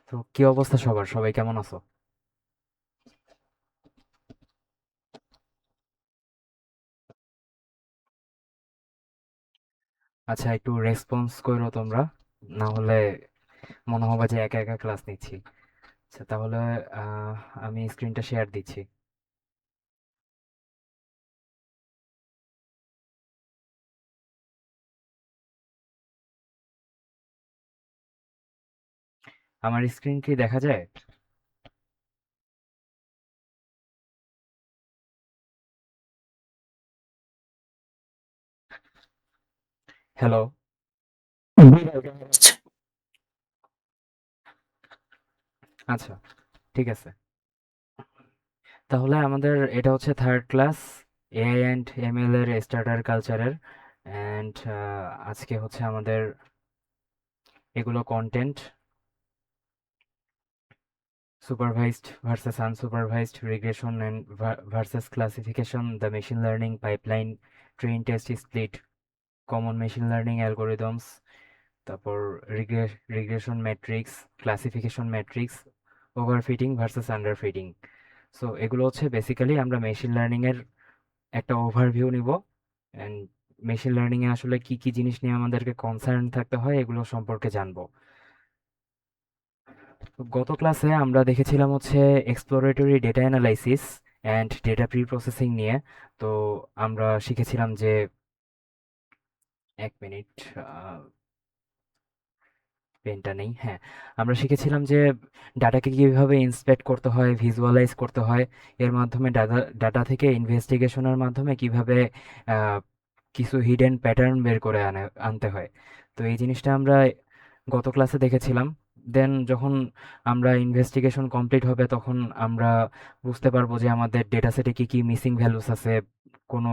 তো কি অবস্থা সবার? সবাই কেমন আছো? আচ্ছা, একটু রেসপন্স করো তোমরা, না হলে মনে হবে যে একা একা ক্লাস নিচ্ছি। আচ্ছা, তাহলে আহ, আমি স্ক্রিনটা শেয়ার দিচ্ছি। আমার স্ক্রিন কি দেখা যায়? হ্যালো। আচ্ছা, ঠিক আছে। তাহলে আমাদের এটা হচ্ছে third class, AI and ML এর স্টার্টার কালচারের। অ্যান্ড আজকে হচ্ছে আমাদের এগুলো content: supervised versus unsupervised regression and versus classification, the machine learning pipeline, train test split, common machine learning algorithms, তারপর regression matrix, classification matrix, overfitting versus underfitting. So এগুলো হচ্ছে basically আমরা মেশিন লার্নিং এর একটা ওভারভিউ নিব। And machine learning এ আসলে কি কি জিনিস নিয়ে আমাদেরকে কনসার্ন থাকতে হয় এগুলো সম্পর্কে জানবো। তো গত ক্লাসে আমরা দেখেছিলাম হচ্ছে exploratory data analysis and data pre processing নিয়ে। তো আমরা শিখেছিলাম যে, এক মিনিট, পেনটা নেই, হ্যাঁ। আমরা শিখেছিলাম যে ডাটাকে কিভাবে ইন্সপেক্ট করতে হয়, ভিজুয়ালাইজ করতে হয়, এর মাধ্যমে ডাটা ডাটা থেকে ইনভেস্টিগেশনের মাধ্যমে কিভাবে আহ, কিছু হিডেন প্যাটার্ন বের করে আনতে হয়। তো এই জিনিসটা আমরা গত ক্লাসে দেখেছিলাম। দেন যখন আমরা ইনভেস্টিগেশন কমপ্লিট হবে তখন আমরা বুঝতে পারবো যে আমাদের ডেটা সেটে কি কি মিসিং ভ্যালুস আছে, কোনো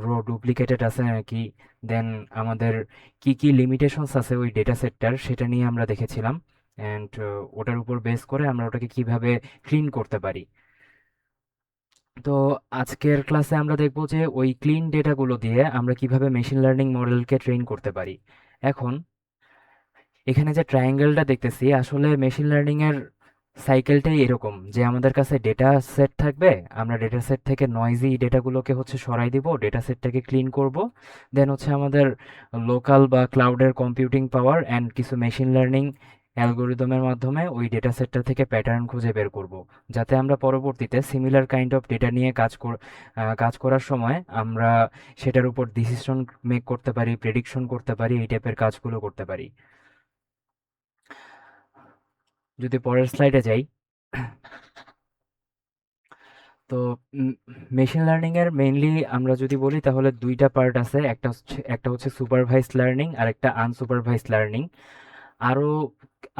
রো ডুপ্লিকেটেড আছে নাকি, দেন আমাদের কি কি লিমিটেশনস আছে ওই ডেটা সেটটার, সেটা নিয়ে আমরা দেখেছিলাম। অ্যান্ড ওটার উপর বেস করে আমরা ওটাকে কিভাবে ক্লিন করতে পারি। তো আজকের ক্লাসে আমরা দেখব যে ওই ক্লিন ডেটাগুলো দিয়ে আমরা কিভাবে মেশিন লার্নিং মডেলকে ট্রেন করতে পারি। এখন এখানে যে ট্রায়াঙ্গেলটা দেখতেছি, আসলে মেশিন লার্নিং এর সাইকেলটাই এরকম যে আমাদের কাছে ডেটা সেট থাকবে। আমরা ডেটা সেট থেকে নয়েজি ডেটাগুলোকে হচ্ছে সরাই দিব, ডেটা সেটটাকে ক্লিন করব। দেন হচ্ছে আমাদের লোকাল বা ক্লাউডের কম্পিউটিং পাওয়ার অ্যান্ড কিছু মেশিন লার্নিং অ্যালগোরিদমের মাধ্যমে ওই ডেটা সেটটা থেকে প্যাটার্ন খুঁজে বের করব, যাতে আমরা পরবর্তীতে সিমিলার কাইন্ড অফ ডেটা নিয়ে কাজ করার সময় আমরা সেটার উপর ডিসিশন মেক করতে পারি, প্রেডিকশন করতে পারি, এই টাইপের কাজগুলো করতে পারি। যদি পরের স্লাইডে যাই, তো মেশিন লার্নিং এর মেইনলি আমরা যদি বলি তাহলে দুইটা পার্ট আছে। একটা হচ্ছে সুপারভাইজড লার্নিং আর একটা আনসুপারভাইজড লার্নিং। আরো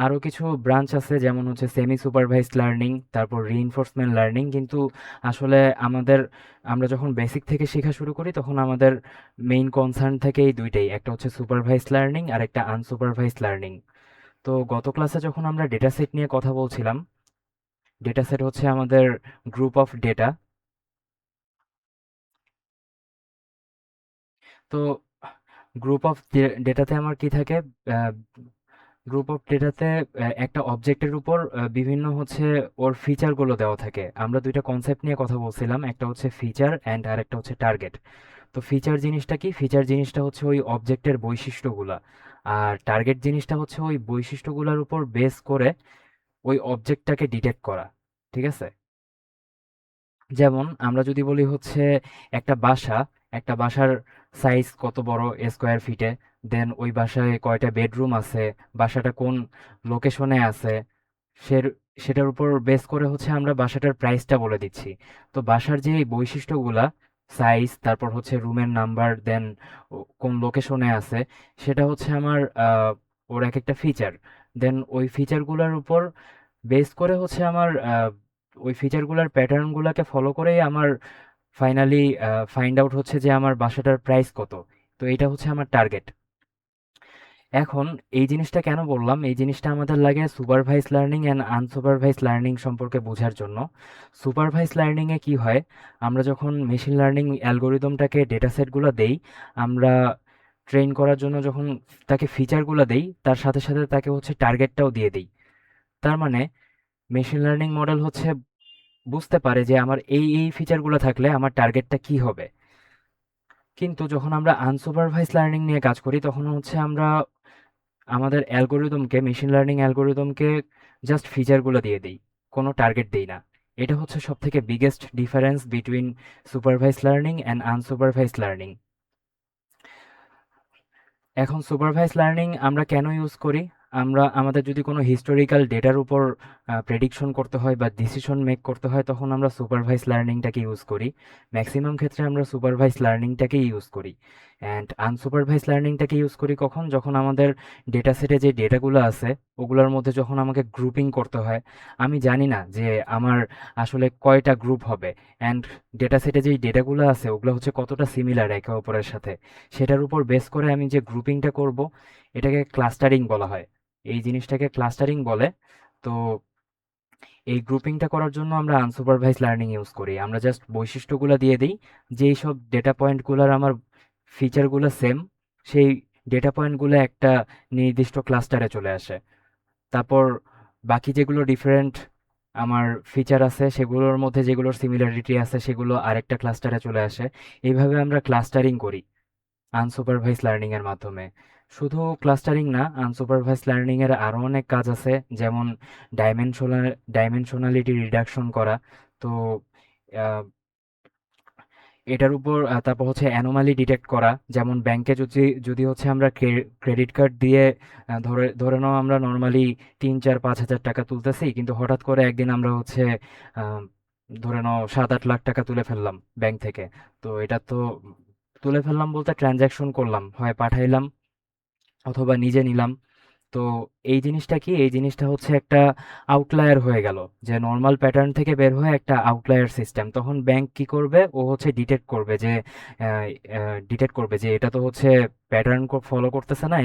আরো কিছু ব্রাঞ্চ আছে, যেমন হচ্ছে সেমি সুপারভাইজড লার্নিং, তারপর রিইনফোর্সমেন্ট লার্নিং। কিন্তু আসলে আমাদের আমরা যখন বেসিক থেকে শেখা শুরু করি তখন আমাদের মেইন কনসার্ন থাকে এই দুইটাই, একটা হচ্ছে সুপারভাইজড লার্নিং আর একটা আনসুপারভাইজড লার্নিং। তো গত ক্লাসে যখন আমরা ডেটা সেট নিয়ে কথা বলছিলাম, ডেটা সেট হচ্ছে আমাদের গ্রুপ অফ ডেটা। তো গ্রুপ অফ ডেটাতে আমার কি থাকে? গ্রুপ অফ ডেটাতে একটা অবজেক্টের উপর বিভিন্ন হচ্ছে ওর ফিচারগুলো দেওয়া থাকে। আমরা দুইটা কনসেপ্ট নিয়ে কথা বলছিলাম, একটা হচ্ছে ফিচার অ্যান্ড আর একটা হচ্ছে টার্গেট। তো ফিচার জিনিসটা কি? ফিচার জিনিসটা হচ্ছে ওই অবজেক্টের বৈশিষ্ট্যগুলা, আর টার্গেট জিনিসটা হচ্ছে ওই বৈশিষ্ট্যগুলোর উপর বেস করে ওই অবজেক্টটাকে ডিটেক্ট করা। ঠিক আছে? যেমন আমরা যদি বলি হচ্ছে একটা বাসা, একটা বাসার সাইজ কত বড় স্কোয়ার ফিটে, দেন ওই বাসায় কয়টা বেডরুম আছে, বাসাটা কোন লোকেশনে আছে, সেটার উপর বেস করে হচ্ছে আমরা বাসাটার প্রাইসটা বলে দিচ্ছি। তো বাসার যে এই বৈশিষ্ট্যগুলা, সাইজ, তারপর হচ্ছে রুমের নাম্বার, দেন কোন লোকেশনে আছে, সেটা হচ্ছে আমার ওর এক একটা ফিচার। দেন ওই ফিচারগুলোর উপর বেস করে হচ্ছে আমার ওই ফিচারগুলোর প্যাটার্নগুলোকে ফলো করেই আমার ফাইনালি ফাইন্ড আউট হচ্ছে যে আমার বাসাটার প্রাইস কত। তো এটা হচ্ছে আমার টার্গেট। এখন এই জিনিসটা কেন বললাম, এই জিনিসটা আমাদের লাগে supervise learning and unsupervised learning সম্পর্কে বোঝার জন্য। সুপারভাইজ লার্নিংয়ে কি হয়, আমরা যখন মেশিন লার্নিং অ্যালগোরিদমটাকে ডেটা সেটগুলো দেই, আমরা ট্রেন করার জন্য যখন তাকে ফিচারগুলো দেই, তার সাথে সাথে তাকে হচ্ছে টার্গেটটাও দিয়ে দিই। তার মানে মেশিন লার্নিং মডেল হচ্ছে বুঝতে পারে যে আমার এই ফিচারগুলো থাকলে আমার টার্গেটটা কি হবে। কিন্তু যখন আমরা আনসুপারভাইজ লার্নিং নিয়ে কাজ করি তখন হচ্ছে আমরা আমাদের অ্যালগরিদমকে, মেশিন লার্নিং অ্যালগরিদমকে জাস্ট ফিচারগুলো দিয়ে দিই, কোনো টার্গেট দিই না। এটা হচ্ছে সব থেকে biggest difference between supervise learning and unsupervised learning. এখন সুপারভাইজ লার্নিং আমরা কেন ইউজ করি? আমরা আমাদের যদি কোনো হিস্টোরিক্যাল ডেটার উপর প্রেডিকশন করতে হয় বা ডিসিশন মেক করতে হয় তখন আমরা সুপারভাইজ লার্নিংটাকে ইউজ করি। ম্যাক্সিমাম ক্ষেত্রে আমরা সুপারভাইজ লার্নিংটাকেই ইউজ করি। অ্যান্ড আনসুপারভাইজ লার্নিংটাকে ইউজ করি কখন? যখন আমাদের ডেটা সেটে যে ডেটাগুলো আছে ওগুলোর মধ্যে যখন আমাকে গ্রুপিং করতে হয়। আমি জানি না যে আমার আসলে কয়টা গ্রুপ হবে, অ্যান্ড ডেটা সেটে যেই ডেটাগুলো আছে ওগুলো হচ্ছে কতটা সিমিলার একে অপরের সাথে। সেটার উপর বেস করে আমি যে গ্রুপিংটা করব এটাকে ক্লাস্টারিং বলা হয়। এই জিনিসটাকে ক্লাস্টারিং বলে। তো এই গ্রুপিংটা করার জন্য আমরা আনসুপারভাইজ লার্নিং ইউজ করি। আমরা জাস্ট বৈশিষ্ট্যগুলো দিয়ে দিই, যেই সব ডেটা পয়েন্টগুলোর আমার ফিচারগুলো সেম, সেই ডেটা পয়েন্টগুলো একটা নির্দিষ্ট ক্লাস্টারে চলে আসে। তারপর বাকি যেগুলো ডিফারেন্ট আমার ফিচার আছে সেগুলোর মধ্যে যেগুলোর সিমিলারিটি আছে সেগুলো আরেকটা ক্লাস্টারে চলে আসে। এইভাবে আমরা ক্লাস্টারিং করি আনসুপারভাইজ লার্নিং এর মাধ্যমে। শুধু ক্লাস্টারিং না, আনসুপারভাইজ লার্নিং এর আরো অনেক কাজ আছে, যেমন ডাইমেনশনালিটি রিডাকশন করা। তো আহ, এটার উপর তারপর হচ্ছে অ্যানোমালি ডিটেক্ট করা, যেমন ব্যাংকে যদি যদি হচ্ছে আমরা ক্রেডিট কার্ড দিয়ে ধরে ধরে নাও আমরা নর্মালি 3, 4, 5 হাজার টাকা তুলতেছি, কিন্তু হঠাৎ করে একদিন আমরা হচ্ছে আহ, ধরে নাও 7, 8 লাখ টাকা তুলে ফেললাম ব্যাংক থেকে। তো এটা তো তুলে ফেললাম বলতে ট্রানজাকশন করলাম, হয় পাঠাইলাম অথবা নিজে নিলাম। তো এই জিনিসটা কি, এই জিনিসটা হচ্ছে একটা আউটলায়ার হয়ে গেল, যে নর্মাল প্যাটার্ন থেকে বের হয়ে একটা আউটলায়ার সিস্টেম। তখন ব্যাংক কি করবে, ও হচ্ছে ডিটেক্ট করবে যে এটা তো হচ্ছে প্যাটার্ন ফলো করতেছে না,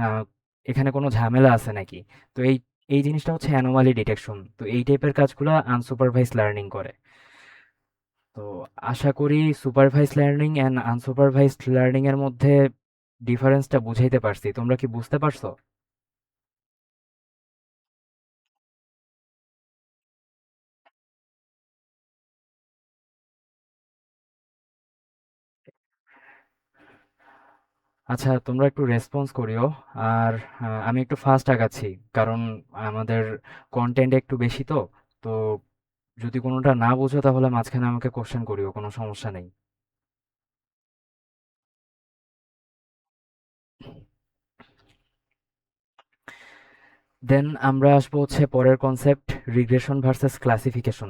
আহ, এখানে কোনো ঝামেলা আছে নাকি। তো এই এই জিনিসটা হচ্ছে অ্যানোমালি ডিটেকশন। তো এই টাইপের কাজগুলো আনসুপারভাইজ লার্নিং করে। তো আশা করি supervise learning and unsupervised learning এর মধ্যে ডিফারেন্সটা বুঝাইতে পারছি। তোমরা কি বুঝতে পারছো? আচ্ছা, তোমরা একটু রেসপন্স করিও। আর আমি একটু ফাস্ট আগাচ্ছি, কারণ আমাদের কন্টেন্ট একটু বেশি। তো তো যদি কোনোটা না বুঝো তাহলে মাঝখানে আমাকে কোশ্চেন করিও, কোনো সমস্যা নেই। দেন আমরা আসবো হচ্ছে পরের কনসেপ্ট, রিগ্রেশন ভার্সেস ক্লাসিফিকেশন।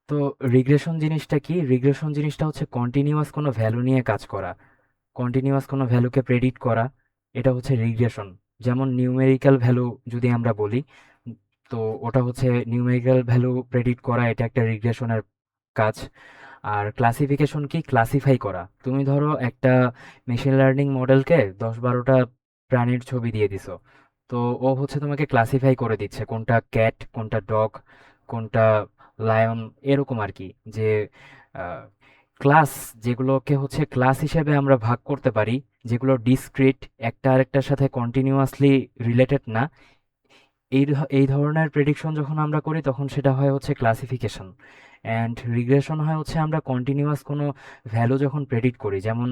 তো রিগ্রেশন জিনিসটা কি? রিগ্রেশন জিনিসটা হচ্ছে কন্টিনিউয়াস কোনো ভ্যালু নিয়ে কাজ করা, কন্টিনিউয়াস কোনো ভ্যালুকে প্রেডিক্ট করা। এটা হচ্ছে রিগ্রেশন। যেমন নিউমেরিক্যাল ভ্যালু যদি আমরা বলি, তো ওটা হচ্ছে নিউমেরিক্যাল ভ্যালু প্রেডিক্ট করা, এটা একটা রিগ্রেশনের কাজ। আর ক্লাসিফিকেশন কি? ক্লাসিফাই করা। তুমি ধরো একটা মেশিন লার্নিং মডেলকে 10-12টা প্রাণীর ছবি দিয়ে দিছো, তো ও হচ্ছে তোমাকে ক্লাসিফাই করে দিচ্ছে কোনটা ক্যাট, কোনটা ডগ, কোনটা লায়ন, এরকম আর কি। যে ক্লাস, যেগুলোকে হচ্ছে ক্লাস হিসেবে আমরা ভাগ করতে পারি, যেগুলো ডিসক্রিট, একটা আরেকটার সাথে কন্টিনিউয়াসলি রিলেটেড না, এই ধরনের প্রেডিকশন যখন আমরা করি তখন সেটা হয় হচ্ছে ক্লাসিফিকেশন। অ্যান্ড রিগ্রেশন হয় হচ্ছে আমরা কন্টিনিউয়াস কোনো ভ্যালু যখন প্রেডিক্ট করি। যেমন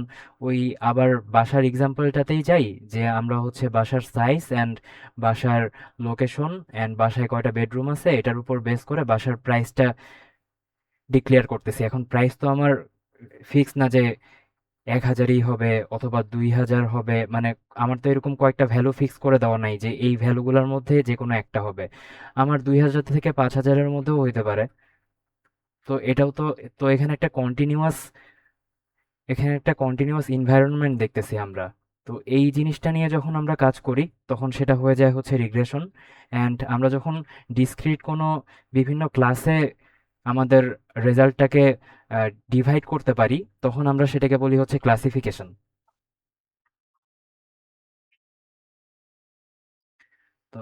ওই আবার বাসার এক্সাম্পলটাতেই যাই, যে আমরা হচ্ছে বাসার সাইজ অ্যান্ড বাসার লোকেশন অ্যান্ড বাসায় কয়টা বেডরুম আছে এটার উপর বেস করে বাসার প্রাইসটা ডিক্লেয়ার করতেছি। এখন প্রাইস তো আমার ফিক্স না যে 1,000ই হবে অথবা 2,000 হবে, মানে আমার তো এরকম কয়েকটা ভ্যালু ফিক্স করে দেওয়া নাই যে এই ভ্যালুগুলোর মধ্যে যে কোনো একটা হবে। আমার 2,000 থেকে 5,000-এর মধ্যেও হইতে পারে। তো এটাও তো, তো এখানে একটা কন্টিনিউয়াস এনভায়রনমেন্ট দেখতেছি আমরা। তো এই জিনিসটা নিয়ে যখন আমরা কাজ করি তখন সেটা হয়ে যায় হচ্ছে রিগ্রেশন। অ্যান্ড আমরা যখন ডিসক্রিট কোনো বিভিন্ন ক্লাসে আমাদের রেজাল্টটাকে ডিভাইড করতে পারি তখন আমরা সেটাকে বলি হচ্ছে ক্লাসিফিকেশন। তো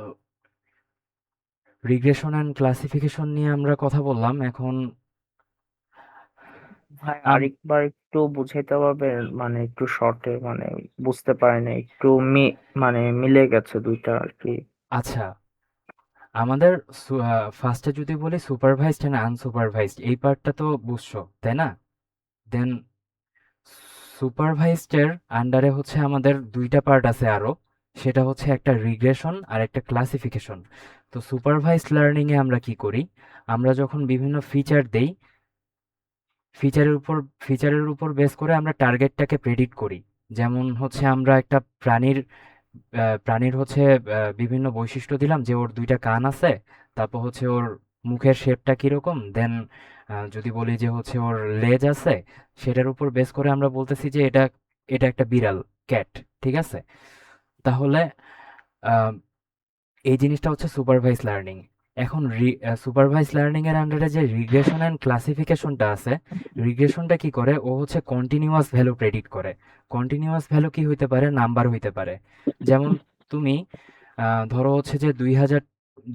রিগ্রেশন অ্যান্ড ক্লাসিফিকেশন নিয়ে আমরা কথা বললাম। এখন ভাই আম আরেকবার একটু বুঝাইতে পারবেন, মানে একটু শর্টে, মানে বুঝতে পারিনি একটু মানে মিলে গেছে দুইটা আর কি। আচ্ছা, আমাদের ফার্স্টে যদি বলি সুপারভাইজড এন্ড আনসুপারভাইজড, এই পার্টটা তো বুঝছো তাই না? দেন সুপারভাইজডের আন্ডারে হচ্ছে আমাদের দুইটা পার্ট আছে আরো, সেটা হচ্ছে একটা রিগ্রেশন আর একটা ক্লাসিফিকেশন। তো সুপারভাইজড লার্নিং এ আমরা কি করি, আমরা যখন বিভিন্ন ফিচার দেই, ফিচারের উপর ফিচারের উপর বেস করে আমরা টার্গেটটাকে প্রেডিক্ট করি। যেমন হচ্ছে আমরা একটা প্রাণীর হচ্ছে বিভিন্ন বৈশিষ্ট্য দিলাম যে ওর দুইটা কান আছে, তারপর হচ্ছে ওর মুখের শেপটা কিরকম, দেন যদি বলি যে হচ্ছে ওর লেজ আছে, সেটার উপর বেস করে আমরা বলতেছি যে এটা এটা একটা বিড়াল, ক্যাট। ঠিক আছে? তাহলে আহ, এই জিনিসটা হচ্ছে সুপারভাইজ লার্নিং। এখন সুপারভাইজ লার্নিং এর আন্ডারে যে রিগ্রেশন অ্যান্ড ক্লাসিফিকেশনটা আছে, রিগ্রেশনটা কি করে, ও হচ্ছে কন্টিনিউয়াস ভ্যালু প্রেডিক্ট করে। কন্টিনিউয়াস ভ্যালু কি হইতে পারে, নাম্বার হইতে পারে। যেমন তুমি ধরো হচ্ছে যে 2000,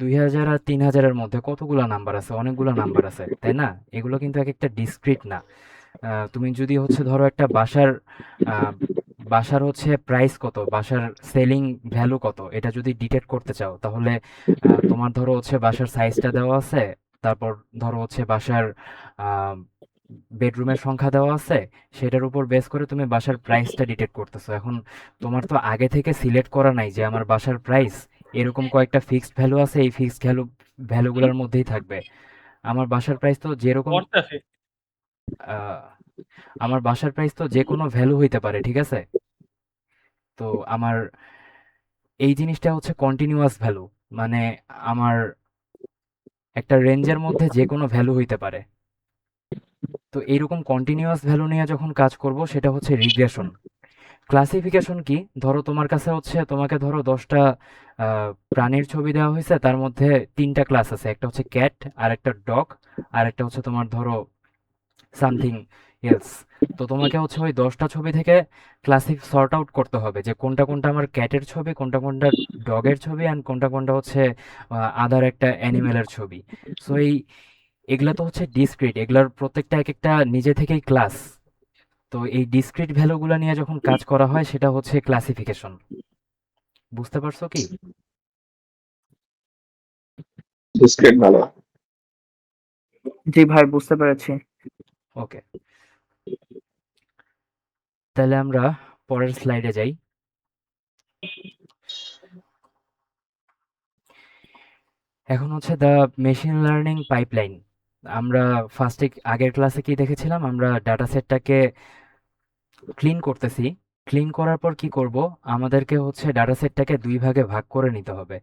2000 আর 3000-এর মধ্যে কতগুলা নাম্বার আছে, অনেকগুলো নাম্বার আছে তাই না? এগুলো কিন্তু এক একটা ডিসক্রিট না। তুমি যদি হচ্ছে ধরো একটা আহ, বাসার হচ্ছে প্রাইস কত, বাসার সেলিং ভ্যালু কত, এটা যদি ডিটেক্ট করতে চাও, তাহলে তোমার ধরো হচ্ছে বাসার সাইজটা দেওয়া আছে, তারপর ধরো হচ্ছে বাসার বেডরুমের সংখ্যা দেওয়া আছে, সেটার উপর বেস করে তুমি বাসার প্রাইসটা ডিটেক্ট করতেছো। এখন তোমার তো আগে থেকে সিলেক্ট করা নাই যে আমার বাসার প্রাইস এরকম কয়েকটা ফিক্সড ভ্যালু আছে, এই ফিক্সড ভ্যালুগুলোর মধ্যেই থাকবে। আমার বাসার প্রাইস তো যেরকম করতেছে। আহ, আমার বাসার প্রাইস তো যে কোনো ভ্যালু হইতে পারে, ঠিক আছে? তো আমার এই জিনিসটা হচ্ছে কন্টিনিউয়াস ভ্যালু, মানে আমার একটা রেঞ্জের মধ্যে যে কোনো ভ্যালু হইতে পারে। তো এইরকম কন্টিনিউয়াস ভ্যালু নিয়ে যখন কাজ করব, সেটা হচ্ছে রিগ্রেশন। ক্লাসিফিকেশন কি, ধরো তোমার কাছে হচ্ছে, তোমাকে ধরো 10টা প্রাণীর ছবি দেওয়া হয়েছে, তার মধ্যে 3টা ক্লাস আছে, একটা হচ্ছে ক্যাট, আর একটা ডগ, আর একটা হচ্ছে তোমার ধরো সামথিং এলস। তো তোমাকে হচ্ছে ওই 10টা ছবি থেকে সর্ট আউট করতে হবে যে কোনটা কোনটা আমার ক্যাটের ছবি, কোনটা কোনটা ডগের ছবি, অ্যান্ড কোনটা কোনটা হচ্ছে আদার একটা অ্যানিমেলের ছবি। সো এগুলা তো হচ্ছে ডিসক্রিট, এগুলার প্রত্যেকটা এক একটা নিজে থেকেই ক্লাস। তো এই ডিসক্রিট ভ্যালুগুলো নিয়ে যখন কাজ করা হয়, সেটা হচ্ছে ক্লাসিফিকেশন। বুঝতে পারছো কি? ডিসক্রিট ভালো। জি ভাই, বুঝতে পেরেছি। ওকে, তাহলে আমরা পরের স্লাইডে যাই। এখন হচ্ছে দ্য মেশিন লার্নিং পাইপলাইন। আমরা ফার্স্টে আগের ক্লাসে কি দেখেছিলাম, আমরা ডাটা সেটটাকে ক্লিন করতেছি। ক্লিন করার পর কি করব, আমাদেরকে হচ্ছে ডাটা সেটটাকে দুই ভাগে ভাগ করে নিতে হবে।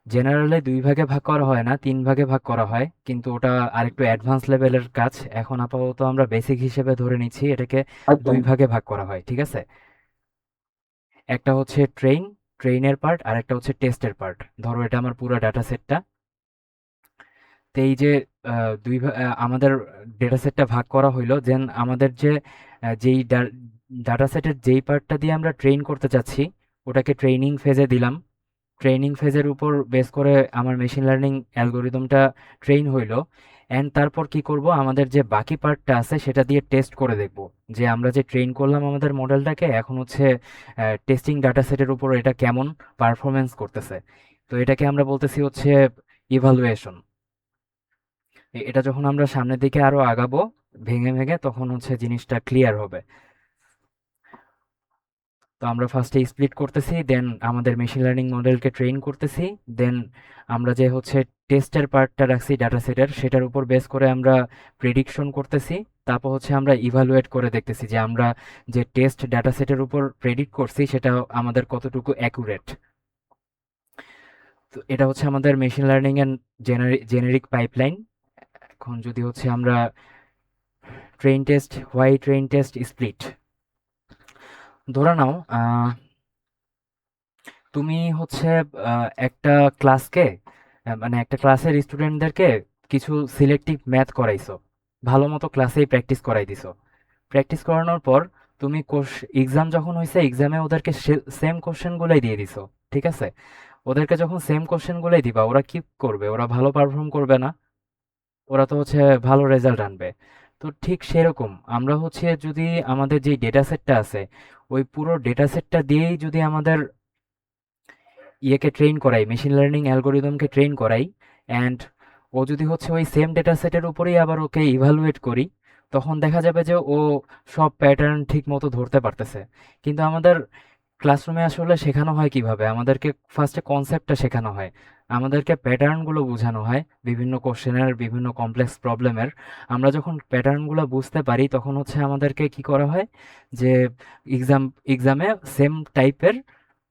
জেনারেলি দুই ভাগে ভাগ করা হয় না, তিন ভাগে ভাগ করা হয়, কিন্তু ওটা আরেকটু অ্যাডভান্স লেভেলের কাজ। এখন আপাতত আমরা বেসিক হিসেবে ধরে নিচ্ছি এটাকে আচ্ছা, দুই ভাগে ভাগ করা হয়, ঠিক আছে? একটা হচ্ছে ট্রেইনের পার্ট, আর একটা হচ্ছে টেস্টের পার্ট। ধরো এটা আমার পুরো ডাটা সেটটা। তো এই যে আমাদের ডেটা সেটটা ভাগ করা হইলো, দেন আমাদের যেই ডাটা সেটের যেই পার্টটা দিয়ে আমরা ট্রেন করতে চাচ্ছি, ওটাকে ট্রেনিং ফেজে দিলাম। ট্রেনিং ফেজের উপর বেস করে আমার মেশিন লার্নিং অ্যালগোরিদমটা ট্রেন হইলো। অ্যান্ড তারপর কি করব, আমাদের যে বাকি পার্টটা আছে সেটা দিয়ে টেস্ট করে দেখব যে আমরা যে ট্রেন করলাম আমাদের মডেলটাকে, এখন হচ্ছে টেস্টিং ডাটা সেটের উপর এটা কেমন পারফরমেন্স করতেছে। তো এটাকে আমরা বলতেছি হচ্ছে ইভালুয়েশন। এটা যখন আমরা সামনের দিকে আরো আগাবো ভেঙে ভেঙে, তখন হচ্ছে জিনিসটা ক্লিয়ার হবে। তো আমরা ফার্স্টে স্প্লিট করতেছি, দেন আমাদের মেশিন লার্নিং মডেলকে ট্রেন করতেছি, দেন আমরা যে হচ্ছে টেস্টের পার্টটা রাখছি ডাটা সেটের, সেটার উপর বেস করে আমরা প্রেডিকশন করতেছি। তারপর হচ্ছে আমরা ইভালুয়েট করে দেখতেছি যে আমরা যে টেস্ট ডাটা সেটের উপর প্রেডিক্ট করছি সেটা আমাদের কতটুকু অ্যাকুরেট। তো এটা হচ্ছে আমাদের machine learning and generic pipeline. এখন যদি হচ্ছে আমরা train test, why train test split, ধরে নাও তুমি হচ্ছে একটা ক্লাসকে, মানে একটা ক্লাসের স্টুডেন্টদেরকে কিছু সিলেক্টিভ ম্যাথ করাইছো, ভালো মতো ক্লাসেই প্র্যাকটিস করাই দিছো। প্র্যাকটিস করানোর পর তুমি এক্সাম যখন হয়েছে, এক্সামে ওদেরকে সেম কোশ্চেনগুলোই দিয়ে দিছো, ঠিক আছে? ওদেরকে যখন সেম কোশ্চেনগুলোই দিবা, ওরা কি করবে? ওরা ভালো পারফর্ম করবে না, ওরা তো হচ্ছে ভালো রেজাল্ট আনবে। তো ঠিক সেরকম আমরা হচ্ছে যদি আমাদের যে ডেটা সেটটা আছে, ওই পুরো ডেটা সেটটা দিয়েই যদি আমাদের ইয়েকে ট্রেন করাই, মেশিন লার্নিং অ্যালগোরিদমকে ট্রেন করাই, অ্যান্ড ও যদি হচ্ছে ওই সেম ডেটা সেটের উপরেই আবার ওকে ইভালুয়েট করি, তখন দেখা যাবে যে ও সব প্যাটার্ন ঠিক মতো ধরতে পারতেছে। কিন্তু আমাদের ক্লাসরুমে আসলে শেখানো হয় কিভাবে? আমাদেরকে ফার্স্টে কনসেপ্টটা শেখানো হয়, আমাদেরকে প্যাটার্নগুলো বোঝানো হয় বিভিন্ন কোশ্চেনের, বিভিন্ন কমপ্লেক্স প্রবলেমের। আমরা যখন প্যাটার্নগুলো বুঝতে পারি তখন হচ্ছে আমাদেরকে কি করা হয় যে এক্সামে সেম টাইপের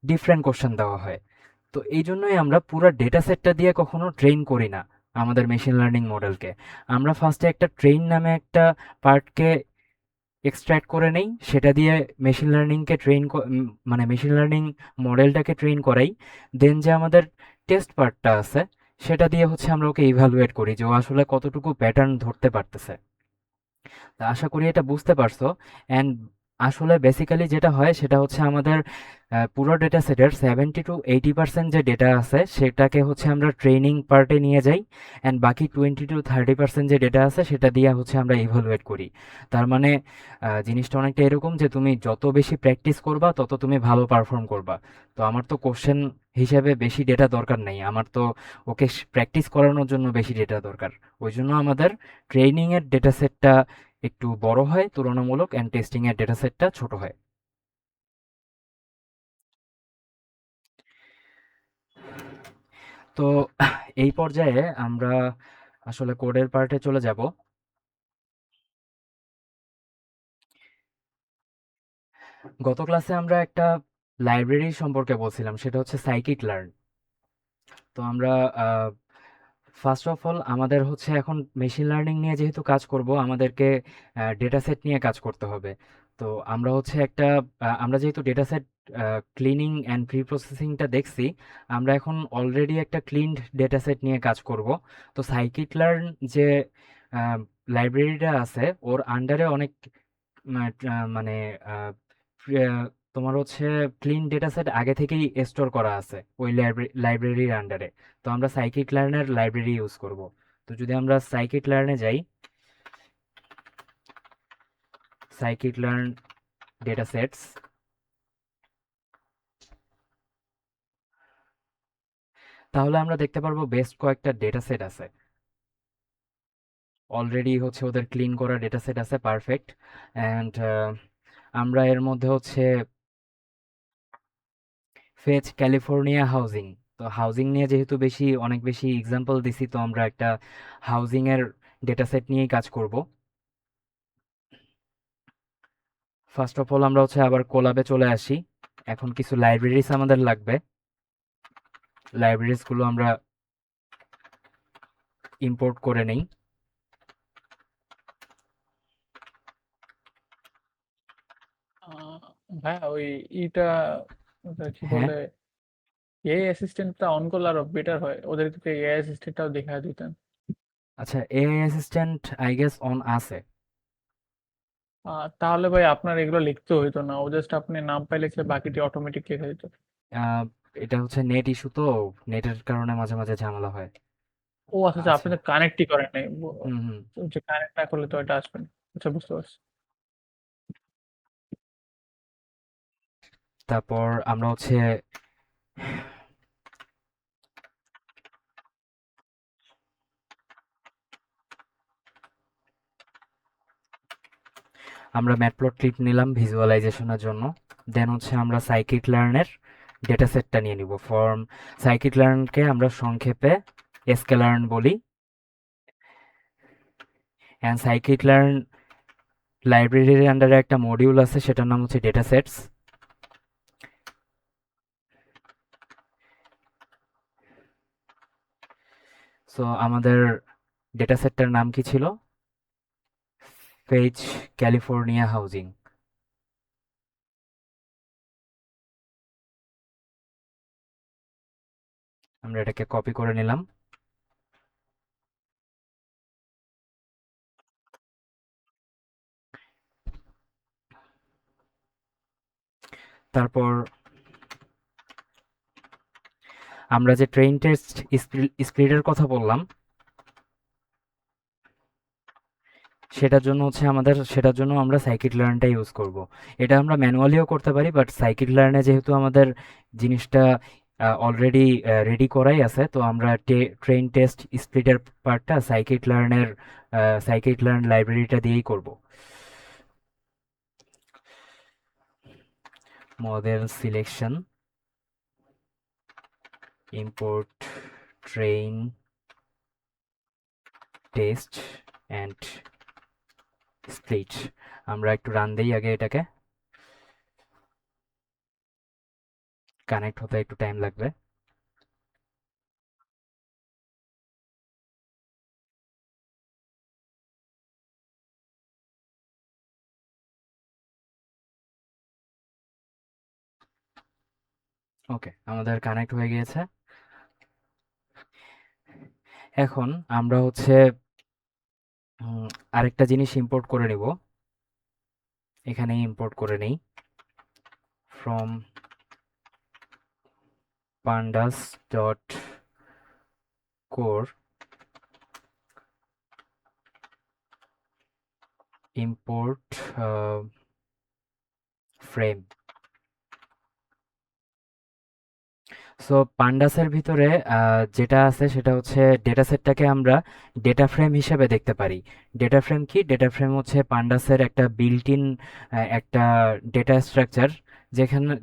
ডিফারেন্ট কোশ্চেন দেওয়া হয়। তো এই জন্যই আমরা পুরো ডেটা সেটটা দিয়ে কখনো ট্রেন করি না আমাদের মেশিন লার্নিং মডেলকে। আমরা ফার্স্টে একটা ট্রেন নামে একটা পার্টকে এক্সট্র্যাক্ট করে নেই, সেটা দিয়ে মেশিন লার্নিংকে মানে মেশিন লার্নিং মডেলটাকে ট্রেন করাই। দেন যে আমাদের টেস্ট পার্টটা আছে সেটা দিয়ে হচ্ছে আমরা ওকে ইভালুয়েট করি যে ও আসলে কতটুকু প্যাটার্ন ধরতে পারতেছে। তা আশা করি এটা বুঝতে পারছো। অ্যান্ড আসলে বেসিক্যালি যেটা হয় সেটা হচ্ছে আমাদের পুরো ডেটা সেটের 70 to 80% যে ডেটা আছে সেটাকে হচ্ছে আমরা ট্রেনিং পার্টে নিয়ে যাই, অ্যান্ড বাকি 20 to 30% যে ডেটা আছে সেটা দিয়ে হচ্ছে আমরা ইভালুয়েট করি। তার মানে জিনিসটা অনেকটা এরকম যে তুমি যত বেশি প্র্যাকটিস করবা তত তুমি ভালো পারফর্ম করবা। তো আমার তো কোশ্চেন হিসেবে বেশি ডেটা দরকার নেই, আমার তো ওকে প্র্যাকটিস করানোর জন্য বেশি ডেটা দরকার। ওই জন্য আমাদের ট্রেনিংয়ের ডেটা সেটটা একটু বড় হয় তুলনামূলক, অ্যান্ড টেস্টিং এর ডেটা সেটটা ছোট হয়। তো এই পর্যায়ে আমরা আসলে কোডের পার্টে চলে যাব। গত ক্লাসে আমরা একটা লাইব্রেরি সম্পর্কে বলছিলাম, সেটা হচ্ছে সাইকিট লার্ন। তো আমরা ফার্স্ট অফ অল আমাদের হচ্ছে এখন মেশিন লার্নিং নিয়ে যেহেতু কাজ করব, আমাদেরকে ডেটা সেট নিয়ে কাজ করতে হবে। তো আমরা হচ্ছে আমরা যেহেতু ডেটা সেট ক্লিনিং অ্যান্ড প্রি প্রসেসিংটা দেখছি, আমরা এখন অলরেডি একটা ক্লিনড ডেটা সেট নিয়ে কাজ করব। তো সাইকিট লার্ন যে লাইব্রেরিটা আছে ওর আন্ডারে অনেক মানে আহ, প্রে- তোমার হচ্ছে ক্লিন ডেটা সেট আগে থেকেই স্টোর করা আছে ওই লাইব্রেরির আন্ডারে। তো আমরা সাইকিট লার্নের লাইব্রেরি ইউজ করব। তো যদি আমরা সাইকিট লার্নে যাই, সাইকিট লার্ন ডেটা সেটস, তাহলে আমরা দেখতে পারবো বেস্ট কয়েকটা ডেটা সেট আছে। অলরেডি হচ্ছে ওদের ক্লিন করা ডেটা সেট আছে, পারফেক্ট। অ্যান্ড আমরা এর মধ্যে হচ্ছে ফেচ ক্যালিফোর্নিয়া হাউজিং। তো হাউজিং নিয়ে যেহেতু অনেক বেশি এক্সাম্পল দিছি, তো আমরা একটা হাউজিং এর ডেটা সেট নিয়েই কাজ করব। ফার্স্ট অফ অল আমরা হচ্ছে আবার কোলাবে চলে আসি। এখন কিছু লাইব্রেরিজ আমাদের লাগবে, লাইব্রেরিজ গুলো আমরা ইম্পোর্ট করে নেই। আহ, ভাইয়া ওই ইটা ওটা কি হ্যাঁ, বলে এআই অ্যাসিস্ট্যান্টটা অন করলে আরো বেটার হয়, ওদেরকে এআই অ্যাসিস্ট্যান্টটাও দেখা দিতেন। আচ্ছা, AI assistant I guess on আছে। তাহলে ভাই আপনার এগুলো লিখতে হইতো না, ও জাস্ট আপনি নাম পাই লিখলে বাকিটি অটোমেটিক লিখে দিত। আহ, এটা হচ্ছে নেট ইস্যু, তো নেটের কারণে মাঝে মাঝে ঝামেলা হয়। ও আচ্ছা আচ্ছা, আচ্ছা। আপনি তো কানেক্টই করেন নাই হুম হুম। যে কানেক্ট না করলে তো এটা আসবে না। আচ্ছা, বুঝতে পারছি। তারপর আমরা হচ্ছে আমরা ম্যাটপ্লটলিব নিলাম ভিজুয়ালাইজেশনের জন্য। দেন হচ্ছে আমরা সাইকিট লার্নের ডেটা সেটটা নিয়ে নিব। ফর্ম সাইকিট লার্নকে আমরা সংক্ষেপে স্কেলার্ন বলি, অ্যান্ড সাইকিট লার্ন লাইব্রেরির আন্ডারে একটা মডিউল আছে সেটার নাম হচ্ছে ডেটা সেটস। সো আমাদের ডেটা সেটটার নাম কি ছিল? Phase California housing. আমরা এটাকে কপি করে নিলাম। তারপর আমরা যে ট্রেন টেস্ট স্পিডের কথা বললাম, সেটার জন্য আমরা সাইকিট লার্নটা ইউজ করব। এটা আমরা ম্যানুয়ালিও করতে পারি, বাট সাইকিট লার্নে যেহেতু আমাদের জিনিসটা অলরেডি রেডি করাই আছে, তো আমরা ট্রেন টেস্ট স্প্লিটের পার্টটা সাইকিট লার্ন লাইব্রেরিটা দিয়েই করব। Model selection, import train test and split. আমরা একটু রান দেই আগে, এটাকে কানেক্ট হতে একটু টাইম লাগবে। ওকে, আমাদের কানেক্ট হয়ে গিয়েছে। এখন আমরা হচ্ছে আরেকটা জিনিস ইম্পোর্ট করে নিব, এখানে ইম্পোর্ট করে নেই from pandas dot core import frame. So পান্ডাসের ভিতরে যেটা আছে সেটা হচ্ছে ডেটা সেটটাকে আমরা ডেটা ফ্রেম হিসেবে দেখতে পারি। ডেটা ফ্রেম কি? ডেটা ফ্রেম হচ্ছে পান্ডাসের একটা বিল্ট ইন একটা ডেটা স্ট্রাকচার,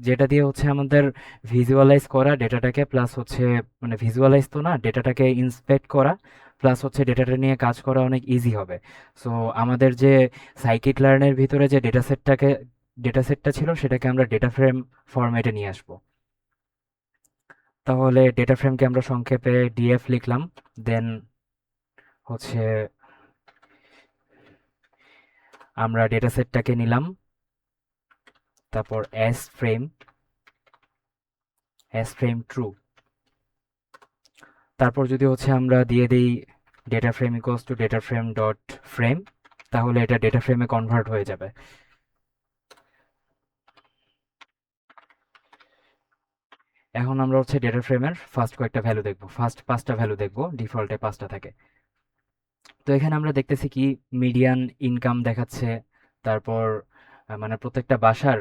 যেটা দিয়ে হচ্ছে আমাদের ভিজুয়ালাইজ করা ডেটাটাকে, প্লাস হচ্ছে মানে ভিজুয়ালাইজ তো না, ডেটাটাকে ইন্সপেক্ট করা, প্লাস হচ্ছে ডেটাটা নিয়ে কাজ করা অনেক ইজি হবে। সো আমাদের যে সাইকিট লার্নের ভিতরে যে ডেটা সেটটা ছিল সেটাকে আমরা ডেটা ফ্রেম ফরম্যাটে নিয়ে আসবো। তাহলে ডেটা ফ্রেমকে আমরা সংক্ষেপে ডিএফ লিখলাম, দেন হচ্ছে আমরা ডেটা সেটটাকে নিলাম, তারপর এস ফ্রেম ট্রু, তারপর যদি হচ্ছে আমরা দিয়ে দিই data frame equals to data frame dot frame, তাহলে এটা ডেটা ফ্রেমে কনভার্ট হয়ে যাবে। এখন আমরা হচ্ছে ডেটা ফ্রেমের ফার্স্ট কয়েকটা ভ্যালু দেখব, ফার্স্ট 5টা ভ্যালু দেখব, ডিফল্টে 5টা থাকে। তো এখানে আমরা দেখতেছি কি মিডিয়ান ইনকাম দেখাচ্ছে, তারপর মানে প্রত্যেকটা বাসার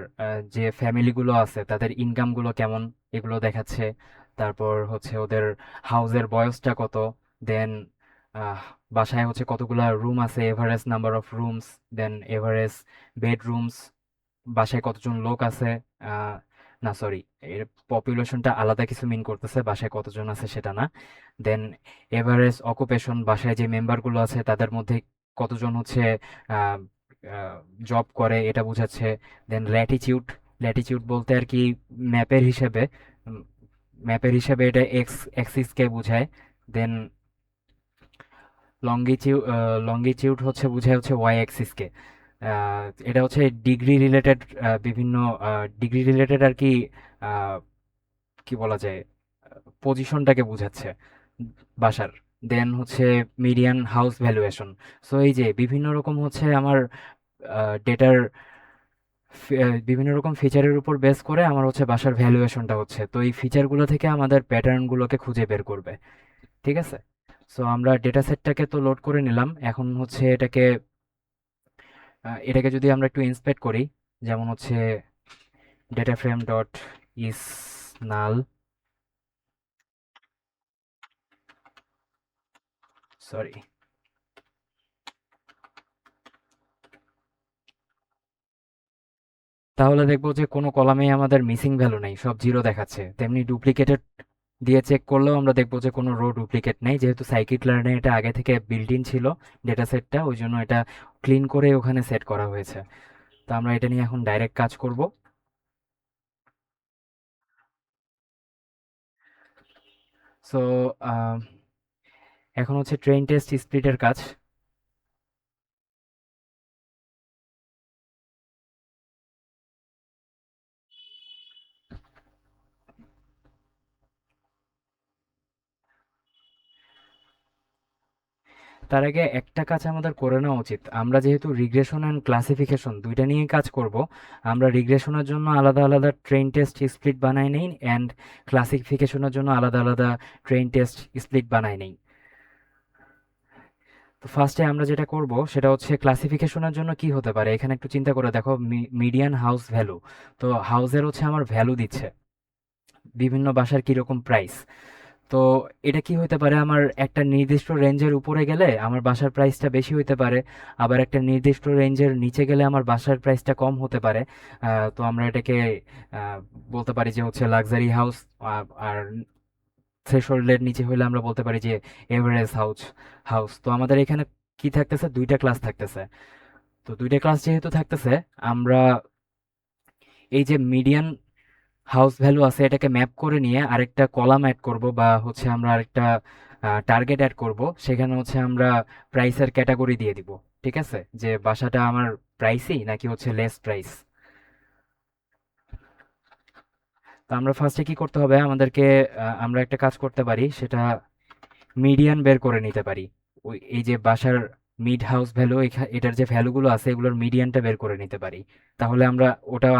যে ফ্যামিলিগুলো আছে তাদের ইনকামগুলো কেমন এগুলো দেখাচ্ছে, তারপর হচ্ছে ওদের হাউসের বয়সটা কত, দেন বাসায় হচ্ছে কতগুলা রুম আছে, average number of rooms, then average bedrooms, বাসায় কতজন লোক আছে, আহ, না সরি, এর পপুলেশনটা আলাদা কিছু মিন করতেছে, বাসায় কতজন আছে সেটা না। দেন এভারেজ অকুপেশন, বাসায় যে মেম্বারগুলো আছে তাদের মধ্যে কতজন হচ্ছে জব করে এটা বোঝাচ্ছে। দেন ল্যাটিচিউড বলতে আর কি ম্যাপের হিসেবে, এটা এক্স অ্যাক্সিসকে বোঝায়। দেন লঙ্গিটিউড হচ্ছে বোঝায় হচ্ছে ওয়াই অ্যাক্সিসকে। এটা হচ্ছে ডিগ্রি রিলেটেড, বিভিন্ন ডিগ্রি রিলেটেড আর কি, আহ, কি বলা যায়, পজিশনটাকে বোঝাচ্ছে বাসার। দেন হচ্ছে মিডিয়ান হাউস ভ্যালুয়েশন। সো এই যে বিভিন্ন রকম হচ্ছে আমার ডেটার বিভিন্ন রকম ফিচারের উপর বেস করে আমার হচ্ছে বাসার ভ্যালুয়েশনটা হচ্ছে, তো এই ফিচারগুলো থেকে আমাদের প্যাটার্নগুলোকে খুঁজে বের করবে। ঠিক আছে, সো আমরা ডেটা সেটটাকে তো লোড করে নিলাম, এখন হচ্ছে এটাকে যদি আমরা একটু ইন্সপেক্ট করি, যেমন হচ্ছে ডেটা ফ্রেম ডট ইস নাল, সরি, তাহলে দেখবো যে কোনো কলামেই আমাদের মিসিং ভ্যালু নেই, সব জিরো দেখাচ্ছে। তেমনি ডুপ্লিকেটেড দিয়ে চেক করলেও আমরা দেখবো যে কোনো রো ডুপ্লিকেট নেই, যেহেতু সাইকিট লার্নে এটা আগে থেকে বিল্ট ইন ছিল ডেটা সেটটা, ওই জন্য এটা ক্লিন করে ওখানে সেট করা হয়েছে। তো আমরা এটা নিয়ে এখন ডাইরেক্ট কাজ করব। সো এখন হচ্ছে ট্রেন টেস্ট স্প্লিটের কাজ। তার আগে একটা কাজ আমাদের করে নেওয়া উচিত, আমরা যেহেতু রিগ্রেশন অ্যান্ড ক্লাসিফিকেশন দুইটা নিয়ে কাজ করব, আমরা রিগ্রেশনের জন্য আলাদা আলাদা ট্রেন টেস্ট স্প্লিট বানাই নেই, অ্যান্ড ক্লাসিফিকেশনের জন্য আলাদা আলাদা ট্রেন টেস্ট স্প্লিট বানাই নেই। তো ফার্স্টে আমরা যেটা করব সেটা হচ্ছে ক্লাসিফিকেশনের জন্য কি হতে পারে, এখানে একটু চিন্তা করে দেখো, মিডিয়ান হাউস ভ্যালু, তো হাউসের হচ্ছে আমার ভ্যালু দিচ্ছে, বিভিন্ন বাসার কীরকম প্রাইস। তো এটা কি হতে পারে, আমার একটা নির্দিষ্ট রেঞ্জের উপরে গেলে আমার বাসার প্রাইসটা বেশি হতে পারে, আবার একটা নির্দিষ্ট রেঞ্জের নিচে গেলে আমার বাসার প্রাইসটা কম হতে পারে। তো আমরা এটাকে আহ, বলতে পারি যে হচ্ছে লাক্সারি হাউস, আর থ্রেশহোল্ডের নিচে হলে আমরা বলতে পারি যে এভারেজ হাউস। তো আমাদের এখানে কি থাকতেছে, দুইটা ক্লাস থাকতেছে। তো দুইটা ক্লাস যেহেতু থাকতেছে, আমরা এই যে মিডিয়ান হাউস ভ্যালু আছে এটাকে ম্যাপ করে নিয়ে আরেকটা কলাম অ্যাড করব, বা হচ্ছে আমরা আরেকটা টার্গেট অ্যাড করব। সেখানে হচ্ছে আমরা প্রাইসের ক্যাটাগরি দিয়ে দিব। ঠিক আছে, যে বাসাটা আমার প্রাইসই নাকি হচ্ছে লেস প্রাইস। তো আমরা ফার্স্টে কি করতে হবে আমাদেরকে, আমরা একটা কাজ করতে পারি, সেটা মিডিয়ান বের করে নিতে পারি। ওই এই যে বাসার মিড হাউস ভ্যালু, এটার যে ভ্যালুগুলো আছে এগুলোর মিডিয়ানটা বের করে নিতে পারি। তাহলে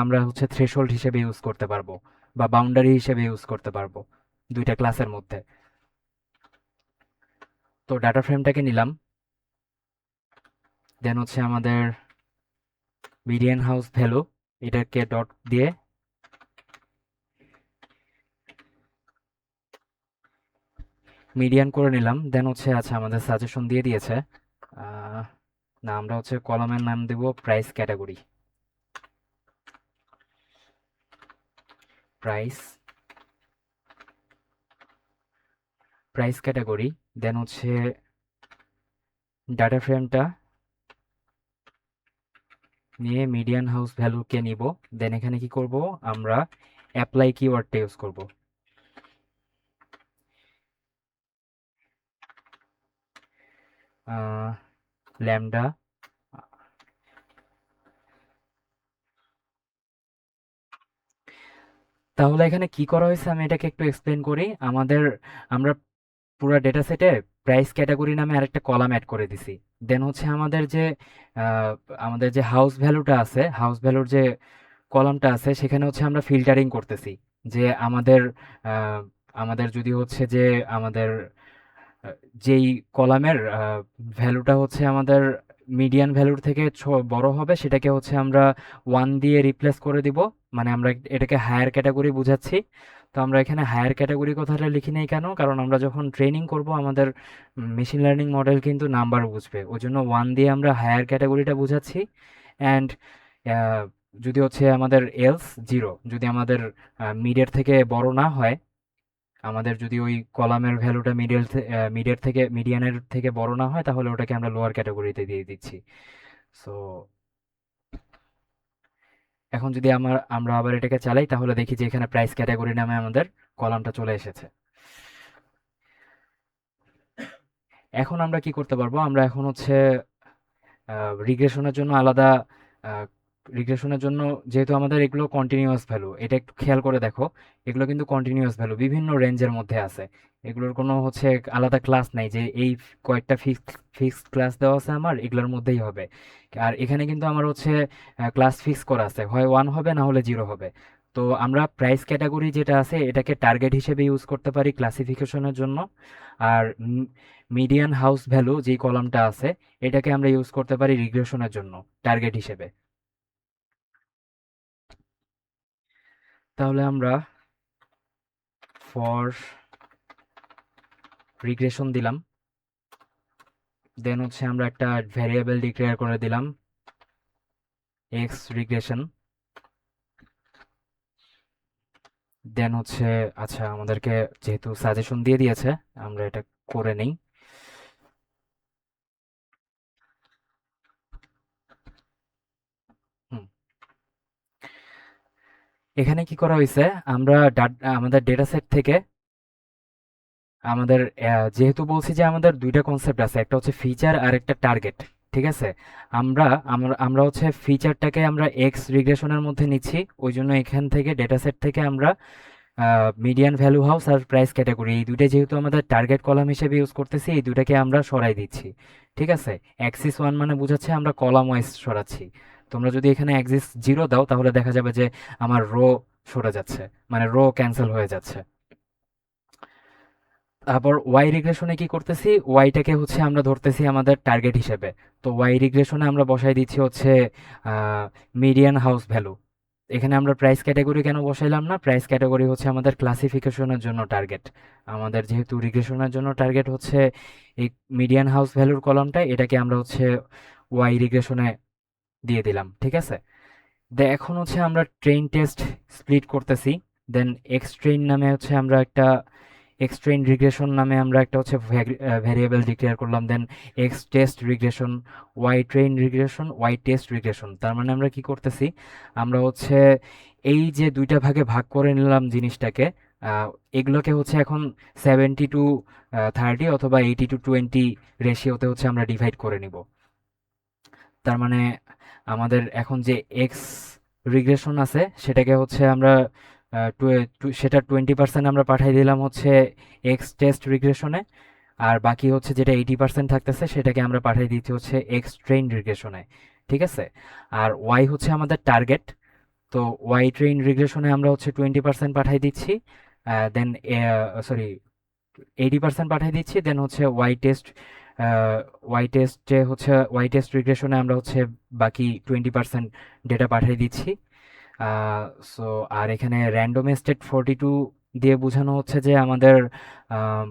আমরা হচ্ছে থ্রেশহোল্ড হিসেবে ইউজ করতে পারবো, বা বাউন্ডারি হিসেবে ইউজ করতে পারবো দুইটা ক্লাসের মধ্যে। তো ডাটা ফ্রেমটাকে নিলাম, দেন হচ্ছে আমাদের মিডিয়ান হাউস ভ্যালু, এটাকে ডট দিয়ে মিডিয়ান করে নিলাম। দেন হচ্ছে আচ্ছা আমাদের সাজেশন দিয়ে দিয়েছে, আহ, না আমরা হচ্ছে কলামের নাম দেব price category, price price category. Then হচ্ছে ডাটা ফ্রেমটা নিয়ে মিডিয়ান হাউস ভ্যালুকে নিব। দেন এখানে কি করব, আমরা অ্যাপ্লাই কিওয়ার্ডটা ইউজ করব। ল্যামডা, তাহলে এখানে কি করা হয়েছে আমি এটাকে একটু এক্সপ্লেন করি। আমরা পুরো ডেটা সেটে প্রাইস ক্যাটাগরি নামে আরেকটা কলাম অ্যাড করে দিছি। দেন হচ্ছে আহ, আমাদের যে হাউস ভ্যালুটা আছে, হাউস ভ্যালুর যে কলামটা আছে সেখানে হচ্ছে আমরা ফিল্টারিং করতেছি, যে আহ, আমাদের যদি হচ্ছে যে আমাদের আহ, যেই কলামের ভ্যালুটা হচ্ছে আমাদের মিডিয়ান ভ্যালুর থেকে বড় হবে সেটাকে হচ্ছে আমরা 1 দিয়ে রিপ্লেস করে দিব। মানে আমরা এটাকে হায়ার ক্যাটাগরি বুঝাচ্ছি। তো আমরা এখানে হায়ার ক্যাটাগরি কথাটা লিখি নাই কেন, কারণ আমরা যখন ট্রেনিং করব আমাদের মেশিন লার্নিং মডেল কিন্তু নাম্বার বুঝবে, ওই জন্য 1 দিয়ে আমরা হায়ার ক্যাটাগরিটা বুঝাচ্ছি। অ্যান্ড যদি হচ্ছে আমাদের এলস 0, যদি আমাদের মিডের থেকে বড় না হয়, আমাদের যদি ওই কলামের ভ্যালুটা মিডিয়ানের থেকে বড় না হয়, তাহলে ওটাকে আমরা লোয়ার ক্যাটাগরিতে দিয়ে দিচ্ছি। সো এখন যদি আমরা আবার এটাকে চালাই, তাহলে দেখি যে এখানে প্রাইস ক্যাটাগরি নামে আমাদের কলামটা চলে এসেছে। এখন আমরা কি করতে পারবো, আমরা এখন হচ্ছে রিগ্রেশনের জন্য আলাদা, রিগ্রেশনের জন্য যেহেতু আমাদের এগুলো কন্টিনিউয়াস ভ্যালু, এটা একটু খেয়াল করে দেখো, এগুলো কিন্তু কন্টিনিউয়াস ভ্যালু বিভিন্ন রেঞ্জের মধ্যে আছে। এগুলোর কোনো হচ্ছে আলাদা ক্লাস নাই যে এই কয়েকটা ফিক্সড ক্লাস দেওয়া আছে আমার এগুলোর মধ্যেই হবে। আর এখানে কিন্তু আমার হচ্ছে ক্লাস ফিক্স করা আছে, হয় 1 হবে না হলে 0 হবে। তো আমরা প্রাইস ক্যাটাগরি যেটা আছে এটাকে টার্গেট হিসেবে ইউজ করতে পারি ক্লাসিফিকেশনের জন্য। আর মিডিয়ান হাউস ভ্যালু যেই কলামটা আছে এটাকে আমরা ইউজ করতে পারি রিগ্রেশনের জন্য টার্গেট হিসেবে। তাহলে আমরা ফর রিগ্রেশন দিলাম, দেন হচ্ছে আমরা একটা ভ্যারিয়েবল ডিক্লেয়ার করে দিলাম এক্স রিগ্রেশন। দেন হচ্ছে আচ্ছা আমাদেরকে যেহেতু সাজেশন দিয়ে দিয়েছে আমরা এটা করে নেই। হুম, এখানে কি করা হয়েছে, আমরা আমাদের ডেটা সেট থেকে আমাদের যেহেতু বলছি যে আমাদের দুইটা কনসেপ্ট আছে, একটা হচ্ছে ফিচার আর একটা টার্গেট। ঠিক আছে, আমরা আমরা আমরা হচ্ছে ফিচারটাকে আমরা এক্স রিগ্রেশনের মধ্যে নিচ্ছি, ওই জন্য এখান থেকে ডেটা সেট থেকে আমরা মিডিয়ান ভ্যালু হাউস আর প্রাইস ক্যাটাগরি এই দুইটা যেহেতু আমাদের টার্গেট কলাম হিসেবে ইউজ করতেছি, এই দুটাকে আমরা সরাই দিচ্ছি। ঠিক আছে, অ্যাক্সিস 1 মানে বোঝাচ্ছে আমরা কলাম ওয়াইজ সরাচ্ছি। তোমরা যদি এখানে অ্যাক্সিস 0 দাও তাহলে দেখা যাবে যে আমার রো সরে যাচ্ছে, মানে রো ক্যান্সেল হয়ে যাচ্ছে। তারপর ওয়াই রিগ্রেশনে কি করতেছি, ওয়াইটাকে হচ্ছে আমরা ধরতেছি আমাদের টার্গেট হিসেবে। তো ওয়াই রিগ্রেশনে আমরা বসাই দিচ্ছি হচ্ছে মিডিয়ান হাউস ভ্যালু, এখানে আমরা প্রাইস ক্যাটাগরি কেন বসাইলাম না? প্রাইস ক্যাটাগরি হচ্ছে আমাদের ক্লাসিফিকেশনের জন্য টার্গেট। আমাদের যেহেতু রিগ্রেশনের জন্য টার্গেট হচ্ছে এই মিডিয়ান হাউস ভ্যালুর কলামটা, এটাকে আমরা হচ্ছে ওয়াই রিগ্রেশনে দিয়ে দিলাম, ঠিক আছে? এখন হচ্ছে আমরা ট্রেন টেস্ট স্প্লিট করতেছি। দেন এক্স ট্রেন নামে হচ্ছে আমরা একটা এক্স ট্রেন রিগ্রেশন নামে আমরা একটা হচ্ছে ভ্যারিয়েবল ডিক্লেয়ার করলাম। Then X test regression, Y train regression, Y test regression. তার মানে আমরা কি করতেছি? আমরা হচ্ছে এই যে দুইটা ভাগে ভাগ করে নিলাম জিনিসটাকে, আহ, এগুলোকে হচ্ছে এখন 70-30 অথবা 80-20 রেশিওতে হচ্ছে আমরা ডিভাইড করে নিব। তার মানে আমাদের এখন যে এক্স রিগ্রেশন আছে সেটাকে হচ্ছে আমরা সেটা 20% আমরা পাঠিয়ে দিলাম হচ্ছে এক্স টেস্ট রিগ্রেশনে, আর বাকি হচ্ছে যেটা 80% থাকতেছে সেটাকে আমরা পাঠিয়ে দিচ্ছি হচ্ছে এক্স ট্রেন রিগ্রেশনে, ঠিক আছে? আর ওয়াই হচ্ছে আমাদের টার্গেট, তো ওয়াই ট্রেন রিগ্রেশনে আমরা হচ্ছে 20% পাঠিয়ে দিচ্ছি। দেন সরি 80% পাঠিয়ে দিচ্ছি। দেন হচ্ছে ওয়াই টেস্ট রিগ্রেশনে আমরা হচ্ছে বাকি 20% ডেটা পাঠিয়ে দিচ্ছি। সো আর এখানে র্যান্ডম স্টেট 42 দিয়ে বোঝানো হচ্ছে যে আমাদের আহ,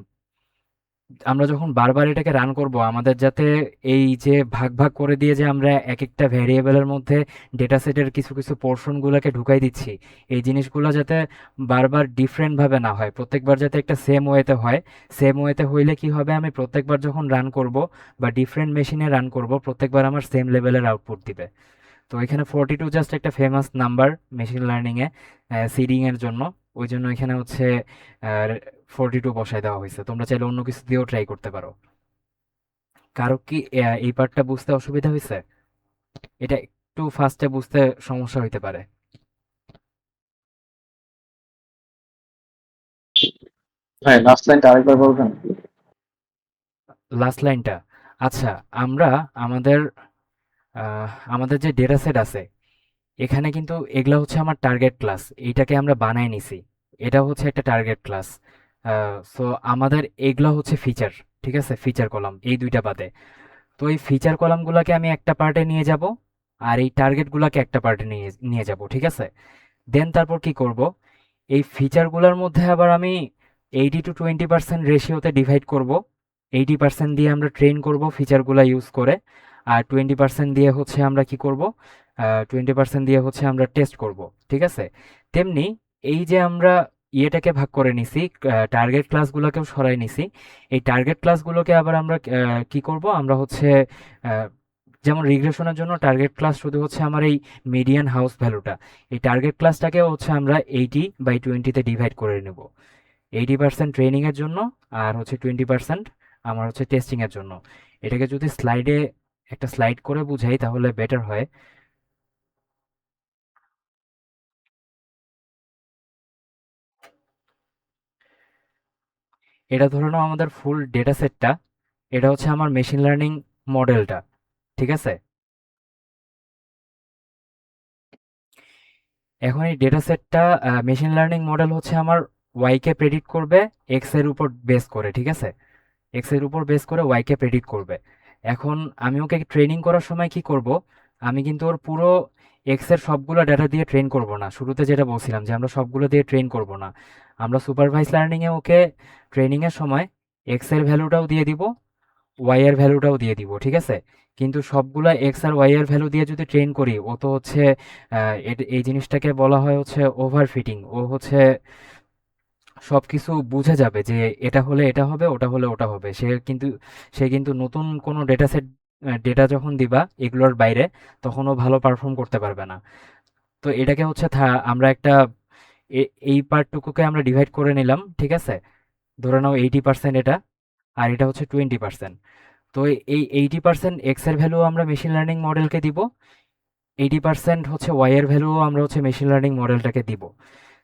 আমরা যখন বারবার এটাকে রান করব, আমাদের যাতে এই যে ভাগ ভাগ করে দিয়ে যে আমরা এক একটা ভ্যারিয়েবলের মধ্যে ডেটা সেটের কিছু কিছু পোর্শনগুলোকে ঢুকাই দিচ্ছি, এই জিনিসগুলো যাতে বারবার ডিফারেন্ট ভাবে না হয়, প্রত্যেকবার যাতে একটা সেম ওয়েতে হয়। সেম ওয়েতে হইলে কি হবে, আমি প্রত্যেকবার যখন রান করব বা ডিফারেন্ট মেশিনে রান করব, প্রত্যেকবার আমার সেম লেভেলের আউটপুট দিবে। তো এখানে 42 জাস্ট একটা ফেমাস নাম্বার মেশিন লার্নিংয়ে সিডিং এর জন্য, ওই জন্য এখানে হচ্ছে 42 বসায় দেওয়া হয়েছে। তোমরা চাইলে অন্য কিছু দিয়েও ট্রাই করতে পারো। কারো কি এই পার্টটা বুঝতে অসুবিধা হয়েছে? এটা একটু ফার্স্টে বুঝতে সমস্যা হইতে পারে। হ্যাঁ, লাস্ট লাইনটা আরেকবার বলবেন? লাস্ট লাইনটা, আচ্ছা, আমরা আমাদের আমাদের যে ডেটা সেট আছে, এখানে কিন্তু এগুলা হচ্ছে আমার টার্গেট ক্লাস, এইটাকে আমরা বানায় নিছি, এটা হচ্ছে একটা টার্গেট ক্লাস। সো আমাদের এগুলা হচ্ছে ফিচার, ঠিক আছে? ফিচার কলাম এই দুইটা বাদে। তো এই ফিচার কলামগুলোকে আমি একটা পার্টে নিয়ে যাব, আর এই টার্গেটগুলোকে একটা পার্টে নিয়ে নিয়ে যাব, ঠিক আছে? দেন তারপর কি করব, এই ফিচারগুলোর মধ্যে আবার আমি 80-20% রেশিওতে ডিভাইড করব। 80% দিয়ে আমরা ট্রেন করব ফিচারগুলো ইউজ করে, আর 20% দিয়ে হচ্ছে আমরা কি করব, 20% দিয়ে হচ্ছে আমরা টেস্ট করব, ঠিক আছে? তেমনি এই যে আমরা ইয়েটাকে ভাগ করে নিছি, টার্গেট ক্লাসগুলোকেও সরাই নিছি, এই টার্গেট ক্লাসগুলোকে আবার আমরা কি করব, আমরা হচ্ছে আহ, যেমন রিগ্রেশনের জন্য টার্গেট ক্লাস শুধু হচ্ছে আমার এই মিডিয়ান হাউস ভ্যালুটা, এই টার্গেট ক্লাসটাকেও হচ্ছে আমরা 80/20-তে ডিভাইড করে নেব। 80% ট্রেনিংয়ের জন্য, আর হচ্ছে 20% আমার হচ্ছে টেস্টিংয়ের জন্য। এটাকে যদি স্লাইডে একটা স্লাইড করে বুঝাই তাহলে বেটার হয়। এটা ধরে নাও আমাদের ফুল ডেটা সেটটা, এটা হচ্ছে আমার মেশিন লার্নিং মডেলটা, ঠিক আছে? এখন এই ডেটা সেটটা, মেশিন লার্নিং মডেল হচ্ছে আমার ওয়াইকে প্রেডিক্ট করবে এক্স এর উপর বেস করে, ঠিক আছে? এক্স এর উপর বেস করে ওয়াইকে প্রেডিক্ট করবে। এখন আমি ওকে ট্রেনিং করার সময় কি করব, আমি কিন্তু ওর পুরো এক্স এর সবগুলো ডাটা দিয়ে ট্রেন করব না। শুরুতে যেটা বলছিলাম যে আমরা সবগুলো দিয়ে ট্রেন করব না, আমরা সুপারভাইজ লার্নিংয়ে ওকে ট্রেনিংয়ের সময় এক্স এর ভ্যালুটাও দিয়ে দিব, ওয়াই এর ভ্যালুটাও দিয়ে দিব, ঠিক আছে? কিন্তু সবগুলা এক্স আর ওয়াই এর ভ্যালু দিয়ে যদি ট্রেন করি, ও তো হচ্ছে এই জিনিসটাকে বলা হয় হচ্ছে ওভারফিটিং। ও হচ্ছে সবকিছু বুঝে যাবে যে এটা হলে এটা হবে, ওটা হলে ওটা হবে। সে কিন্তু নতুন কোনো ডেটা সেট, ডেটা যখন দিবা এগুলোর বাইরে, তখন ও ভালো পারফর্ম করতে পারবে না। তো এটাকে হচ্ছে আমরা একটা এই পার্টটুকুকে আমরা ডিভাইড করে নিলাম, ঠিক আছে? ধরে নাও 80% এটা, আর এটা হচ্ছে 20%। তো এই 80% এক্স এর ভ্যালু আমরা মেশিন লার্নিং মডেলকে দিব, 80% হচ্ছে ওয়াই এর ভ্যালু আমরা হচ্ছে মেশিন লার্নিং মডেলটাকে দিব।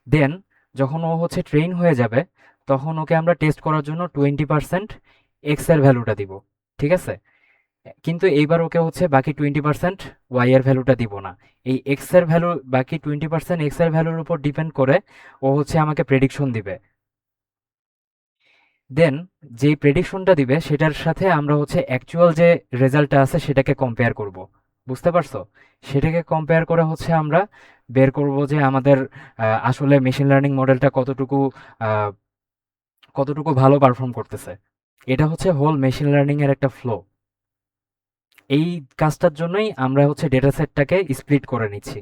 দেন যখন ও হচ্ছে ট্রেন হয়ে যাবে, তখন ওকে আমরা টেস্ট করার জন্য 20% এক্স এর ভ্যালুটা দিব, ঠিক আছে? কিন্তু এইবার ওকে হচ্ছে বাকি 20% ওয়াই এর ভ্যালুটা দিব না। এই এক্স এর ভ্যালু, বাকি 20% এক্স এর ভ্যালুর উপর ডিপেন্ড করে ও হচ্ছে আমাকে প্রেডিকশন দিবে। দেন যেই প্রেডিকশনটা দিবে সেটার সাথে আমরা হচ্ছে অ্যাকচুয়াল যে রেজাল্টটা আছে সেটাকে কম্পেয়ার করব, বুঝতে পারছো? সেটাকে কম্পেয়ার করে হচ্ছে আমরা বের করব যে আমাদের আসলে মেশিন লার্নিং মডেলটা আহ, কতটুকু ভালো পারফর্ম করতেছে। এটা হচ্ছে হোল মেশিন লার্নিং এর একটা ফ্লো। এই কাজটার জন্যই আমরা হচ্ছে ডেটা সেটটাকে স্প্লিট করে নিচ্ছি।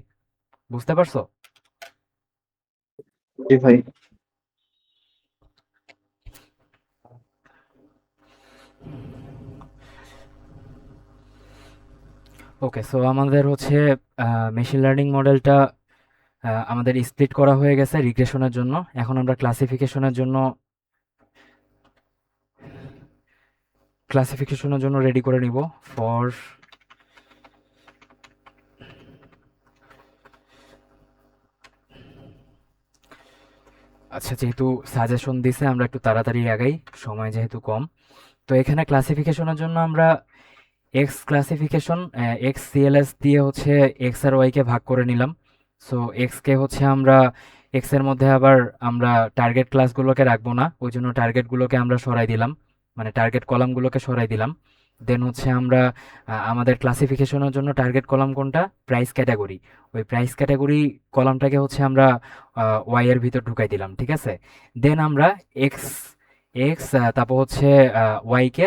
বুঝতে পারছো? জি ভাই। ওকে, সো আমাদের হচ্ছে মেশিন লার্নিং মডেলটা আমাদের স্প্লিট করা হয়ে গেছে রিগ্রেশনের জন্য। এখন আমরা ক্লাসিফিকেশনের জন্য রেডি করে নিব ফর। আচ্ছা, যেহেতু সাজেশন দিছে আমরা একটু তাড়াতাড়ি আগাই, সময় যেহেতু কম। তো এখানে ক্লাসিফিকেশনের জন্য আমরা এক্স ক্লাসিফিকেশন, এক্স সিএলএস দিয়ে হচ্ছে এক্স আর ওয়াই কে ভাগ করে নিলাম। সো এক্স কে হচ্ছে আমরা এক্স এর মধ্যে আবার আমরা টার্গেট ক্লাসগুলোকে রাখবো না, ওই জন্য টার্গেটগুলোকে আমরা সরাই দিলাম, মানে টার্গেট কলামগুলোকে সরাই দিলাম। দেন হচ্ছে আমরা আমাদের ক্লাসিফিকেশনের জন্য টার্গেট কলাম কোনটা? Price category. ওই প্রাইস ক্যাটাগরি কলামটাকে হচ্ছে আমরা ওয়াই এর ভিতর ঢুকাই দিলাম, ঠিক আছে? দেন আমরা এক্স এক্স তারপর হচ্ছে ওয়াইকে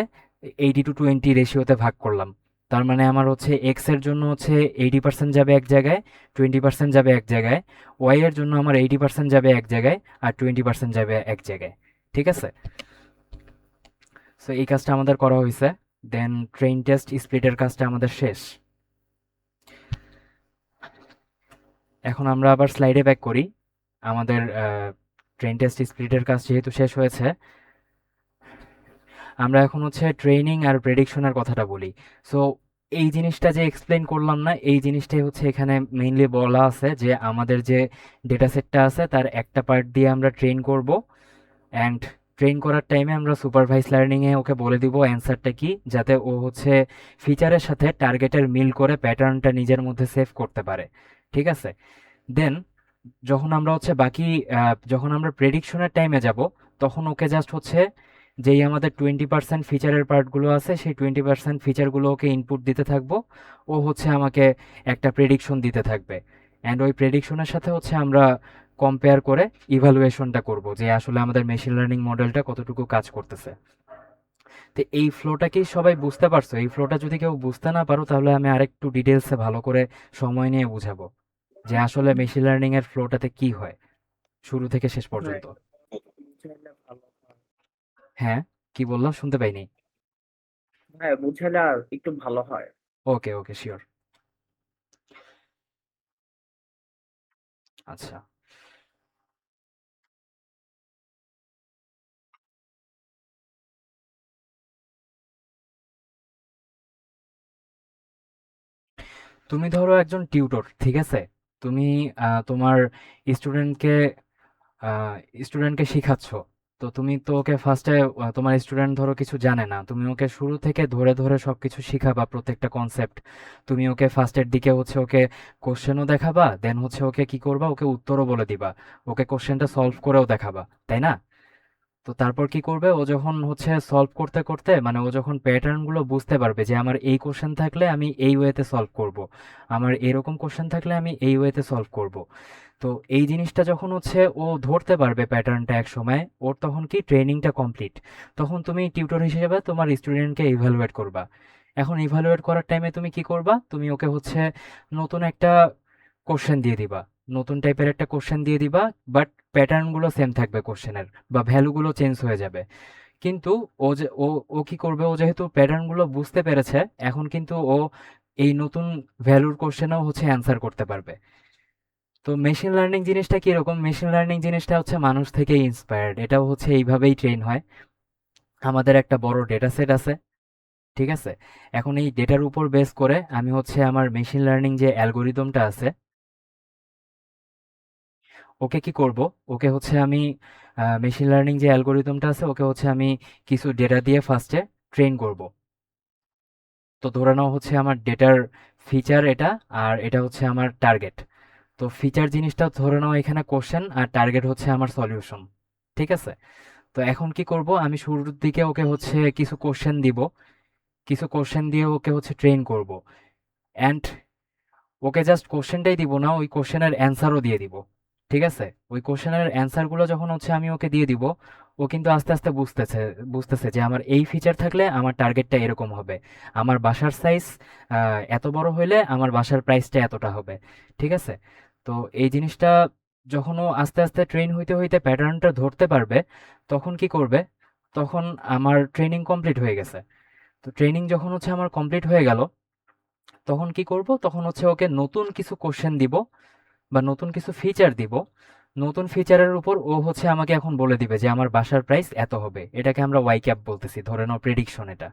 80-20 রেশিওতে ভাগ করলাম। তার মানে আমার হচ্ছে এক্স এর জন্য হচ্ছে 80% যাবে এক জায়গায়, 20% যাবে এক জায়গায়। ওয়াই এর জন্য আমার 80% যাবে এক জায়গায়, আর 20% যাবে এক জায়গায়, ঠিক আছে? সো এই কাজটা আমাদের করা হয়েছে। দেন ট্রেন টেস্ট স্প্লিটের কাজটা আমাদের শেষ। এখন আমরা আবার স্লাইডে ব্যাক করি। আমাদের ট্রেন টেস্ট স্প্লিটের কাজ যেহেতু শেষ হয়েছে, আমরা এখন হচ্ছে ট্রেনিং আর প্রেডিকশনের কথাটা বলি। সো এই জিনিসটা যে এক্সপ্লেন করলাম না, এই জিনিসটাই হচ্ছে এখানে মেইনলি বলা আছে যে আমাদের যে ডেটা সেটটা আছে তার একটা পার্ট দিয়ে আমরা ট্রেন করব, অ্যান্ড ট্রেন করার টাইমে আমরা সুপারভাইজ লার্নিংয়ে ওকে বলে দিব অ্যান্সারটা কি, যাতে ও হচ্ছে ফিচারের সাথে টার্গেটের মিল করে প্যাটার্নটা নিজের মধ্যে সেভ করতে পারে, ঠিক আছে? দেন যখন আমরা প্রেডিকশনের টাইমে যাব, তখন ওকে জাস্ট হচ্ছে যেই আমাদের 20% ফিচারের পার্টগুলো আছে সেই 20% ফিচারগুলো ওকে ইনপুট দিতে থাকবো। ও হচ্ছে আমাকে একটা প্রেডিকশন দিতে থাকবে, অ্যান্ড ওই প্রেডিকশনের সাথে হচ্ছে আমরা কম্পেয়ার করে ইভালুয়েশনটা করব যে আসলে আমাদের মেশিন লার্নিং মডেলটা কতটুকু কাজ করতেছে। তো এই ফ্লোটা কি সবাই বুঝতে পারছো? এই ফ্লোটা যদি কেউ বুঝতে না পারো তাহলে আমি আরেকটু ডিটেলসে ভালো করে সময় নিয়ে বুঝাবো যে আসলে মেশিন লার্নিং এর ফ্লোটাতে কি হয় শুরু থেকে শেষ ভাই পর্যন্ত। বুঝাইলে ভালো হয়। হ্যাঁ, কি বললাম শুনতে পাইনি। ভাই বুঝাইলে আর একটু ভালো হয়। ওকে ওকে, শিওর। আচ্ছা, তুমি ধরো একজন টিউটর, ঠিক আছে? তুমি তোমার স্টুডেন্টকে স্টুডেন্টকে শিখাচ্ছ। তো তুমি তো ওকে ফার্স্টে, তোমার স্টুডেন্ট ধরো কিছু জানে না, তুমি ওকে শুরু থেকে ধরে ধরে সবকিছু শিখাবা, প্রত্যেকটা কনসেপ্ট। তুমি ওকে ফার্স্টের দিকে হচ্ছে ওকে কোশ্চেনও দেখাবা, দেন হচ্ছে ওকে কি করবা, ওকে উত্তরও বলে দিবা, ওকে কোশ্চেনটা সলভ করেও দেখাবা, তাই না? তো তারপর কি করবে, ও যখন হচ্ছে সলভ করতে করতে মানে ও যখন প্যাটার্ন গুলো বুঝতে পারবে যে আমার এই কোশ্চেন থাকলে আমি এই ওয়েতে সলভ করব, আমার এরকম কোশ্চেন থাকলে আমি এই ওয়েতে সলভ করব। তো এই জিনিসটা যখন হচ্ছে ও ধরতে পারবে প্যাটার্নটা এক সময়, ওর তখন কি ট্রেনিংটা কমপ্লিট। তখন তুমি টিউটর হিসেবে তোমার স্টুডেন্টকে ইভালুয়েট করবা। এখন ইভালুয়েট করার টাইমে তুমি কি করবা, তুমি ওকে হচ্ছে নতুন একটা কোশ্চেন দিয়ে দিবা, নতুন টাইপের একটা কোশ্চেন দিয়ে দিবা, বাট প্যাটার্নগুলো সেম থাকবে কোশ্চেনের, বা ভ্যালুগুলো চেঞ্জ হয়ে যাবে। কিন্তু ও যে ও ও কি করবে, ও যেহেতু প্যাটার্নগুলো বুঝতে পেরেছে, এখন কিন্তু ও এই নতুন ভ্যালুর কোশ্চেনও হচ্ছে অ্যান্সার করতে পারবে। তো মেশিন লার্নিং জিনিসটা কিরকম, মেশিন লার্নিং জিনিসটা হচ্ছে মানুষ থেকে ইন্সপায়ার্ড, এটাও হচ্ছে এইভাবেই ট্রেন হয়। আমাদের একটা বড় ডেটা সেট আছে, ঠিক আছে? এখন এই ডেটার উপর বেস করে আমি হচ্ছে আমার মেশিন লার্নিং যে অ্যালগোরিদমটা আছে, ওকে কি করব, ওকে হচ্ছে আমি মেশিন লার্নিং যে অ্যালগোরিদমটা আছে ওকে হচ্ছে আমি কিছু ডেটা দিয়ে ফার্স্টে ট্রেন করব। তো ধরে নাও হচ্ছে আমার ডেটার ফিচার এটা, আর এটা হচ্ছে আমার টার্গেট। তো ফিচার জিনিসটা ধরে নাও এখানে কোশ্চেন, আর টার্গেট হচ্ছে আমার সলিউশন, ঠিক আছে? তো এখন কি করব, আমি শুরুর দিকে ওকে হচ্ছে কিছু কোশ্চেন দিব, কিছু কোশ্চেন দিয়ে ওকে হচ্ছে ট্রেন করব। অ্যান্ড ওকে জাস্ট কোশ্চেনটাই দিব না, ওই কোশ্চেনের অ্যান্সারও দিয়ে দিব। ঠিক আছে, ওই কোশ্চেনের অ্যান্সারগুলো যখন হচ্ছে আমি ওকে দিয়ে দিব, ও কিন্তু আস্তে আস্তে বুঝতেছে বুঝতেছে যে আমার এই ফিচার থাকলে আমার টার্গেটটা এরকম হবে, আমার বাসার সাইজ এত বড় হইলে আমার বাসার প্রাইসটা এতটা হবে। ঠিক আছে, তো এই জিনিসটা যখন ও আস্তে আস্তে ট্রেন হইতে হইতে প্যাটার্নটা ধরতে পারবে, তখন কি করবে, তখন আমার ট্রেনিং কমপ্লিট হয়ে গেছে। তো ট্রেনিং যখন হচ্ছে আমার কমপ্লিট হয়ে গেল, তখন কি করব, তখন হচ্ছে ওকে নতুন কিছু কোশ্চেন দিব বা নতুন কিছু ফিচার দিব। নতুন ফিচারের উপর ও হচ্ছে আমাকে এখন বলে দিবে যে আমার বাসার প্রাইস এত হবে। এটাকে আমরা ওয়াই ক্যাপ বলতেছি, ধরে নাও প্রেডিকশন এটা।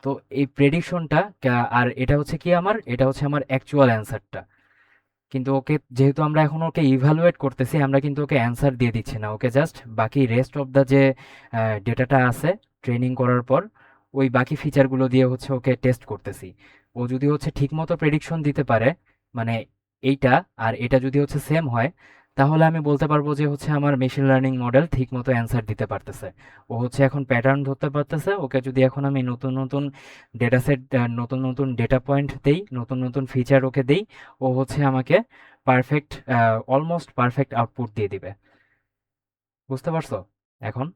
তো এই প্রেডিকশনটা, আর এটা হচ্ছে কি, আমার এটা হচ্ছে আমার অ্যাকচুয়াল অ্যান্সারটা। কিন্তু ওকে যেহেতু আমরা এখন ওকে ইভ্যালুয়েট করতেছি, আমরা কিন্তু ওকে অ্যান্সার দিয়ে দিচ্ছি না, ওকে জাস্ট বাকি রেস্ট অফ দ্য যে ডেটাটা আছে ট্রেনিং করার পর, ওই বাকি ফিচারগুলো দিয়ে হচ্ছে ওকে টেস্ট করতেছি। ও যদি হচ্ছে ঠিকমতো প্রেডিকশন দিতে পারে, মানে এইটা আর এটা যদি হচ্ছে সেম হয়, তাহলে আমি বলতে পারবো যে হচ্ছে আমার মেশিন লার্নিং মডেল ঠিকমতো অ্যান্সার দিতে পারতেছে। ও হচ্ছে এখন প্যাটার্ন ধরতে পারতেছে। ওকে যদি এখন আমি নতুন নতুন ডেটা সেট, নতুন নতুন ডেটা পয়েন্ট দেই, নতুন নতুন ফিচার ওকে দেই, ও হচ্ছে আমাকে পারফেক্ট, অলমোস্ট পারফেক্ট আউটপুট দিয়ে দিবে। বুঝতে পারছো এখন?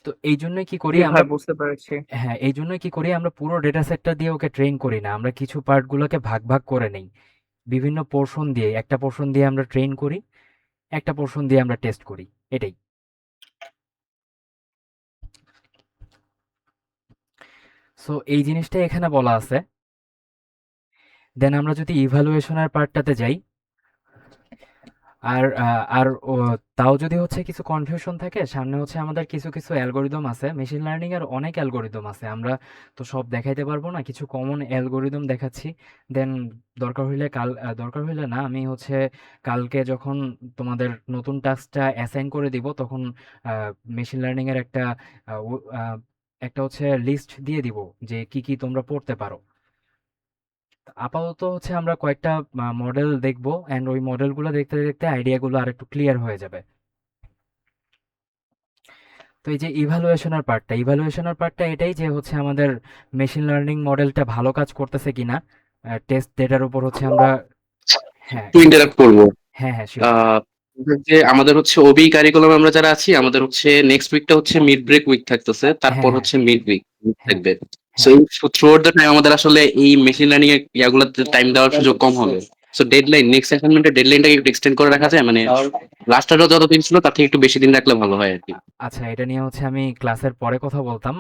তো এই জন্যই কি করি জি আমরা, ভাই, বুঝতে পেরেছি। হ্যাঁ এই জন্যই কি করি আমরা, পুরো ডেটা সেটটা দিয়ে ওকে ট্রেন করি না, আমরা কিছু পার্টগুলোকে ভাগ ভাগ করে নেই। বিভিন্ন পোর্শন দিয়ে, একটা পোর্শন দিয়ে আমরা ট্রেন করি, একটা পোর্শন দিয়ে আমরা টেস্ট করি, এটাই। সো এই জিনিসটাই এখানে বলা আছে। দেন আমরা যদি ইভ্যালুয়েশনের পার্টটাতে যাই, আর তাও যদি হচ্ছে কিছু কনফিউশন থাকে, সামনে হচ্ছে আমাদের কিছু কিছু অ্যালগোরিদম আছে, মেশিন লার্নিং এর অনেক অ্যালগোরিদম আছে, আমরা তো সব দেখাইতে পারবো না, কিছু কমন অ্যালগোরিদম দেখাচ্ছি। দেন দরকার হইলে না, আমি হচ্ছে কালকে যখন তোমাদের নতুন টাস্কটা অ্যাসাইন করে দিব, তখন মেশিন লার্নিং এর একটা হচ্ছে লিস্ট দিয়ে দিব যে কি কি তোমরা পড়তে পারো। আপাতত হচ্ছে আমরা কয়েকটা মডেল দেখবো, অ্যান্ড ওই মডেলগুলো দেখতে দেখতে আইডিয়াগুলো আর একটু ক্লিয়ার হয়ে যাবে। তো এই যে ইভ্যালুয়েশনের পার্টটা এটাই যে হচ্ছে আমাদের মেশিন লার্নিং মডেলটা ভালো কাজ করতেছে কিনা, টেস্ট ডেটার উপর হচ্ছে আমরা। হ্যাঁ, একটু ইন্টারাপ্ট করবো। হ্যাঁ, হ্যাঁ, শিওর। আহ, যে আমাদের হচ্ছে ওবি কারিকুলাম আমরা যারা আছি, আমাদের হচ্ছে নেক্সট উইকটা হচ্ছে মিড ব্রেক উইক থাকতেছে, তারপর হ্যাঁ, হ্যাঁ, হচ্ছে মিড উইক হ্যাঁ, থাকবে। সো হ্যাঁ। থ্রু আউট দ্য টাইম আমাদের আসলে এই মেশিন লার্নিং এর ইয়াগুলোতে টাইম দেওয়ার সুযোগ কম হবে। সো ডেডলাইন, নেক্সট অ্যাসাইনমেন্টের ডেডলাইনটাকে একটু এক্সটেন্ড করে রাখা যায়, মানে লাস্টটারও যতদিন ছিল তার থেকে একটু বেশি দিন রাখলে ভালো হয় আর কি। আচ্ছা, এটা নিয়ে হচ্ছে আমি ক্লাসের পরে কথা বলতাম।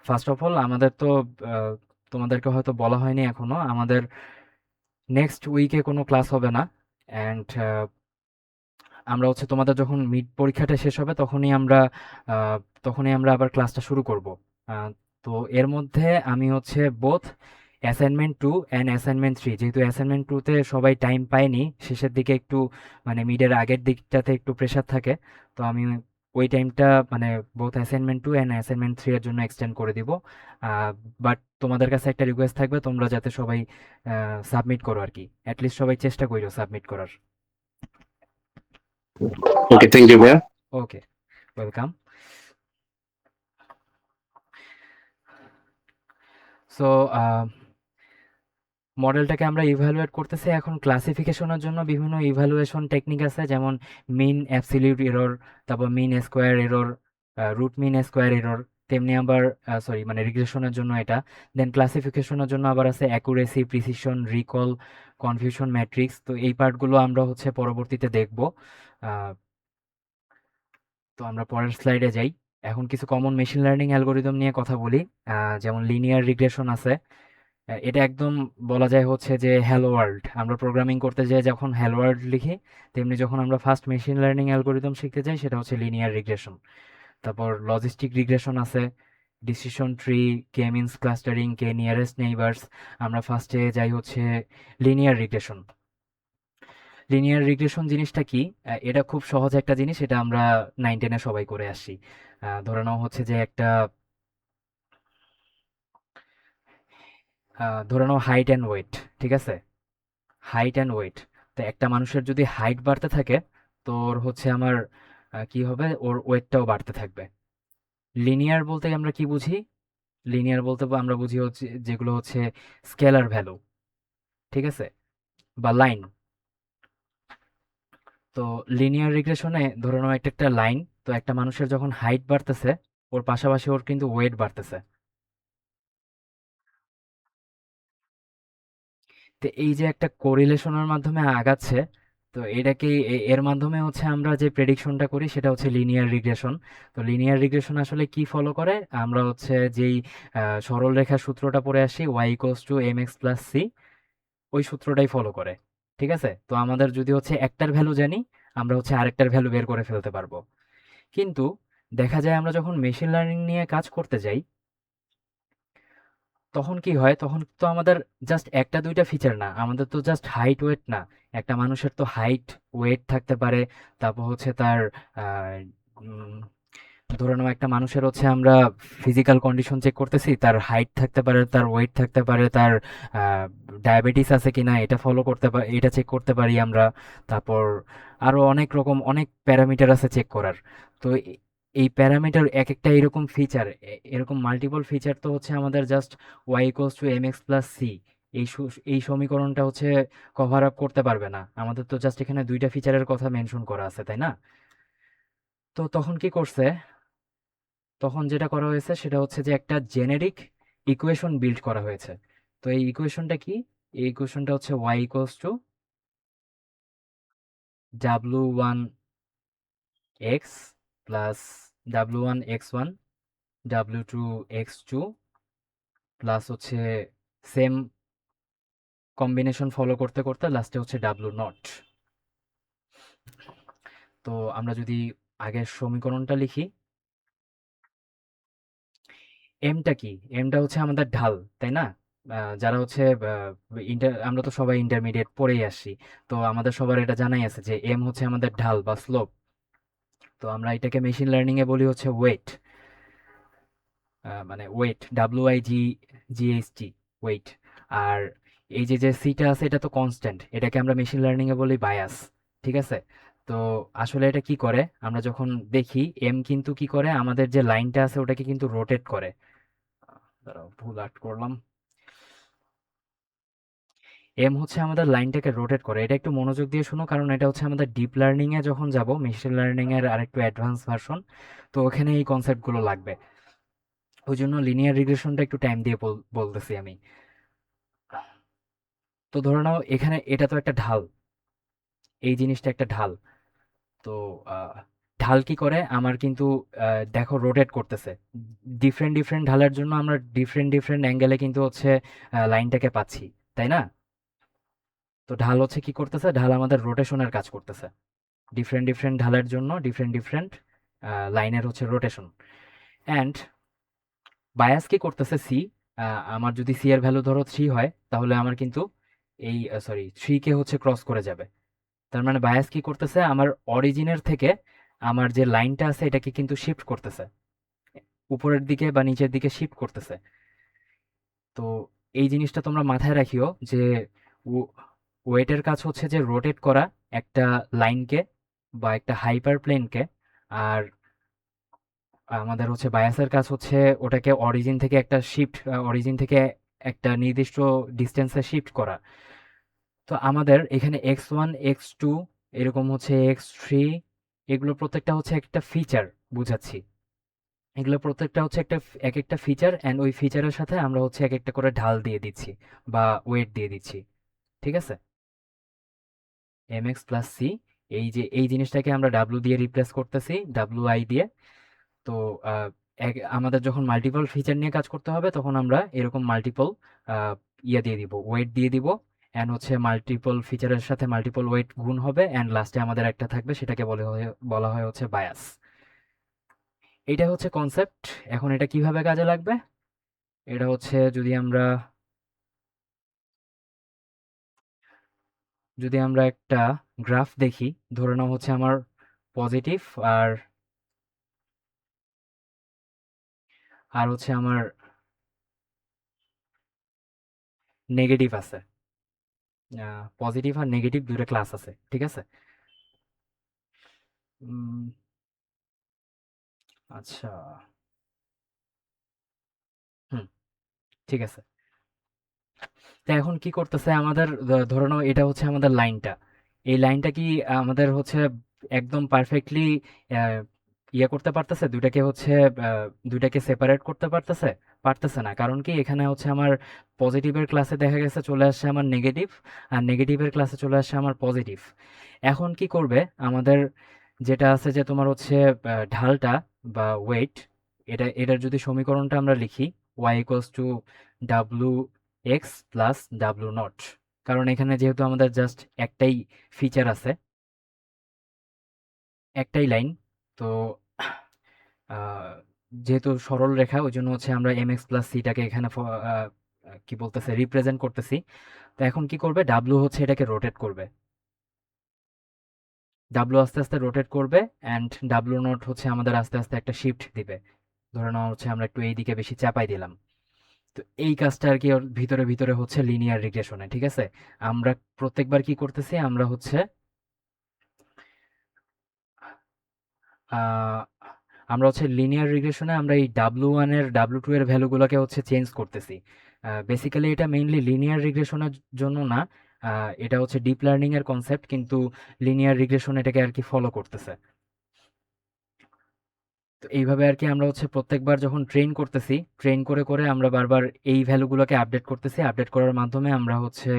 ফার্স্ট অফ অল আমাদের তো, আহ, তোমাদেরকে হয়তো বলা হয়নি এখনো, আমাদের নেক্সট উইকে কোনো ক্লাস হবে না। অ্যান্ড আমরা হচ্ছে তোমাদের যখন মিড পরীক্ষাটা শেষ হবে, আহ, তখনই আমরা আবার ক্লাসটা শুরু করব। আহ, তো এর মধ্যে আমি হচ্ছে বোথ অ্যাসাইনমেন্ট 2 অ্যান্ড অ্যাসাইনমেন্ট 3, যেহেতু অ্যাসাইনমেন্ট 2তে সবাই টাইম পায়নি, শেষের দিকে একটু, মানে মিডের আগের দিকটাতে একটু প্রেশার থাকে, তো আমি ওই টাইমটা মানে বোথ অ্যাসাইনমেন্ট 2 অ্যান্ড অ্যাসাইনমেন্ট 3 এর জন্য এক্সটেন্ড করে দিব। বাট তোমাদের কাছে একটা রিকোয়েস্ট থাকবে, তোমরা যাতে সবাই সাবমিট করো আর কি, অ্যাটলিস্ট সবাই চেষ্টা করো সাবমিট করার। ওকে, থ্যাংক ইউ ভাইয়া। ওকে, ওয়েলকাম। সো মডেলটাকে আমরা ইভ্যালুয়েট করতেছি। এখন ক্লাসিফিকেশনের জন্য বিভিন্ন ইভ্যালুয়েশন টেকনিক আছে, যেমন মিন অ্যাবসলিউট এরর, তারপর mean square error, root mean square error. তেমনি আবার সরি, মানে রিগ্রেশনের জন্য এটা। দেন ক্লাসিফিকেশনের জন্য আবার আছে accuracy, precision, recall, confusion matrix. তো এই পার্টগুলো আমরা হচ্ছে পরবর্তীতে দেখব। আহ, তো আমরা পরের স্লাইডে যাই। এখন কিছু কমন মেশিন লার্নিং অ্যালগোরিদম নিয়ে কথা বলি। যেমন লিনিয়ার রিগ্রেশন আছে। এটা একদম বলা যায় হচ্ছে যে হ্যালো ওয়ার্ল্ড, আমরা প্রোগ্রামিং করতে যাই যখন হ্যালো ওয়ার্ল্ড লিখি, তেমনি যখন আমরা ফার্স্ট মেশিন লার্নিং অ্যালগোরিদম শিখতে যাই সেটা হচ্ছে লিনিয়ার রিগ্রেশন। তারপর লজিস্টিক রিগ্রেশন আছে, ডিসিশন ট্রি, কে মিনস ক্লাস্টারিং, কে নিয়ারেস্ট নেইবার্স। আমরা ফার্স্টে যাই হচ্ছে লিনিয়ার রিগ্রেশন। লিনিয়ার রিগ্রেশন জিনিসটা কি? এটা খুব সহজ একটা জিনিস, এটা আমরা 9-10-এ সবাই করে আসি। ধরে নাও হচ্ছে যে ধরে নাও হাইট অ্যান্ড ওয়েট, ঠিক আছে? Height and weight. তো একটা মানুষের যদি হাইট বাড়তে থাকে, তো ওর হচ্ছে আমার কি হবে, ওর ওয়েটটাও বাড়তে থাকবে। লিনিয়ার বলতে আমরা কি বুঝি? লিনিয়ার বলতে আমরা বুঝি হচ্ছে যেগুলো হচ্ছে স্কেলার ভ্যালু, ঠিক আছে, বা লাইন। তো লিনিয়ার রিগ্রেশনে ধরে নাও একটা একটা লাইন, তো একটা মানুষের যখন হাইট বাড়তেছে ওর পাশাপাশি ওর কিন্তু ওয়েট বাড়তেছে। তো এই যে একটা কোরিলেশনের মাধ্যমে আগাচ্ছে, তো এটাকে এর মাধ্যমে হচ্ছে আমরা যে প্রেডিকশনটা করি সেটা হচ্ছে লিনিয়ার রিগ্রেশন। তো লিনিয়ার রিগ্রেশন আসলে কি ফলো করে, আমরা হচ্ছে যেই সরল রেখার সূত্রটা পড়ে আসি y equals to M X plus C, ওই সূত্রটাই ফলো করে। ঠিক আছে, তো আমাদের যদি হচ্ছে একটার ভ্যালু জানি, আমরা হচ্ছে আরেকটার ভ্যালু বের করে ফেলতে পারবো। কিন্তু দেখা যায় আমরা যখন মেশিন লার্নিং নিয়ে কাজ করতে যাই, তখন কি হয়, তখন তো আমাদের জাস্ট একটা দুইটা ফিচার না, আমাদের তো জাস্ট হাইট ওয়েট না, একটা মানুষের তো হাইট ওয়েট থাকতে পারে, তারপর হচ্ছে তার আহ, উম, ধরে নাও একটা মানুষের হচ্ছে আমরা ফিজিক্যাল কন্ডিশন চেক করতেছি, তার হাইট থাকতে পারে, তার ওয়েট থাকতে পারে, তার ডায়াবেটিস আছে কিনা এটা ফলো করতে পারি, এটা চেক করতে পারি আমরা। তারপর আরো অনেক রকম অনেক প্যারামিটার আছে চেক করার। তো এই প্যারামিটার এক একটা এরকম ফিচার, এরকম মাল্টিপল ফিচার তো হচ্ছে আমাদের just Y equals to M X plus C এই সমীকরণটা হচ্ছে কভার আপ করতে পারবে না, আমাদের তো জাস্ট এখানে দুইটা ফিচারের কথা মেনশন করা আছে, তাই না? তো তখন কি করছে, তখন যেটা করা হয়েছে সেটা হচ্ছে যে একটা জেনেরিক ইকুয়েশন বিল্ড করা হয়েছে। তো এই ইকুয়েশনটা কি, এই ইকুয়েশনটা হচ্ছে y equals to W one X plus W one X one W two X two plus হচ্ছে সেম কম্বিনেশন ফলো করতে করতে লাস্টে হচ্ছে ডাব্লু নট। তো আমরা যদি আগের সমীকরণটা লিখি, এমটা কি, এমটা হচ্ছে আমাদের ঢাল, তাই না? যারা হচ্ছে আমরা তো সবাই ইন্টারমিডিয়েট পড়েই আসছি, তো আমাদের সবার এটা জানাই আছে যে এম হচ্ছে আমাদের ঢাল বা স্লোপ। তো আমরা এটাকে মেশিন লার্নিং এ বলি হচ্ছে ওয়েট, মানে ওয়েট, WIGHT, ওয়েট। আর এই যে যে সিটা আছে এটা তো কনস্ট্যান্ট, এটাকে আমরা মেশিন লার্নিং এ বলি বায়াস। ঠিক আছে, তো আসলে এটা কি করে, আমরা যখন দেখি এম কিন্তু কি করে, আমাদের যে লাইনটা আছে ওটাকে কিন্তু রোটেট করে। দাঁড়াও, ভুল আর্ট করলাম। এম হচ্ছে আমাদের লাইনটাকে রোটেট করে, এটা একটু মনোযোগ দিয়ে শুনো, কারণ এটা হচ্ছে আমাদের ডিপ লার্নিং এ যখন যাব, মেশিন লার্নিং এর আরেকটু অ্যাডভান্স ভার্সন, তো ওখানে এই কনসেপ্টগুলো লাগবে। ওই জন্য লিনিয়ার রিগ্রেশনটা একটু টাইম দিয়ে বলতেছি আমি। তো ধরে নাও এখানে এটা তো একটা ঢাল, এই জিনিসটা একটা ঢাল। তো আহ, ঢাল কি করে আমার কিন্তু দেখো রোটেট করতেছে, ডিফারেন্ট ডিফারেন্ট ঢালের জন্য আমরা ডিফারেন্ট ডিফারেন্ট অ্যাঙ্গেলে কিন্তু হচ্ছে লাইনটাকে পাচ্ছি, তাই না? তো ঢাল হচ্ছে কি করতেছে, ঢাল আমাদের রোটেশনের কাজ করতেছে, ডিফারেন্ট ডিফারেন্ট ঢালের জন্য ডিফারেন্ট ডিফারেন্ট লাইনের হচ্ছে রোটেশন। অ্যান্ড বায়াস কি করতেছে, সি, আমার যদি সি এর ভ্যালু ধরো 3 হয়, তাহলে আমার কিন্তু এই সরি 3 কে হচ্ছে ক্রস করে যাবে। তার মানে বায়াস কি করতেছে, আমার অরিজিনের থেকে আমার যে লাইনটা আছে এটাকে কিন্তু শিফট করতেছে, উপরের দিকে বা নিচের দিকে শিফট করতেছে। তো এই জিনিসটা তোমরা মাথায় রাখিও যে ওয়েটের কাজ হচ্ছে যে রোটেট করা একটা লাইনকে বা একটা হাইপার প্লেনকে, আর আমাদের হচ্ছে বায়াসের কাজ হচ্ছে ওটাকে অরিজিন থেকে একটা শিফট, অরিজিন থেকে একটা নির্দিষ্ট ডিস্টেন্সে শিফট করা। তো আমাদের এখানে x1 x2 এরকম হচ্ছে x3, এগুলো প্রত্যেকটা হচ্ছে একটা ফিচার, বুঝাচ্ছি, এগুলো প্রত্যেকটা হচ্ছে একটা এক একটা ফিচার, অ্যান্ড ওই ফিচারের সাথে আমরা হচ্ছে এক একটা করে ঢাল দিয়ে দিচ্ছি বা ওয়েট দিয়ে দিচ্ছি। ঠিক আছে, এম এক্স প্লাস সি, এই যে এই জিনিসটাকে আমরা ডাব্লু দিয়ে রিপ্লেস করতেছি, ডাব্লু আই দিয়ে। তো আহ, আমাদের যখন মাল্টিপল ফিচার নিয়ে কাজ করতে হবে তখন আমরা এরকম মাল্টিপল ইয়ে দিয়ে দিব, ওয়েট দিয়ে দিব, অ্যান্ড হচ্ছে মাল্টিপল ফিচারের সাথে মাল্টিপল ওয়েট গুণ হবে, অ্যান্ড লাস্টে আমাদের একটা থাকবে, সেটাকে বলা হয় হচ্ছে বায়াস। এইটা হচ্ছে কনসেপ্ট। এখন এটা কিভাবে কাজে লাগবে, এটা হচ্ছে যদি আমরা একটা গ্রাফ দেখি, ধরে নাও হচ্ছে আমার পজিটিভ আর আর হচ্ছে আমার নেগেটিভ আছে, পজিটিভ আর নেগেটিভ দুটো ক্লাস আছে, ঠিক আছে? উম, আচ্ছা, হুম, ঠিক আছে। তো এখন কি করতেছে আমাদের, ধরে নাও এটা হচ্ছে আমাদের লাইনটা। এই লাইনটা কি আমাদের হচ্ছে একদম পারফেক্টলি ইয়ে করতে পারতেছে দুইটাকে হচ্ছে দুইটাকে সেপারেট করতে পারতেছে? পারতেছে না। কারণ কি এখানে হচ্ছে আমার পজিটিভের ক্লাসে দেখা গেছে চলে আসছে আমার নেগেটিভ, আর নেগেটিভের ক্লাসে চলে আসছে আমার পজিটিভ। এখন কি করবে আমাদের, যেটা আছে যে তোমার হচ্ছে ঢালটা বা ওয়েট, এটার যদি সমীকরণটা আমরা লিখি y equals to W x plus W not. কারণ এখানে যেহেতু আমাদের জাস্ট একটাই ফিচার আছে, একটাই লাইন, তো আহ, যেহেতু সরল রেখা ওই জন্য হচ্ছে আমরা এম এক্স প্লাস সিটাকে এখানে কি বলতেছে রিপ্রেজেন্ট করতেছি। তো এখন কি করবে, ডাব্লু হচ্ছে এটাকে রোটেট করবে, ডাব্লু আস্তে আস্তে রোটেট করবে, অ্যান্ড ডাব্লু নট হচ্ছে আমাদের আস্তে আস্তে একটা শিফট দিবে। ধরে নেওয়া হচ্ছে আমরা একটু এই দিকে বেশি চাপাই দিলাম। তো এই কাজটা আর কি ওর ভিতরে ভিতরে হচ্ছে লিনিয়ার রিগ্রেশনে, ঠিক আছে? আমরা প্রত্যেকবার কি করতেছি, আমরা হচ্ছে আহ, আমরা হচ্ছে লিনিয়ার রিগ্রেশনে আমরা এই ডাব্লু ওয়ান এর ডাব্লু টু এর ভ্যালুগুলোকে হচ্ছে চেঞ্জ করতেছি। বেসিক্যালি এটা মেইনলি লিনিয়ার রিগ্রেশনের জন্য না, এটা হচ্ছে ডিপ লার্নিং এর কনসেপ্ট, কিন্তু লিনিয়ার রিগ্রেশন এটাকে আর কি ফলো করতেছে। তো এইভাবে আর কি আমরা হচ্ছে প্রত্যেকবার যখন ট্রেন করতেছি, ট্রেন করে করে আমরা বারবার এই ভ্যালুগুলোকে আপডেট করতেছি। আপডেট করার মাধ্যমে আমরা হচ্ছে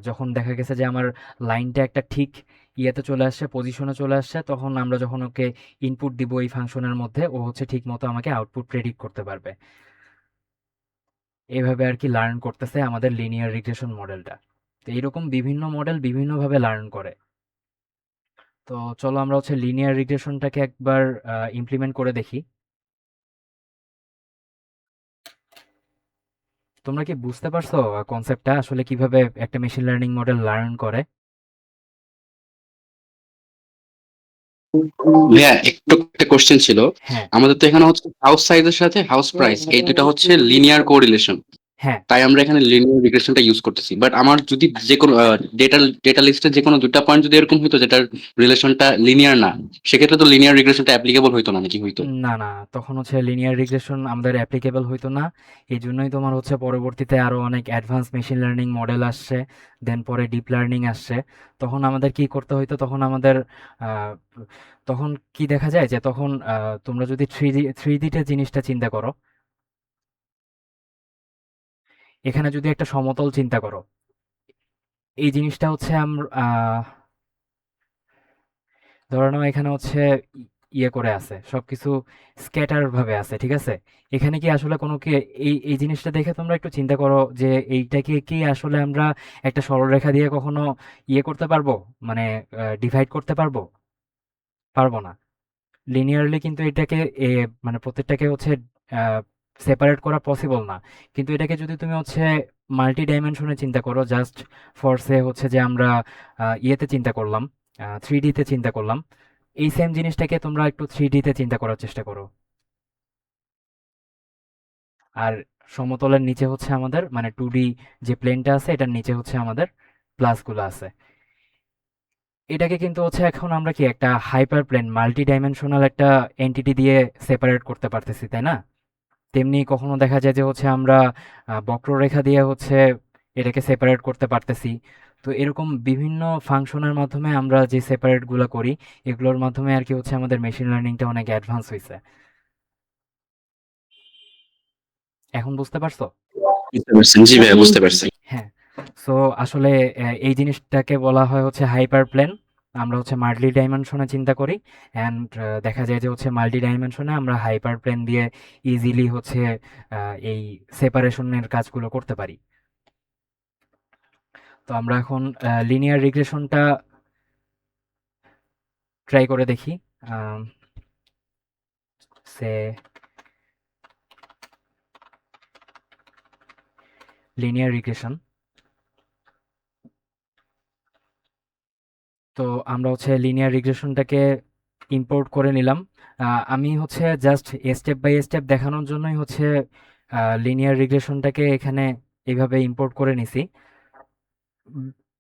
যখন দেখা গেছে যে আমার লাইনটা একটা ঠিক ইয়েতে চলে আসছে, পজিশনে চলে আসছে, তখন আমরা যখন ওকে ইনপুট দিব এই ফাংশনের মধ্যে, ও হচ্ছে ঠিক মতো আমাকে আউটপুট প্রেডিক্ট করতে পারবে। এইভাবে আর কি লার্ন করতেছে আমাদের লিনিয়ার রিগ্রেশন মডেলটা। তো এইরকম বিভিন্ন মডেল বিভিন্নভাবে লার্ন করে। তো চলো আমরা হচ্ছে লিনিয়ার রিগ্রেশনটাকে একবার ইমপ্লিমেন্ট করে দেখি। তোমরা কি বুঝতে পারছো কনসেপ্টটা আসলে কিভাবে একটা মেশিন লার্নিং মডেল লার্ন করে? ভাইয়া একটু একটা কোশ্চেন ছিল। হ্যাঁ, আমাদের তো এখানে হচ্ছে হাউস সাইজের সাথে হাউস প্রাইস এই দুটো হচ্ছে লিনিয়ার কোরিলেশন, হ্যাঁ, তাই আমরা এখানে লিনিয়ার রিগ্রেশনটা ইউজ করতেছি। বাট আমার যদি যে কোনো ডেটা লিস্টের যে কোনো দুটা পয়েন্ট যদি এরকম হইতো যেটার রিলেশনটা লিনিয়ার না, সেক্ষেত্রে তো লিনিয়ার রিগ্রেশনটা অ্যাপ্লিকেবল হইতো না, নাকি হইতো? না না, তখন হচ্ছে লিনিয়ার রিগ্রেশন আমাদের অ্যাপ্লিকেবল হইতো না। এই জন্যই তোমার হচ্ছে পরবর্তীতে আরো অনেক অ্যাডভান্স মেশিন লার্নিং মডেল আসছে, দেন পরে ডিপ লার্নিং আসছে। তখন আমাদের কি করতে হইতো, তখন আমাদের আহ, তখন কি দেখা যায় যে তখন তোমরা যদি থ্রি ডিতে জিনিসটা চিন্তা করো, এখানে যদি একটা সমতল চিন্তা করো, এই জিনিসটা হচ্ছে আমরা ধরে নাও এখানে হচ্ছে ইয়ে করে আছে, সবকিছু স্ক্যাটার ভাবে আছে, ঠিক আছে? এখানে কি আসলে কোনো কি এই জিনিসটা দেখে তোমরা একটু চিন্তা করো যে এইটাকে কি আসলে আমরা একটা সরলরেখা দিয়ে কখনো ইয়ে করতে পারবো, মানে ডিভাইড করতে পারবো? পারবো না। লিনিয়ারলি কিন্তু এটাকে মানে প্রত্যেকটাকে হচ্ছে সেপারেট করা পসিবল না। কিন্তু এটাকে যদি তুমি হচ্ছে মাল্টি ডাইমেনশনে চিন্তা করো, জাস্ট ফর সে হচ্ছে যে আমরা ইয়েতে চিন্তা করলাম, থ্রি ডিতে চিন্তা করলাম, এই সেম জিনিসটাকে তোমরা একটু থ্রি ডিতে চিন্তা করার চেষ্টা করো। আর সমতলের নিচে হচ্ছে আমাদের মানে টু ডি যে প্লেনটা আছে, এটার নিচে হচ্ছে আমাদের প্লাসগুলো আছে। এটাকে কিন্তু হচ্ছে এখন আমরা কি একটা হাইপার প্লেন মাল্টি ডাইমেনশনাল একটা এন্টিটি দিয়ে সেপারেট করতে পারতেছি, তাই না? তেমনি কখনো দেখা যায় যে হচ্ছে আমরা বক্ররেখা দিয়ে হচ্ছে এটাকে সেপারেট করতে পারতেছি। তো এরকম বিভিন্ন ফাংশনের মাধ্যমে আমরা যে সেপারেট গুলা করি, এগুলোর মাধ্যমে আর কি হচ্ছে আমাদের মেশিন লার্নিংটা অনেক অ্যাডভান্স হয়েছে। এখন বুঝতে পারছো? বুঝতে পারছেন? জি ভাইয়া, বুঝতে পারছি। হ্যাঁ। সো আসলে এই জিনিসটাকে বলা হয় হচ্ছে হাইপার প্লেন। আমরা হচ্ছে মাল্টি ডাইমেনশনে চিন্তা করি, অ্যান্ড দেখা যায় যে হচ্ছে মাল্টি ডাইমেনশনে আমরা হাইপার প্লেন দিয়ে ইজিলি হচ্ছে এই সেপারেশনের কাজগুলো করতে পারি। তো আমরা এখন লিনিয়ার রিগ্রেশনটা ট্রাই করে দেখি। সে লিনিয়ার রিগ্রেশন, তো আমরা হচ্ছে লিনিয়ার রিগ্রেশনটাকে ইম্পোর্ট করে নিলাম। আমি হচ্ছে জাস্ট স্টেপ বাই স্টেপ দেখানোর জন্যই হচ্ছে লিনিয়ার রিগ্রেশনটাকে এখানে এইভাবে ইম্পোর্ট করে নিছি।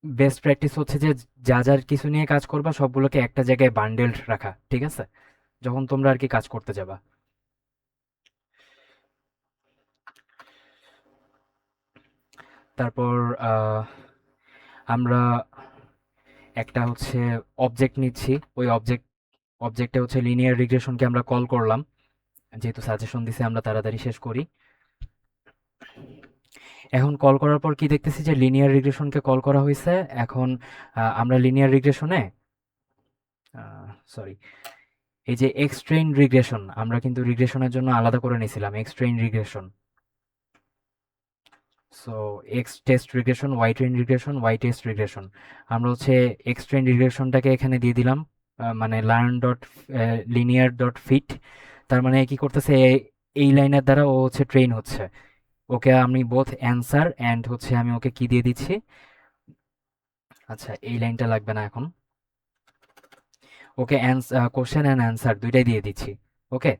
বেস্ট প্র্যাকটিস হচ্ছে যে যা যার কিছু নিয়ে কাজ করবা সবগুলোকে একটা জায়গায় বান্ডেলড রাখা, ঠিক আছে? যখন তোমরা আর কি কাজ করতে যাবা। তারপর আমরা একটা হচ্ছে অবজেক্ট নিচ্ছি, ওই অবজেক্টে হচ্ছে লিনিয়ার রিগ্রেশনকে আমরা কল করলাম। যেহেতু সাজেশন দিছে আমরা তাড়াতাড়ি শেষ করি। এখন কল করার পর কি দেখতেছি যে লিনিয়ার রিগ্রেশনকে কল করা হয়েছে। এখন আমরা লিনিয়ার রিগ্রেশনে সরি এই যে এক্স ট্রেন রিগ্রেশন আমরা কিন্তু রিগ্রেশনের জন্য আলাদা করে নিয়েছিলাম X train regression. So X test regression, Y train regression, Y test regression. আমরা হচ্ছে এক্স ট্রেন রিগ্রেশনটাকে এখানে দিয়ে দিলাম, মানে learn dot linear dot fit. তার মানে কি করতেছে, এই লাইনের দ্বারা ও হচ্ছে ট্রেন হচ্ছে। ওকে আমি বোথ অ্যান্সার অ্যান্ড হচ্ছে আমি ওকে কি দিয়ে দিচ্ছি, আচ্ছা এই লাইনটা লাগবে না এখন, ওকে কোশ্চেন অ্যান্ড অ্যান্সার দুইটাই দিয়ে দিচ্ছি। ওকে,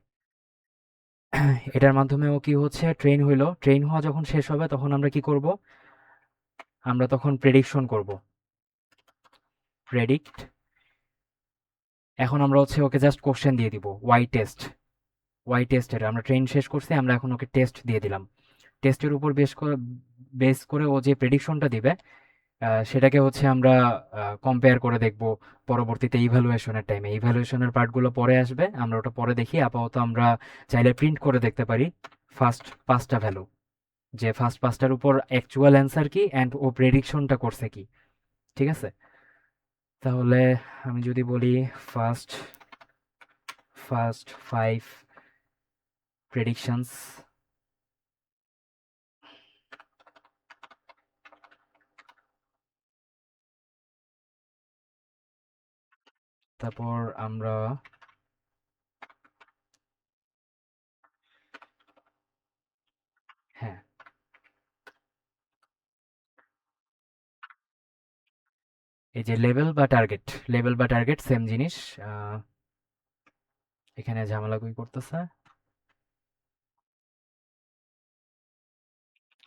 এটার মাধ্যমে ও কি হচ্ছে ট্রেন হইলো। ট্রেন হওয়া যখন শেষ হবে তখন আমরা কি করব, আমরা তখন প্রেডিকশন করব, প্রেডিক্ট। এখন আমরা হচ্ছে ওকে জাস্ট কোশ্চেন দিয়ে দিব ওয়াই টেস্টের আমরা ট্রেন শেষ করছি, আমরা এখন ওকে টেস্ট দিয়ে দিলাম। টেস্টের উপর বেস করে ও যে প্রেডিকশনটা দিবে সেটাকে হচ্ছে আমরা কম্পেয়ার করে দেখব পরবর্তীতে ইভ্যালুয়েশনের টাইমে। ইভ্যালুয়েশনের পার্টগুলো পরে আসবে, আমরা ওটা পরে দেখি। আপাতত আমরা চাইলে প্রিন্ট করে দেখতে পারি ফার্স্ট পাঁচটা ভ্যালু, যে ফার্স্ট পাঁচটার উপর অ্যাকচুয়াল অ্যান্সার কি অ্যান্ড ও প্রেডিকশনটা করছে কি। ঠিক আছে, তাহলে আমি যদি বলি ফার্স্ট ফাইভ প্রেডিকশনস, তারপর আমরা হ্যাঁ এই যে লেভেল বা টার্গেট সেম জিনিস। এখানে ঝামেলা কই করতেছে,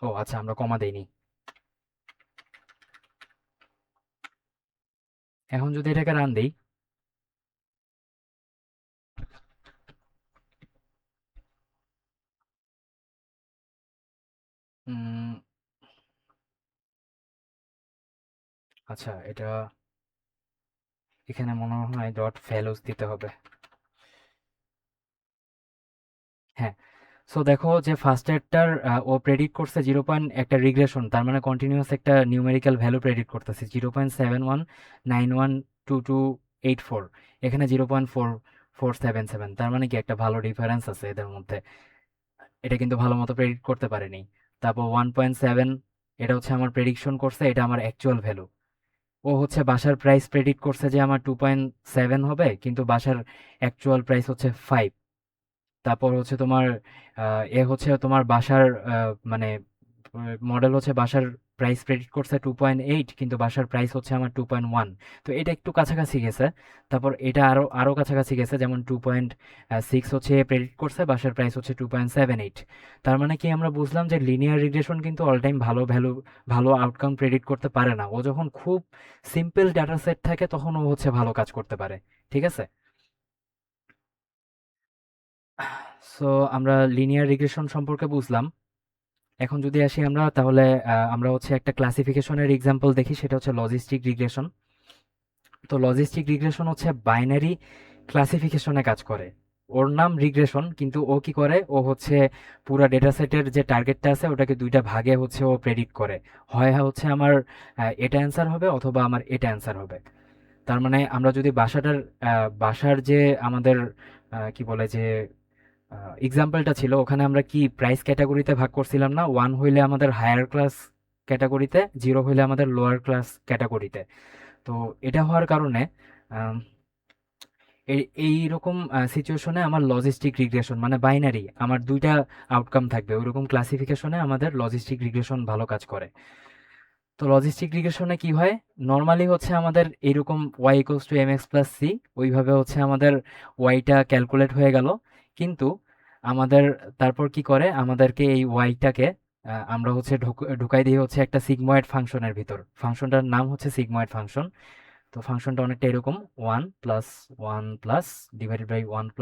ও আচ্ছা আমরা কমা দেইনি। এখন যদি এটাকে রান দেই, উম, আচ্ছা এটা এখানে মনে হয় ডট ভ্যালুস দিতে হবে। হ্যাঁ, সো দেখো যে ফার্স্ট এডটার ও প্রেডিক্ট করছে 0. একটা রিগ্রেশন, তার মানে কন্টিনিউয়াস একটা নিউমেরিক্যাল ভ্যালু প্রেডিক্ট করতেছে 0.71912284। এখানে 0.4477, তার মানে কি একটা ভালো ডিফারেন্স আছে এদের মধ্যে। এটা কিন্তু ভালো মতো প্রেডিক্ট করতে পারেনি। তারপর 1.7 এটা হচ্ছে আমার প্রেডিকশন করছে, এটা আমার অ্যাকচুয়াল ভ্যালু। ও হচ্ছে বাসার প্রাইস প্রেডিক্ট করছে যে আমার 2.7 হবে, কিন্তু বাসার অ্যাকচুয়াল প্রাইস হচ্ছে 5। তারপর হচ্ছে তোমার এ হচ্ছে তোমার বাসার মানে মডেল হচ্ছে বাসার প্রাইস প্রেডিক্ট করছে 2.8, কিন্তু বাসার প্রাইস হচ্ছে আমার 2.1। তো এটা একটু কাছাকাছি গেছে। তারপর এটা আরো আরো কাছাকাছি গেছে, যেমন 2.6 হচ্ছে প্রেডিক্ট করছে, বাসার প্রাইস হচ্ছে 2.78। তার মানে কি আমরা বুঝলাম যে লিনিয়ার রিগ্রেশন কিন্তু অল টাইম ভালো আউটকাম প্রেডিক্ট করতে পারে না। ও যখন খুব সিম্পল ডাটা সেট থাকে তখন ও হচ্ছে ভালো কাজ করতে পারে। ঠিক আছে, সো আমরা লিনিয়ার রিগ্রেশন সম্পর্কে বুঝলাম। এখন যদি আসি আমরা, তাহলে আমরা হচ্ছে একটা ক্লাসিফিকেশনের এক্সাম্পল দেখি, সেটা হচ্ছে লজিস্টিক রিগ্রেশন। তো লজিস্টিক রিগ্রেশন হচ্ছে বাইনারি ক্লাসিফিকেশনে কাজ করে। ওর নাম রিগ্রেশন, কিন্তু ও কি করে, ও হচ্ছে পুরো ডেটা সেটের যে টার্গেটটা আছে ওটাকে দুইটা ভাগে হচ্ছে ও প্রেডিক্ট করে। হয় হচ্ছে আমার এটা অ্যান্সার হবে অথবা আমার এটা অ্যান্সার হবে। তার মানে আমরা যদি বাসার যে আমাদের কি বলে যে এক্সাম্পলটা ছিল, ওখানে আমরা কি প্রাইস ক্যাটাগরিতে ভাগ করছিলাম না, 1 হইলে আমাদের হায়ার ক্লাস ক্যাটাগরিতে, 0 হইলে আমাদের লোয়ার ক্লাস ক্যাটাগরিতে। তো এটা হওয়ার কারণে আম, এইরকম সিচুয়েশনে আমার লজিস্টিক রিগ্রেশন মানে বাইনারি আমার দুইটা আউটকাম থাকবে, ওইরকম ক্লাসিফিকেশনে আমাদের লজিস্টিক রিগ্রেশন ভালো কাজ করে। তো লজিস্টিক রিগ্রেশনে কি হয়, নর্মালি হচ্ছে আমাদের এরকম Y equals to M X plus C, ওইভাবে হচ্ছে আমাদের ওয়াইটা ক্যালকুলেট হয়ে গেল। কিন্তু আমাদের তারপর কি করে, আমাদেরকে এই ওয়াইটাকে আমরা হচ্ছে ঢুকাই দিয়ে হচ্ছে একটা সিগময়েড ফাংশনের ভিতর। ফাংশনটার নাম হচ্ছে সিগময়েড ফাংশন। তো ফাংশনটা অনেকটা এরকম, 1 + 1 ডিভাইডেড বাই 1 +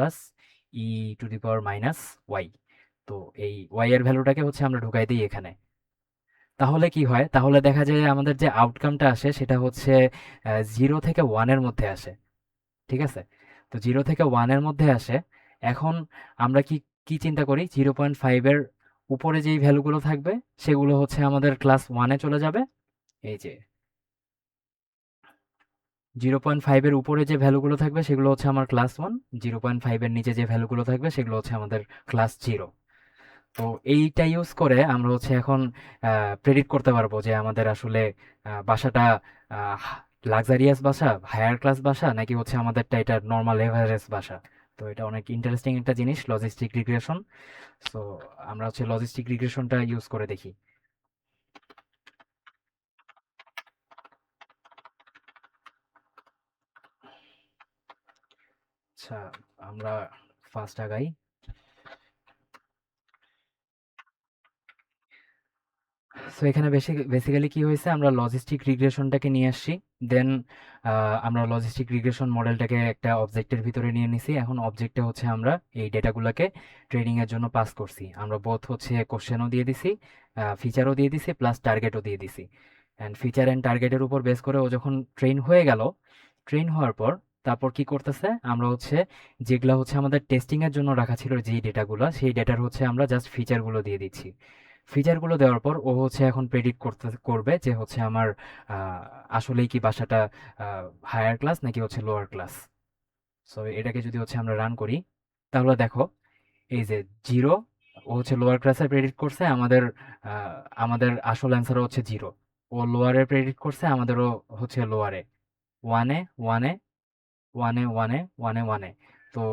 e⁻⁻y। তো এই ওয়াই এর ভ্যালুটাকে হচ্ছে আমরা ঢুকাই দিই এখানে। তাহলে কি হয়, তাহলে দেখা যায় যে আমাদের যে আউটকামটা আসে সেটা হচ্ছে 0 থেকে 1-এর মধ্যে আসে। ঠিক আছে? তো 0 থেকে 1-এর মধ্যে আসে। এখন আমরা কি কি চিন্তা করি, 0.5-এর উপরে যেই ভ্যালুগুলো থাকবে সেগুলো হচ্ছে আমাদের ক্লাস 1-এ চলে যাবে। এই যে 0.5-এর উপরে যে ভ্যালুগুলো থাকবে সেগুলো হচ্ছে আমার ক্লাস 1, 0.5-এর নিচে যে ভ্যালুগুলো থাকবে সেগুলো হচ্ছে আমাদের ক্লাস 0। তো এইটা ইউজ করে আমরা হচ্ছে এখন প্রেডিক্ট করতে পারবো যে আমাদের আসলে বাসাটা লাক্সারিয়াস বাসা, হায়ার ক্লাস বাসা, নাকি হচ্ছে আমাদেরটা এটা নর্মাল এভারেজ বাসা। তো এটা অনেক ইন্টারেস্টিং একটা জিনিস, লজিস্টিক রিগ্রেশন। সো আমরা হচ্ছে লজিস্টিক রিগ্রেশনটা ইউজ করে দেখি। আচ্ছা, আমরা ফার্স্ট আগাই। সো এখানে বেসিক্যালি কি হয়েছে, আমরা লজিস্টিক রিগ্রেশনটাকে নিয়ে আসছি। দেন আমরা লজিস্টিক রিগ্রেশন মডেলটাকে একটা অবজেক্টের ভিতরে নিয়ে নিছি। এখন অবজেক্টে হচ্ছে আমরা এই ডেটাগুলোকে ট্রেনিং এর জন্য পাস করছি। আমরা বোথ হচ্ছে কোশ্চেনও দিয়ে দিছি, ফিচারও দিয়ে দিছি, প্লাস টার্গেটও দিয়ে দিছি। অ্যান্ড ফিচার অ্যান্ড টার্গেটের উপর বেস করে ও যখন ট্রেন হয়ে গেল, ট্রেন হওয়ার পর তারপর কি করতেছে, আমরা হচ্ছে যেগুলা হচ্ছে আমাদের টেস্টিং এর জন্য রাখা ছিল যেই ডেটাগুলো, সেই ডেটার হচ্ছে আমরা জাস্ট ফিচারগুলো দিয়ে দিচ্ছি। ফিচারগুলো দেওয়ার পর ও হচ্ছে এখন প্রেডিক্ট করবে যে হচ্ছে আমার আসলেই কি বাসাটা হায়ার ক্লাস নাকি হচ্ছে লোয়ার ক্লাস। সো এটাকে যদি হচ্ছে আমরা রান করি, তাহলে দেখো এই যে 0, ও হচ্ছে লোয়ার ক্লাসে প্রেডিক্ট করছে, আমাদের আসল অ্যান্সারও হচ্ছে 0। ও লোয়ারে প্রেডিক্ট করছে, আমাদেরও হচ্ছে লোয়ারে। 1-এ 1-এ 1-এ 1-এ 1-এ 1-এ। তো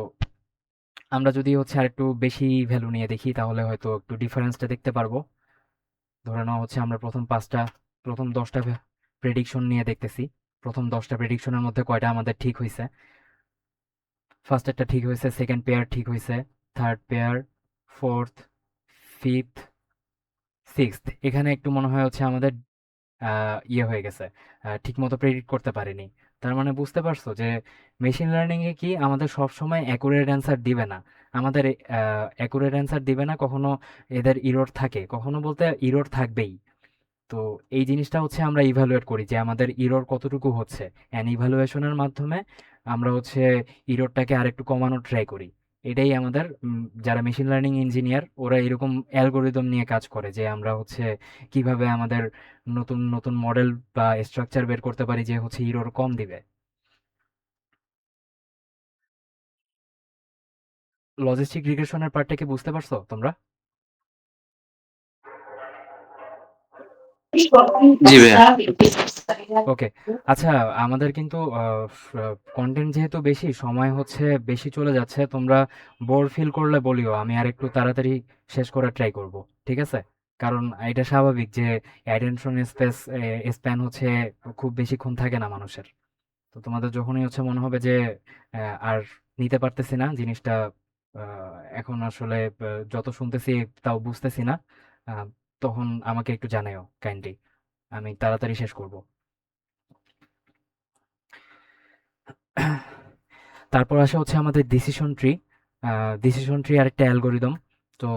আমরা যদি হচ্ছে আরেকটু বেশি ভ্যালু নিয়ে দেখি তাহলে হয়তো একটু ডিফারেন্সটা দেখতে পারবো। ধরে নেওয়া হচ্ছে আমরা প্রথম 10টা প্রেডিকশন নিয়ে দেখতেছি। প্রথম 10টা প্রেডিকশনের মধ্যে কয়টা আমাদের ঠিক হয়েছে। ফার্স্টেরটা ঠিক হয়েছে, সেকেন্ড পেয়ার ঠিক হয়েছে, third pair, fourth, fifth, sixth. এখানে একটু মনে হয় হচ্ছে আমাদের ইয়ে হয়ে গেছে, ঠিক মতো প্রেডিক্ট করতে পারিনি। তার মানে বুঝতে পারছো যে মেশিন লার্নিং এ কি আমাদের সব সময় অ্যাকুরেট অ্যান্সার দিবে না। আমাদের অ্যাকুরেট অ্যান্সার দিবে না কখনো, এদের ইরর থাকে, কখনো বলতে ইরর থাকবেই। তো এই জিনিসটা হচ্ছে আমরা ইভালুয়েট করি যে আমাদের ইরর কতটুকু হচ্ছে, অ্যান্ড ইভালুয়েশনের মাধ্যমে আমরা হচ্ছে ইররটাকে আরেকটু কমানোর ট্রাই করি। এটাই আমাদের যারা মেশিন লার্নিং ইঞ্জিনিয়ার ওরা এরকম অ্যালগোরিদম নিয়ে কাজ করে যে আমরা হচ্ছে কিভাবে আমাদের নতুন নতুন মডেল বা স্ট্রাকচার বের করতে পারি যে হচ্ছে ইরর কম দিবে। লজিস্টিক রিগ্রেশনের পার্টটা কি বুঝতে পারছো তোমরা? জি ভাইয়া। ওকে। আচ্ছা, আমাদের কিন্তু কন্টেন্ট যেহেতু বেশি, সময় হচ্ছে বেশি চলে যাচ্ছে, তোমরা বোর ফিল করলে বলিও, আমি আর একটু তাড়াতাড়ি শেষ করার ট্রাই করব। ঠিক আছে? কারণ এটা স্বাভাবিক যে অ্যাটেনশন স্প্যান হচ্ছে খুব বেশিক্ষণ থাকে না মানুষের। তো তোমাদের যখনই হচ্ছে মনে হবে যে আর নিতে পারতেছি না জিনিসটা, এখন আসলে যত শুনতেছি তাও বুঝতেছি না, আহ, তখন আমাকে একটু জানাও কাইন্ডলি, আমি তাড়াতাড়ি শেষ করব। তারপর আসে হচ্ছে আমাদের ডিসিশন ট্রি। ডিসিশন ট্রি আরেকটা অ্যালগোরিদম। তো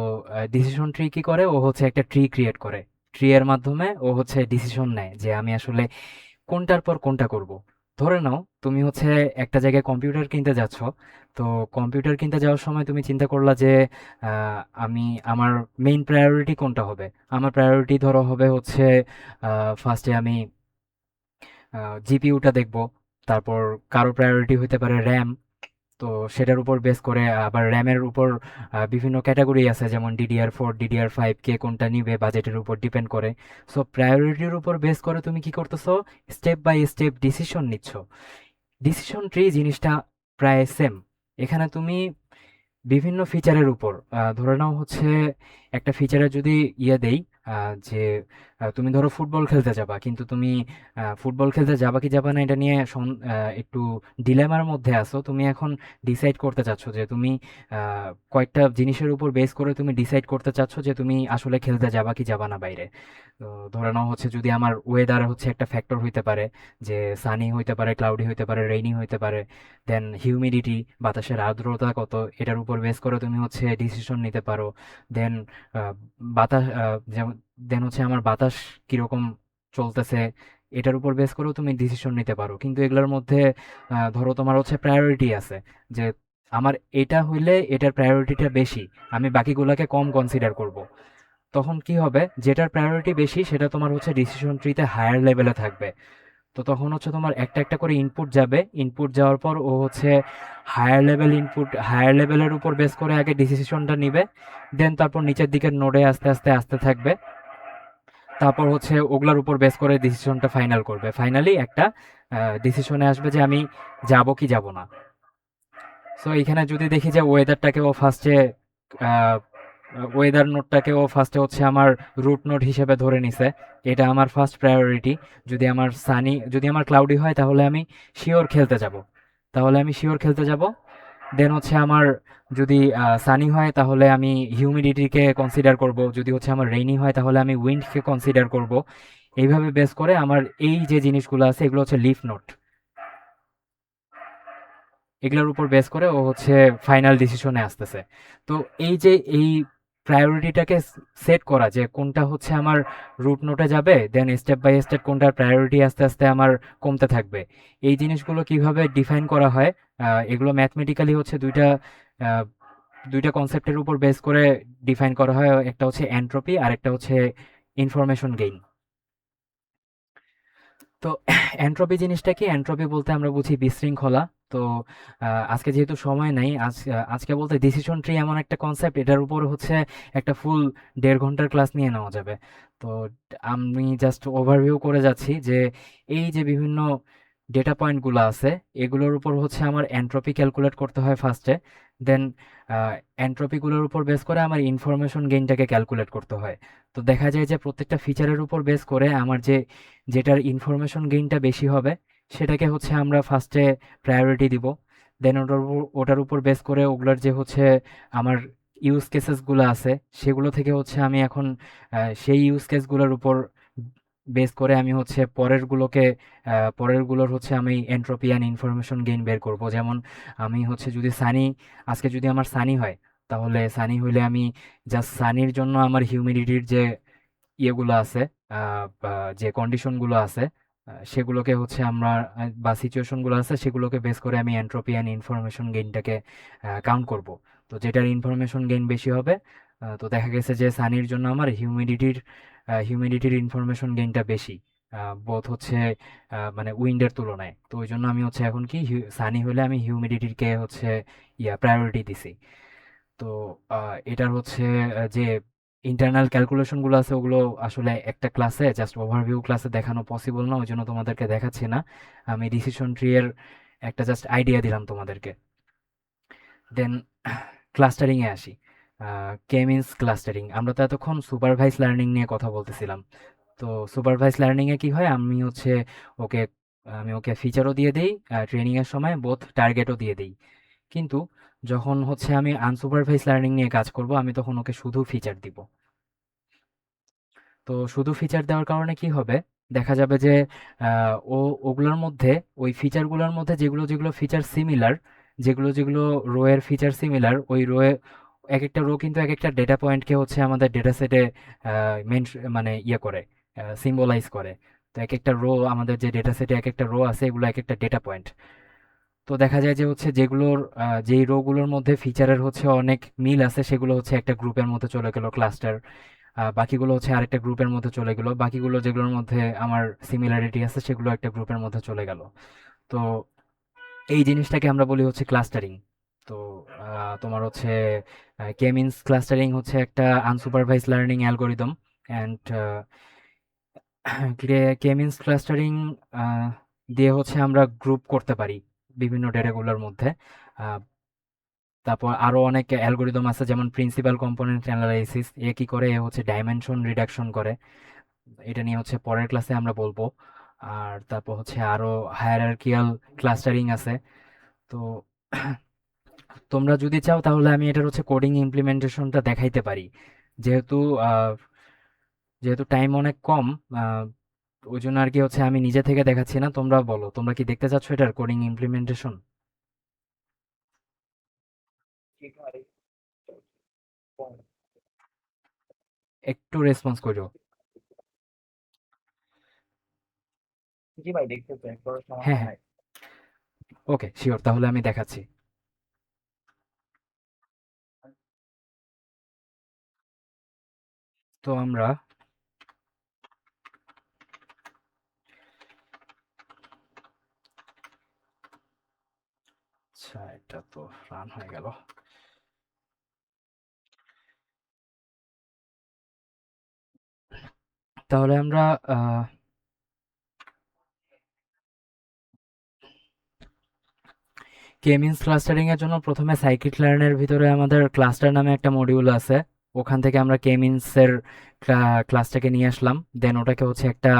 ডিসিশন ট্রি কি করে, ও হচ্ছে একটা ট্রি ক্রিয়েট করে। ট্রি এর মাধ্যমে ও হচ্ছে ডিসিশন নেয় যে আমি আসলে কোনটার পর কোনটা করব। ধরে নাও তুমি হচ্ছে একটা জায়গায় কম্পিউটার কিনতে যাচ্ছ। তো কম্পিউটার কিনতে যাওয়ার সময় তুমি চিন্তা করলা যে আমি আমার মেইন প্রায়োরিটি কোনটা হবে। আমার প্রায়োরিটি ধরো হবে হচ্ছে ফার্স্টে আমি জিপিইউটা দেখব। তারপর কারো প্রায়োরিটি হতে পারে র্যাম। তো সেটার উপর বেস করে আবার র্যামের উপর বিভিন্ন ক্যাটাগরি আছে, যেমন DDR4, DDR5, কে কোনটা নিবে বাজেটের উপর ডিপেন্ড করে। সো প্রায়োরিটির উপর বেস করে তুমি কি করতেছো, স্টেপ বাই স্টেপ ডিসিশন নিচ্ছ। ডিসিশন ট্রি জিনিসটা প্রায় সেম। এখানে তুমি বিভিন্ন ফিচারের উপর ধরে নাও হচ্ছে একটা ফিচারের যদি দেই, যে তুমি ধরো ফুটবল খেলতে যাবা, কিন্তু তুমি ফুটবল খেলতে যাবা কি যাবা না এটা নিয়ে একটু ডিলেমার মধ্যে আছো। তুমি এখন ডিসাইড করতে চাচ্ছ যে তুমি কয়েকটা জিনিসের উপর বেস করে তুমি ডিসাইড করতে চাচ্ছ যে তুমি আসলে খেলতে যাবা কি যাবা না বাইরে। তো ধরে নাও হচ্ছে যদি আমার ওয়েদার হচ্ছে একটা ফ্যাক্টর হইতে পারে, যে সানি হইতে পারে, ক্লাউডি হইতে পারে, রেইনি হইতে পারে, দেন হিউমিডিটি, বাতাসের আর্দ্রতা কত, এটার উপর বেস করে তুমি হচ্ছে ডিসিশন নিতে পারো। দেন বাতাস যেমন দেন হচ্ছে আমার বাতাস কিরকম চলতেছে, এটার উপর বেস করেও তুমি ডিসিশন নিতে পারো। কিন্তু এগুলোর মধ্যে ধরো তোমার হচ্ছে প্রায়োরিটি আছে, যে আমার এটা হইলে এটার প্রায়োরিটিটা বেশি, আমি বাকিগুলোকে কম কনসিডার করব। তখন কি হবে, যেটার প্রায়োরিটি বেশি সেটা তোমার হচ্ছে ডিসিশন ট্রিতে হায়ার লেভেলে থাকবে। তো তখন হচ্ছে তোমার একটা একটা করে ইনপুট যাবে, ইনপুট যাওয়ার পর ও হচ্ছে হায়ার লেভেলের উপর বেস করে আগে ডিসিশনটা নিবে, দেন তারপর নিচের দিকের নোডে আস্তে আস্তে আসতে থাকবে, তারপর হচ্ছে ওগুলার উপর বেস করে ডিসিশনটা ফাইনাল করবে, ফাইনালি একটা ডিসিশনে আসবে যে আমি যাব কি যাব না। সো এখানে যদি দেখি যে ওয়েদার নোটটাকে ও ফার্স্টে হচ্ছে আমার রুট নোট হিসেবে ধরে নিছে, এটা আমার ফার্স্ট প্রায়োরিটি। যদি আমার ক্লাউডি হয় তাহলে আমি শিওর খেলতে যাব, দেন হচ্ছে আমার যদি সানি হয় তাহলে আমি হিউমিডিটিকে কনসিডার করব, যদি হচ্ছে আমার রেইনি হয় তাহলে আমি উইন্ডকে কনসিডার করব। এইভাবে বেস করে আমার এই যে জিনিসগুলো আছে এগুলো হচ্ছে লিফ নোট, এগুলোর উপর বেস করে ও হচ্ছে ফাইনাল ডিসিশনে আসতেছে। তো এই প্রায়োরিটিটাকে সেট করা, যে কোনটা হচ্ছে আমার রুট নোটে যাবে, দেন স্টেপ বাই স্টেপ কোনটার প্রায়োরিটি আস্তে আস্তে আমার কমতে থাকবে, এই জিনিসগুলো কিভাবে ডিফাইন করা হয়, এগুলো ম্যাথমেটিক্যালি হচ্ছে আহ, দুইটা কনসেপ্টের উপর বেস করে ডিফাইন করা হয়, একটা হচ্ছে এন্ট্রপি আর একটা হচ্ছে ইনফরমেশন গেইন। তো এন্ট্রপি জিনিসটা কি, এন্ট্রপি বলতে আমরা বুঝি বিশৃঙ্খলা। তো আজকে যেহেতু সময় নাই, আজকে বলতে ডিসিশন ট্রি এমন একটা কনসেপ্ট, এটার উপর হচ্ছে একটা ফুল 1.5 ঘন্টার ক্লাস নিয়ে নেওয়া যাবে। তো আমি জাস্ট ওভারভিউ করে যাচ্ছি যে এই যে বিভিন্ন ডেটা পয়েন্টগুলো আছে এগুলোর উপর হচ্ছে আমার এন্ট্রপি ক্যালকুলেট করতে হয় ফার্স্টে, দেন এন্ট্রপিগুলোর উপর বেস করে আমার ইনফরমেশন গেইনটাকে ক্যালকুলেট করতে হয়। তো দেখা যায় যে প্রত্যেকটা ফিচারের উপর বেস করে আমার যেটার ইনফরমেশন গেইনটা বেশি হবে সেটাকে হচ্ছে আমরা ফার্স্টে প্রায়োরিটি দিব, দেন ওটার উপর বেস করে ওগুলার যে হচ্ছে আমার ইউজ কেসেসগুলো আছে সেগুলো থেকে হচ্ছে আমি এখন সেই ইউজ কেসগুলোর উপর বেস করে আমি হচ্ছে পরেরগুলোর হচ্ছে আমি এন্ট্রপি অ্যান্ড ইনফরমেশন গেইন বের করব। যেমন আমি হচ্ছে আজকে যদি আমার সানি হয়, তাহলে সানি হইলে আমি জাস্ট সানির জন্য আমার হিউমিডিটির যে ইয়েগুলো আছে, বা যে কন্ডিশনগুলো আছে, সেগুলোকে হচ্ছে বা সিচুয়েশনগুলো আছে সেগুলোকে বেস করে আমি এন্ট্রপি অ্যান্ড ইনফরমেশন গেইনটাকে কাউন্ট করব। তো যেটার ইনফরমেশন গেইন বেশি হবে, তো দেখা গেছে যে সানির জন্য আমার হিউমিডিটির ইনফরমেশন গেইনটা বেশি, বোধ হচ্ছে মানে উইন্ডের তুলনায়। তো ওই জন্য আমি হচ্ছে এখন কি সানি হলে আমি হিউমিডিটিকে হচ্ছে প্রায়োরিটি দিছি। তো এটার হচ্ছে যে ইন্টারনাল ক্যালকুলেশনগুলো আছে ওগুলো আসলে একটা ক্লাসে জাস্ট ওভারভিউ ক্লাসে দেখানো পসিবল না, ওই জন্য তোমাদেরকে দেখাচ্ছি না। আমি ডিসিশন ট্রি এর একটা জাস্ট আইডিয়া দিলাম তোমাদেরকে। দেন ক্লাস্টারিং এ আসি। কে মিনস ক্লাস্টারিং, আমরা তো এতক্ষণ সুপারভাইজ লার্নিং নিয়ে কথা বলতেছিলাম। তো সুপারভাইজ লার্নিং এ কি হয়, ওকে আমি ওকে ফিচারও দিয়ে দেই, ট্রেনিং এর সময় বোথ টার্গেটও দিয়ে দেই। কিন্তু যখন হচ্ছে আমি আনসুপারভাইজ লার্নিং নিয়ে কাজ করব আমি তখন ওকে শুধু ফিচার দিব। তো শুধু ফিচার দেওয়ার কারণে কি হবে, দেখা যাবে যে ও ওগুলোর মধ্যে, ওই ফিচারগুলোর মধ্যে যেগুলো যেগুলো ফিচার সিমিলার, যেগুলো রো এর ফিচার সিমিলার, ওই রো এ এক একটা রো কিন্তু এক একটা ডেটা পয়েন্টকে হচ্ছে আমাদের ডেটা সেটে মেন মানে ইয়ে করে, সিম্বলাইজ করে। তো এক একটা রো, আমাদের যে ডেটা সেটে এক একটা রো আছে এগুলো এক একটা ডেটা পয়েন্ট। তো দেখা যায় যে হচ্ছে যেই রো গুলোর মধ্যে ফিচারের হচ্ছে অনেক মিল আছে সেগুলো হচ্ছে একটা গ্রুপের মধ্যে চলে গেল ক্লাস্টার, বাকিগুলো হচ্ছে আরেকটা গ্রুপের মধ্যে চলে গেল, বাকিগুলো যেগুলোর মধ্যে আমার সিমিলারিটি আছে সেগুলো একটা গ্রুপের মধ্যে চলে গেল। তো এই জিনিসটাকে আমরা বলি হচ্ছে ক্লাস্টারিং। তো তোমার হচ্ছে কে মিনস ক্লাস্টারিং হচ্ছে একটা unsupervised learning algorithm, and K means clustering দিয়ে হচ্ছে আমরা গ্রুপ করতে পারি বিভিন্ন ডেটাগুলোর মধ্যে। আহ, তারপর আরো অনেক অ্যালগোরিদম আছে, যেমন প্রিন্সিপাল কম্পোনেন্ট অ্যানালাইসিস, এ কি করে, এ হচ্ছে ডাইমেনশন রিডাকশন করে। এটা নিয়ে হচ্ছে পরের ক্লাসে আমরা বলবো। আর তারপর হচ্ছে আরো হায়ারার্কিয়াল ক্লাস্টারিং আছে। তো তোমরা যদি চাও তাহলে আমি এটার হচ্ছে কোডিং ইমপ্লিমেন্টেশনটা দেখাইতে পারি, যেহেতু আহ, যেহেতু টাইম অনেক কম, আহ, ওই জন্য আর কি হচ্ছে আমি নিজে থেকে দেখাচ্ছি না। তোমরা বলো, তোমরা কি দেখতে চাচ্ছ এটার কোডিং ইমপ্লিমেন্টেশন? ঠিক হয়। একটু রেসপন্স করো। জি ভাই দেখতেছি, কোনো সমস্যা হ্যাঁ, হ্যাঁ। নাই। ওকে, শিওর। তাহলে আমি দেখাচ্ছি। তো আমরা আচ্ছা, এটা তো রান হয়ে গেল। তাহলে আমরা কে মিনস ক্লাস্টারিং এর জন্য প্রথমে সাইকিট লার্নের ভিতরে আমাদের ক্লাস্টার নামে একটা মডিউল আছে। ওখান থেকে আমরা কে মিনস এর ক্লাসটাকে নিয়ে আসলাম, দেন ওটাকে হচ্ছে একটা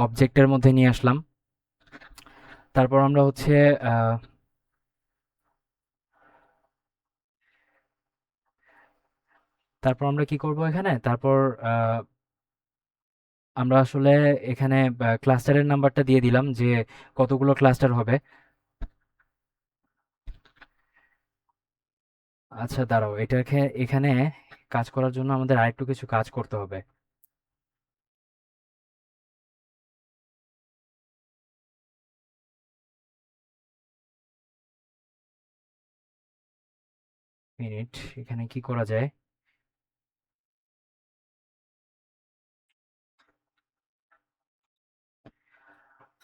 অবজেক্টের মধ্যে নিয়ে আসলাম। তারপর আমরা হচ্ছে আহ, তারপর আমরা কি করব এখানে, তারপর আহ, আমরা আসলে এখানে ক্লাস্টারের নাম্বারটা দিয়ে দিলাম যে কতগুলো ক্লাস্টার হবে। আচ্ছা দাঁড়াও, এটাকে এখানে কাজ করার জন্য আমাদের আরেকটু কিছু কাজ করতে হবে। মিনিট, এখানে কি করা যায়?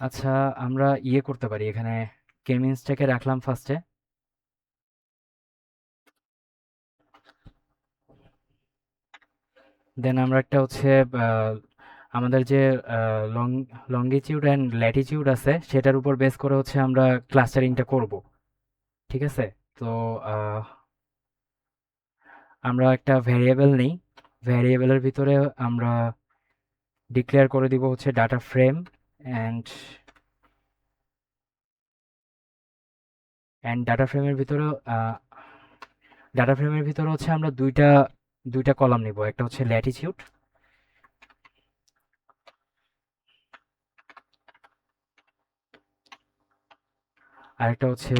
আচ্ছা, আমরা ইয়ে করতে পারি এখানে, কেমিন্সটাকে রাখলাম ফার্স্টে, দেন আমরা একটা হচ্ছে আহ, আমাদের যে লং লঙ্গিটিউড অ্যান্ড ল্যাটিটিউড আছে সেটার উপর বেস করে হচ্ছে আমরা ক্লাস্টারিংটা করব। ঠিক আছে? তো আহ, আমরা একটা ভ্যারিয়েবল নেই, ভ্যারিয়েবলের ভিতরে আমরা ডিক্লেয়ার করে দিব হচ্ছে ডাটা ফ্রেম অ্যান্ড ডাটা ফ্রেমের ভিতরে হচ্ছে আমরা দুইটা দুইটা কলাম নিব, একটা হচ্ছে ল্যাটিটিউড আর একটা হচ্ছে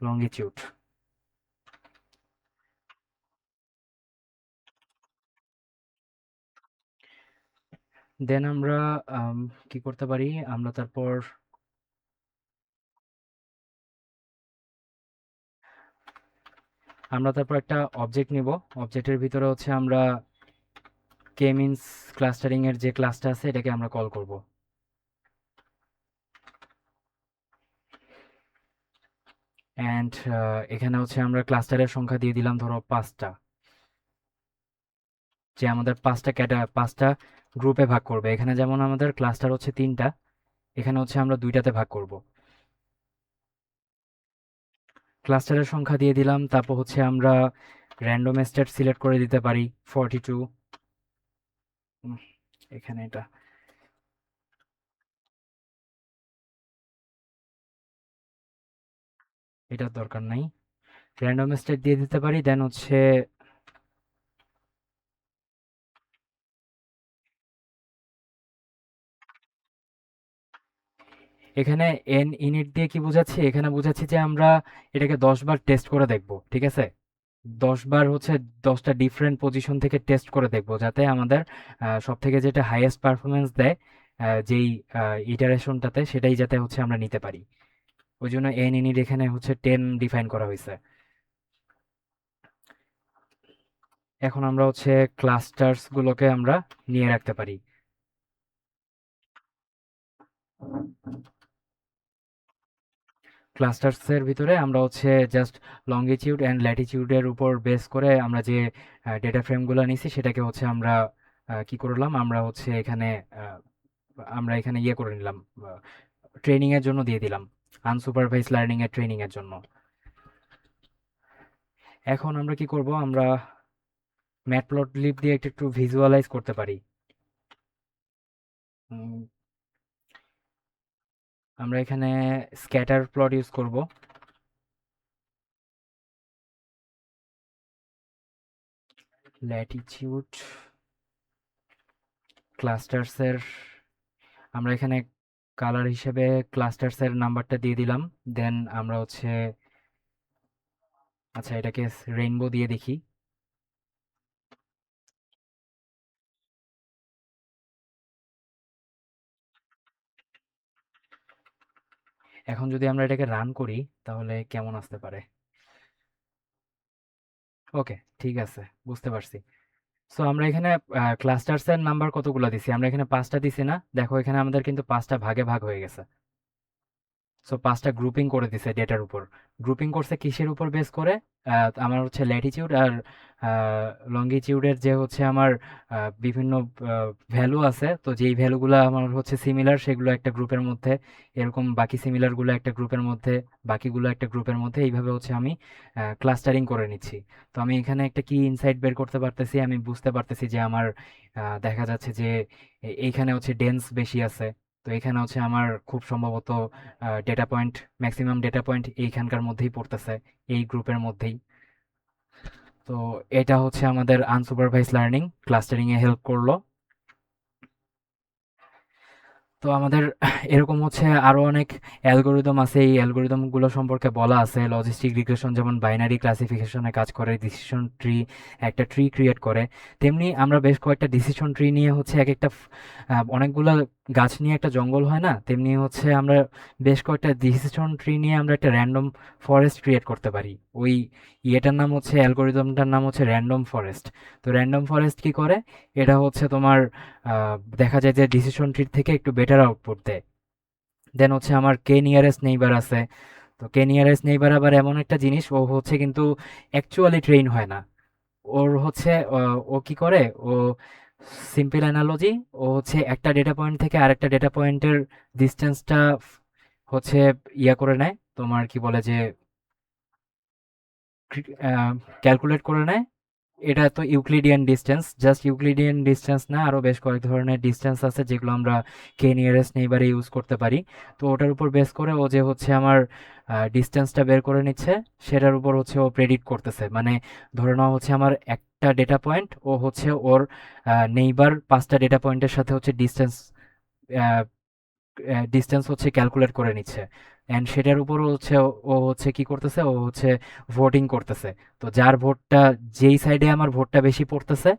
লঙ্গিটিউড। দেন আমরা কি করতে পারি, আমরা তারপর একটা অবজেক্ট নিব, অবজেক্টের ভিতরে হচ্ছে আমরা কে মিনস ক্লাস্টারিং এর যে ক্লাসটা আছে এটাকে আমরা কল করব। অ্যান্ড এখানে হচ্ছে আমরা ক্লাস্টারের সংখ্যা দিয়ে দিলাম ধরো 5টা, যে আমাদের 5টা গ্রুপে ভাগ করবে। এখানে যেমন আমাদের ক্লাস্টার হচ্ছে 3টা, এখানে হচ্ছে আমরা 2টাতে ভাগ করব। ক্লাস্টারের সংখ্যা দিয়ে দিলাম, তারপর হচ্ছে আমরা র্যান্ডম স্টেট সিলেক্ট করে দিতে পারি 42। এখানে এটা এটার দরকার নাই, র্যান্ডম স্টেট দিয়ে দিতে পারি। দেন হচ্ছে এখানে এন ইনিট দিয়ে কি বোঝাচ্ছি, এখানে বোঝাচ্ছি যে আমরা এটাকে 10 বার টেস্ট করে দেখব। ঠিক আছে? 10 বার হচ্ছে 10টা ডিফারেন্ট পজিশন থেকে টেস্ট করে দেখব, যাতে আমাদের সব থেকে যেটা হাইয়েস্ট পারফরমেন্স দেয় যেই ইটারেশনটাতে, সেটাই যাতে হচ্ছে আমরা নিতে পারি। ওই জন্য এন ইনিট এখানে হচ্ছে 10 ডিফাইন করা হয়েছে। এখন আমরা হচ্ছে ক্লাস্টার্স গুলোকে আমরা নিয়ে রাখতে পারি। ক্লাস্টার্সের ভিতরে আমরা হচ্ছে জাস্ট লঙ্গিটিউড অ্যান্ড ল্যাটিটিউডের উপর বেস করে আমরা যে ডেটা ফ্রেমগুলো নিছি সেটাকে হচ্ছে আমরা কি করলাম, আমরা এখানে ইয়ে করে নিলাম, ট্রেনিং এর জন্য দিয়ে দিলাম, আনসুপারভাইজ লার্নিং এর ট্রেনিং এর জন্য। এখন আমরা কি করব, আমরা ম্যাটপ্লটলিব দিয়ে একটু ভিজুয়ালাইজ করতে পারি। উম, আমরা এখানে স্ক্যাটার প্লট ইউজ করব। ল্যাটিটিউড ক্লাস্টার্সের আমরা এখানে কালার হিসেবে ক্লাস্টার্সের নাম্বারটা দিয়ে দিলাম। দেন আমরা হচ্ছে আচ্ছা, এটাকে রেইনবো দিয়ে দেখি। এখন যদি আমরা এটাকে রান করি তাহলে কেমন আসতে পারে? ওকে, ঠিক আছে, বুঝতে পারছি। সো আমরা এখানে ক্লাস্টারসের নাম্বার কতগুলো দিছি? আমরা এখানে 5টা দিছি না? দেখো এখানে আমাদের কিন্তু 5টা ভাগে ভাগ হয়ে গেছে। সো 5টা গ্রুপিং করে দিছে ডেটার উপর। গ্রুপিং করছে কিসের উপর বেস করে? আমার হচ্ছে ল্যাটিটিউড আর লঙ্গিটিউডের যে হচ্ছে আমার বিভিন্ন ভ্যালু আছে, তো যেই ভ্যালুগুলো আমার হচ্ছে সিমিলার সেগুলো একটা গ্রুপের মধ্যে, এরকম বাকি সিমিলারগুলো একটা গ্রুপের মধ্যে, বাকিগুলো একটা গ্রুপের মধ্যে, এইভাবে হচ্ছে আমি ক্লাস্টারিং করে নিচ্ছি। তো আমি এখানে একটা কি ইনসাইট বের করতে পারতেছি, আমি বুঝতে পারতেছি যে আমার দেখা যাচ্ছে যে এইখানে হচ্ছে ডেন্স বেশি আছে। তো এখানে হচ্ছে আমার খুব সম্ভবত data point, maximum data point এইখানকার মধ্যেই পড়তেছে, এই গ্রুপের মধ্যেই। তো এটা হচ্ছে আমাদের আনসুপারভাইজ লার্নিং ক্লাস্টারিং এ হেল্প করলো। তো আমাদের এরকম হচ্ছে আরো অনেক অ্যালগোরিদম আছে, এই অ্যালগোরিদম গুলো সম্পর্কে বলা আছে। লজিস্টিক রিগ্রেশন যেমন বাইনারি ক্লাসিফিকেশনে কাজ করে, ডিসিশন ট্রি একটা ট্রি ক্রিয়েট করে, তেমনি আমরা বেশ কয়েকটা ডিসিশন ট্রি নিয়ে হচ্ছে এক একটা অনেকগুলা গাছ নিয়ে একটা জঙ্গল হয় না, তেমনি হচ্ছে আমরা বেশ কয়েকটা ডিসিশন ট্রি নিয়ে আমরা একটা র্যান্ডম ফরেস্ট ক্রিয়েট করতে পারি। ওই ইয়েটার নাম হচ্ছে, অ্যালগোরিদমটার নাম হচ্ছে র্যান্ডম ফরেস্ট। তো র্যান্ডম ফরেস্ট কি করে? এটা হচ্ছে তোমার দেখা যায় যে ডিসিশন ট্রির থেকে একটু বেটার আউটপুট দেয়। দেন হচ্ছে আমার কে নিয়ারেস্ট নেইবার আছে। তো কে নিয়ারেস্ট নেইবার আবার এমন একটা জিনিস, ও হচ্ছে কিন্তু অ্যাকচুয়ালি ট্রেন হয় না। ওর হচ্ছে ও কি করে, ও সিম্পল অ্যানালজি, ও হচ্ছে একটা ডেটা পয়েন্ট থেকে আরেকটা ডেটা পয়েন্টের ডিস্টেন্সটা হচ্ছে ইয়া করে নেয়, তোমার কি বলে যে ক্যালকুলেট করে নেয়। এটা তো Euclidean distance, just Euclidean distance না, আরো বেশ কয়েক ধরনের ডিসটেন্স আছে যেগুলো আমরা কে নিয়ারেস্ট নেইবারে ইউজ করতে পারি। তো ওটার উপর বেস করে ও যে হচ্ছে আমার ডিসটেন্সটা বের করে নিচ্ছে, সেটার উপর হচ্ছে ও প্রেডিক্ট করতেছে। মানে ধরে নেওয়া হচ্ছে আমার একটা ডেটা পয়েন্ট, ও হচ্ছে ওর নেইবার 5টা ডেটা পয়েন্টের সাথে হচ্ছে ডিসটেন্স ডিসটেন্স হচ্ছে ক্যালকুলেট করে নিচ্ছে। অ্যান্ড সেটার উপর হচ্ছে ও হচ্ছে কি করতেছে, ও হচ্ছে ভোটিং করতেছে। তো যার ভোটটা, যেই সাইডে আমার ভোটটা বেশি পড়তেছে,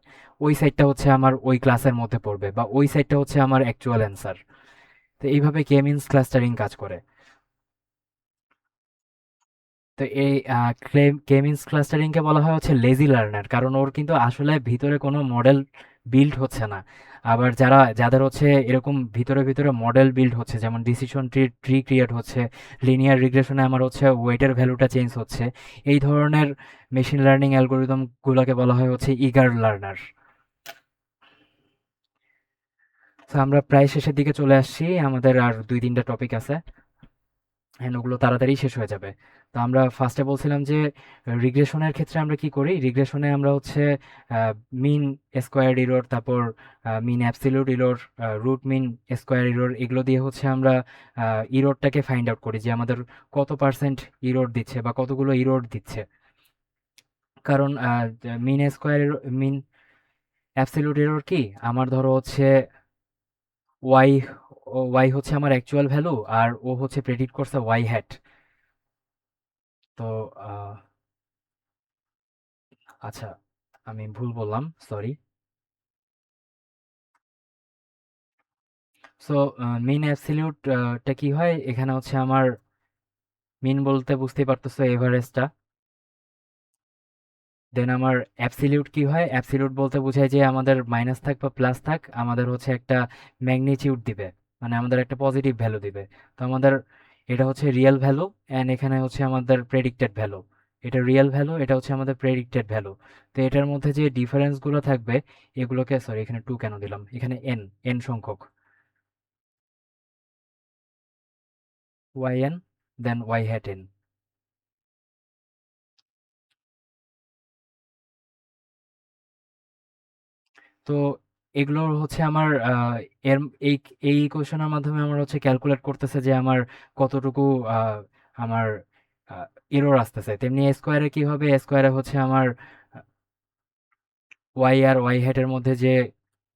ওই সাইডটা হচ্ছে আমার ওই ক্লাসের মধ্যে পড়বে, বা ওই সাইডটা হচ্ছে আমার অ্যাকচুয়াল অ্যান্সার। তো এইভাবে কে মিনস ক্লাস্টারিং কাজ করে। তো এই কে মিনস ক্লাস্টারিং কে বলা হয় হচ্ছে লেজি লার্নার, কারণ ওর কিন্তু আসলে ভিতরে কোনো মডেল বিল্ড হচ্ছে না। আবার যাদের হচ্ছে এরকম ভিতরে ভিতরে মডেল বিল্ড হচ্ছে, যেমন ডিসিশন ট্রি ট্রি ক্রিয়েট হচ্ছে, লিনিয়ার রিগ্রেশনে আমার হচ্ছে ওয়েটের ভ্যালুটা চেঞ্জ হচ্ছে, এই ধরনের মেশিন লার্নিং অ্যালগোরিদম গুলোকে বলা হয় হচ্ছে ইগার লার্নার। তো আমরা প্রায় শেষের দিকে চলে আসছি, আমাদের আর 2-3টা টপিক আছে, হ্যাঁ ওগুলো তাড়াতাড়ি শেষ হয়ে যাবে। তো আমরা ফার্স্টে বলছিলাম যে রিগ্রেশনের ক্ষেত্রে আমরা কি করি, রিগ্রেশনে আমরা হচ্ছে মিন স্কোয়ার ইরর, তারপর mean absolute error, root mean square error, এগুলো দিয়ে হচ্ছে আমরা ইররটাকে ফাইন্ড আউট করি যে আমাদের কত পার্সেন্ট ইরর দিচ্ছে বা কতগুলো ইরর দিচ্ছে। কারণ mean square mean absolute error কি, আমার ধরো হচ্ছে ওয়াই, ওয়াই হচ্ছে আমার অ্যাকচুয়াল ভ্যালু, আর ও হচ্ছে প্রেডিক্ট করছে ওয়াই হ্যাট। তো আহ, আচ্ছা, আমি ভুল বললাম, সরি। সো মিন অ্যাবসলিউট টা কি হয় এখানে হচ্ছে আমার, মিন বলতে বুঝতেই পারতেছো এভারেজটা। দেন আমার অ্যাবসলিউট কি হয়, অ্যাবসলিউট বলতে বোঝায় যে আমাদের মাইনাস থাক বা প্লাস থাক, আমাদের হচ্ছে একটা ম্যাগনিটিউড দিবে, মানে আমাদের একটা পজিটিভ ভ্যালু দিবে। তো আমাদের এটা হচ্ছে রিয়েল ভ্যালু, অ্যান্ড এখানে হচ্ছে আমাদের প্রেডিক্টেড ভ্যালু। এটা রিয়েল ভ্যালু, এটা হচ্ছে আমাদের প্রেডিক্টেড ভ্যালু। তো এটার মধ্যে যে ডিফারেন্সগুলো থাকবে, এগুলোকে, সরি এখানে 2 কেন দিলাম, এখানে এন, এন সংখ্যক, yn, দেন y hat n। তো এগুলো হচ্ছে আমার এর এই এই ইকুয়েশনের মাধ্যমে আমার হচ্ছে ক্যালকুলেট করতেছে যে আমার কতটুকু আমার এরর আসতেছে। তেমনি এ স্কোয়ারে কি হবে, এ স্কোয়ারে হচ্ছে আমার ওয়াই আর ওয়াই হেডের মধ্যে যে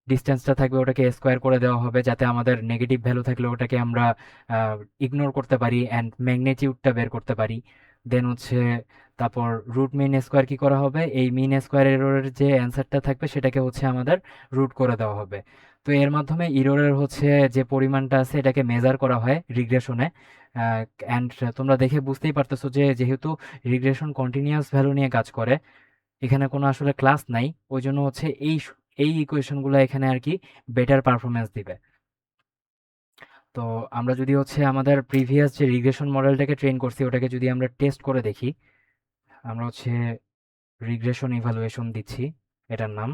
ডিস্টেন্সটা থাকবে ওটাকে স্কোয়ার করে দেওয়া হবে, যাতে আমাদের নেগেটিভ ভ্যালু থাকলে ওটাকে আমরা ইগনোর করতে পারি অ্যান্ড ম্যাগনিটিউডটা বের করতে পারি। দেন হচ্ছে তারপর রুট মিন স্কোয়ার কি করা হবে, এই মিন স্কোয়ার এররের যে অ্যান্সারটা থাকবে সেটাকে হচ্ছে আমাদের রুট করে দেওয়া হবে। তো এর মাধ্যমে ইররের হচ্ছে যে পরিমাণটা আছে এটাকে মেজার করা হয় রিগ্রেশনে। অ্যান্ড তোমরা দেখে বুঝতেই পারতেছো যে যেহেতু রিগ্রেশন কন্টিনিউয়াস ভ্যালু নিয়ে কাজ করে, এখানে কোনো আসলে ক্লাস নাই, ওই জন্য হচ্ছে এই ইকুয়েশনগুলো এখানে আর কি বেটার পারফরমেন্স দিবে। তো আমরা যদি হচ্ছে আমাদের প্রিভিয়াস যে রিগ্রেশন মডেলটাকে ট্রেন করছি ওটাকে যদি আমরা টেস্ট করে দেখি, আমরা হচ্ছে রিগ্রেশন ইভালুয়েশন দিচ্ছি এটার নাম।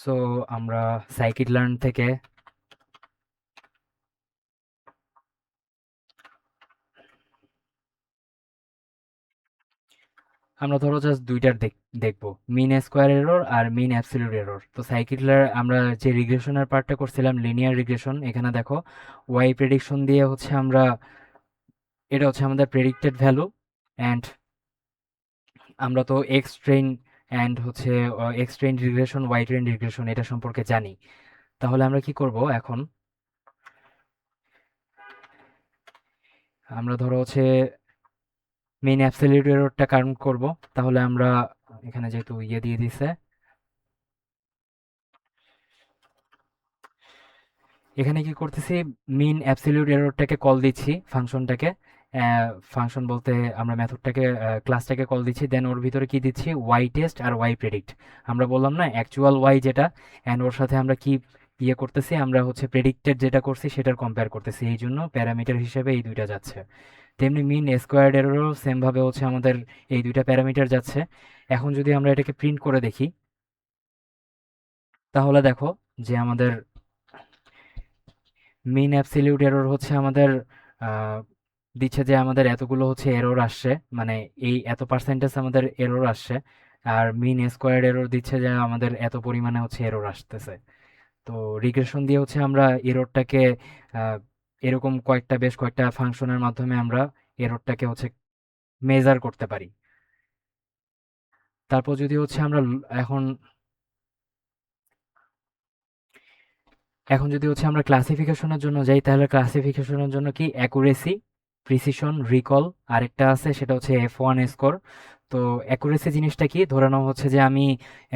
সো আমরা সাইকিট লার্ন থেকে আমরা ধরো জাস্ট দুইটার দেখবো, মিন স্কোয়ার এরর আর মিন অ্যাবসলিউট এরর। তো সাইকিটলার আমরা যে রিগ্রেশনের পার্টটা করছিলাম লিনিয়ার রিগ্রেশন, এখানে দেখো ওয়াই প্রেডিকশন দিয়ে হচ্ছে আমরা, এটা হচ্ছে আমাদের প্রেডিক্টেড ভ্যালু, অ্যান্ড আমরা তো এক্স ট্রেন অ্যান্ড হচ্ছে X train regression Y train regression এটা সম্পর্কে জানি। তাহলে আমরা কি করব এখন, আমরা ধরো হচ্ছে মেইন অ্যাবসলিউট এররটা কাউন্ট করব। তাহলে আমরা এখানে যেহেতু ইয়ে দিয়ে দিছে, এখানে কি করতেছি, মিন অ্যাবসলিউট এররটাকে কল দিচ্ছি ফাংশনটাকে, ফাংশন বলতে আমরা মেথডটাকে ক্লাসটাকে কল দিচ্ছি, দেন ওর ভিতরে কি দিচ্ছি, ওয়াই টেস্ট আর ওয়াই প্রেডিক্ট। আমরা বললাম না অ্যাকচুয়াল ওয়াই যেটা, অ্যান্ড ওর সাথে আমরা কি ইয়ে করতেছি, আমরা হচ্ছে প্রেডিক্টেড যেটা করছি সেটার কম্পেয়ার করতেছি, এই জন্য প্যারামিটার হিসেবে এই দুইটা যাচ্ছে। তেমনি মিন স্কোয়ার্ড এররও সেমভাবে হচ্ছে আমাদের এই দুইটা প্যারামিটার যাচ্ছে। এখন যদি আমরা এটাকে প্রিন্ট করে দেখি, তাহলে দেখো যে আমাদের মিন অ্যাবসলিউট এরর হচ্ছে আমাদের দিচ্ছে যে আমাদের এতগুলো হচ্ছে এরর আসছে, মানে এই এত পার্সেন্টেজ আমাদের এরর আসছে, আর মিন স্কোয়ার্ড এরর দিচ্ছে যে আমাদের এত পরিমাণে হচ্ছে এরর আসতেছে। তো রিগ্রেশন দিয়ে হচ্ছে আমরা এররটাকে এরকম বেশ কয়েকটা ফাংশনের মাধ্যমে আমরা এররটাকে হচ্ছে মেজার করতে পারি। তারপর যদি হচ্ছে আমরা এখন যদি হচ্ছে আমরা ক্লাসিফিকেশনের জন্য যাই, তাহলে ক্লাসিফিকেশনের জন্য কি অ্যাকুরেসি, প্রিসিশন, রিকল, আরেকটা আছে সেটা হচ্ছে F1 স্কোর। তো অ্যাকুরেসি জিনিসটা কি, ধরে নাও হচ্ছে যে আমি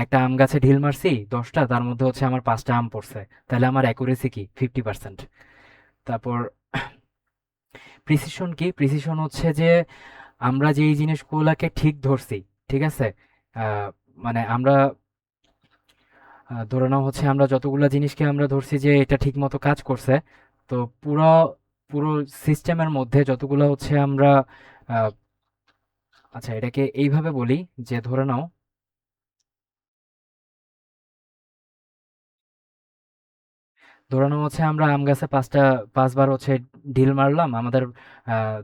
একটা আম গাছে ঢিল মারছি 10টা, তার মধ্যে হচ্ছে আমার 5টা আম পড়ছে, তাহলে আমার অ্যাকুরেসি কি 50%। তারপর প্রিসিশন কি, প্রিসিশন হচ্ছে যে আমরা যেই জিনিসগুলোকে ঠিক ধরছি, ঠিক আছে, আহ, মানে আমরা ধরে নাও হচ্ছে আমরা যতগুলা জিনিসকে আমরা ধরছি যে এটা ঠিক মতো কাজ করছে, তো পুরো পুরো সিস্টেমের মধ্যে যতগুলো হচ্ছে আমরা আহ, আচ্ছা এটাকে এইভাবে বলি যে ধরে নাও হচ্ছে আমরা আম গাছে 5বার হচ্ছে ঢিল মারলাম, আমাদের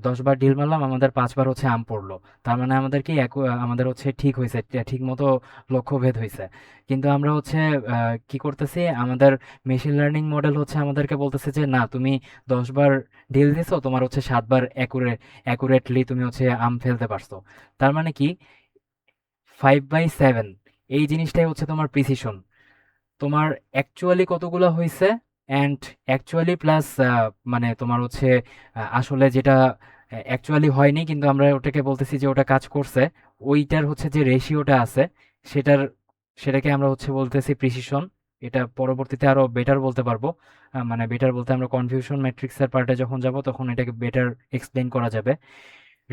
10বার ঢিল মারলাম, আমাদের 5বার হচ্ছে আম পড়লো। তার মানে আমাদের কি আমাদের হচ্ছে ঠিক হয়েছে, ঠিক মতো লক্ষ্যভেদ হয়েছে। কিন্তু আমরা হচ্ছে কি করতেছি, আমাদের মেশিন লার্নিং মডেল হচ্ছে আমাদেরকে বলতেছে যে না, তুমি 10বার ঢিল দিছো, তোমার হচ্ছে 7বার অ্যাকুরেটলি তুমি হচ্ছে আম ফেলতে পারছো। তার মানে কি 5/7 এই জিনিসটাই হচ্ছে তোমার প্রিসিশন, তোমার অ্যাকচুয়ালি কতগুলো হয়েছে অ্যান্ড অ্যাকচুয়ালি প্লাস মানে তোমার হচ্ছে আসলে যেটা অ্যাকচুয়ালি হয়নি কিন্তু আমরা ওটাকে বলতেছি যে ওটা কাজ করছে, ওইটার হচ্ছে যে রেশিওটা আছে সেটার, সেটাকে আমরা হচ্ছে বলতেছি প্রিসিশন। এটা পরবর্তীতে আরো বেটার বলতে পারবো, মানে বেটার বলতে আমরা কনফিউশন ম্যাট্রিক্সের পার্টে যখন যাব তখন এটাকে বেটার এক্সপ্লেন করা যাবে।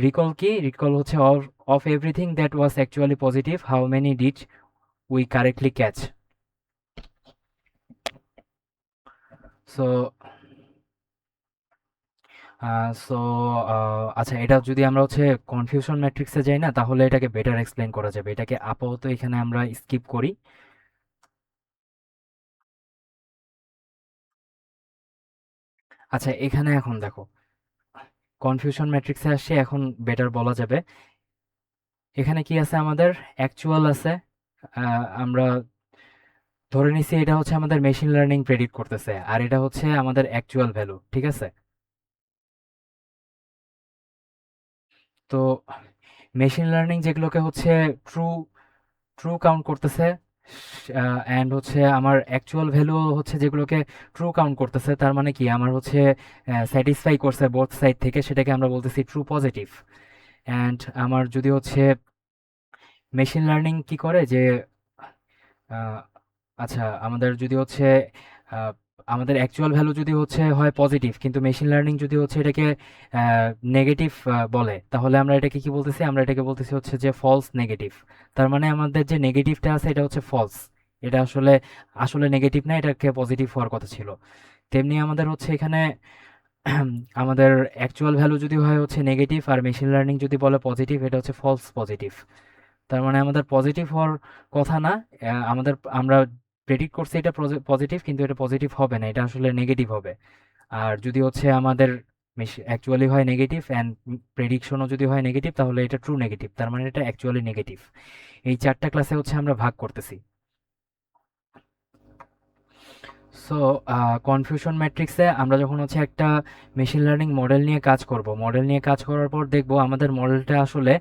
রিকল কি, রিকল হচ্ছে of everything that was actually positive, how many did we correctly catch. So so আচ্ছা এটা যদি আমরা হচ্ছে কনফিউশন ম্যাট্রিক্সে যাই না, তাহলে এটাকে বেটার এক্সপ্লেন করা যাবে, এটাকে আপাতত এখানে আমরা স্কিপ করি। আচ্ছা এখানে এখন দেখো কনফিউশন ম্যাট্রিক্সে আসছে, এখন বেটার বলা যাবে। এখানে কি আছে, আমাদের অ্যাকচুয়াল আছে, আমরা ধরে নিছি এটা হচ্ছে আমাদের মেশিন লার্নিং প্রেডিক্ট করতেছে, আর এটা হচ্ছে আমাদের অ্যাকচুয়াল ভ্যালু, ঠিক আছে। তো মেশিন লার্নিং যেগুলোকে হচ্ছে ট্রু ট্রু কাউন্ট করতেছে, অ্যান্ড হচ্ছে আমার অ্যাকচুয়াল ভ্যালু হচ্ছে যেগুলোকে ট্রু কাউন্ট করতেছে, তার মানে কি আমার হচ্ছে স্যাটিসফাই করছে বোথ সাইড থেকে, সেটাকে আমরা বলতেছি ট্রু পজিটিভ। অ্যান্ড আমার যদি হচ্ছে মেশিন লার্নিং কি করে যে আহ, আচ্ছা আমাদের যদি হচ্ছে আহ, আমাদের অ্যাকচুয়াল ভ্যালু যদি হচ্ছে হয় পজিটিভ কিন্তু মেশিন লার্নিং যদি হচ্ছে এটাকে নেগেটিভ বলে তাহলে আমরা এটাকে কি বলতেছি আমরা এটাকে বলতেছি হচ্ছে যে ফলস নেগেটিভ। তার মানে আমাদের যে নেগেটিভটা আছে এটা হচ্ছে ফলস, এটা আসলে আসলে নেগেটিভ না, এটাকে পজিটিভ হওয়ার কথা ছিল। তেমনি আমাদের হচ্ছে এখানে আমাদের অ্যাকচুয়াল ভ্যালু যদি হয় হচ্ছে নেগেটিভ আর মেশিন লার্নিং যদি বলে পজিটিভ, এটা হচ্ছে ফলস পজিটিভ। তার মানে আমাদের পজিটিভ হওয়ার কথা না, আমরা প্রেডিক্ট করছি এটা পজিটিভ কিন্তু এটা পজিটিভ হবে না, এটা আসলে নেগেটিভ হবে। আর যদি হচ্ছে আমাদের অ্যাকচুয়ালি হয় নেগেটিভ অ্যান্ড প্রেডিকশনও যদি হয় নেগেটিভ তাহলে এটা ট্রু নেগেটিভ, তার মানে এটা অ্যাকচুয়ালি নেগেটিভ। এই চারটা ক্লাসে হচ্ছে আমরা ভাগ করতেছি। সো কনফিউশন ম্যাট্রিক্সে আমরা যখন হচ্ছে একটা মেশিন লার্নিং মডেল নিয়ে কাজ করব, মডেল নিয়ে কাজ করার পর দেখব আমাদের মডেলটা আসলে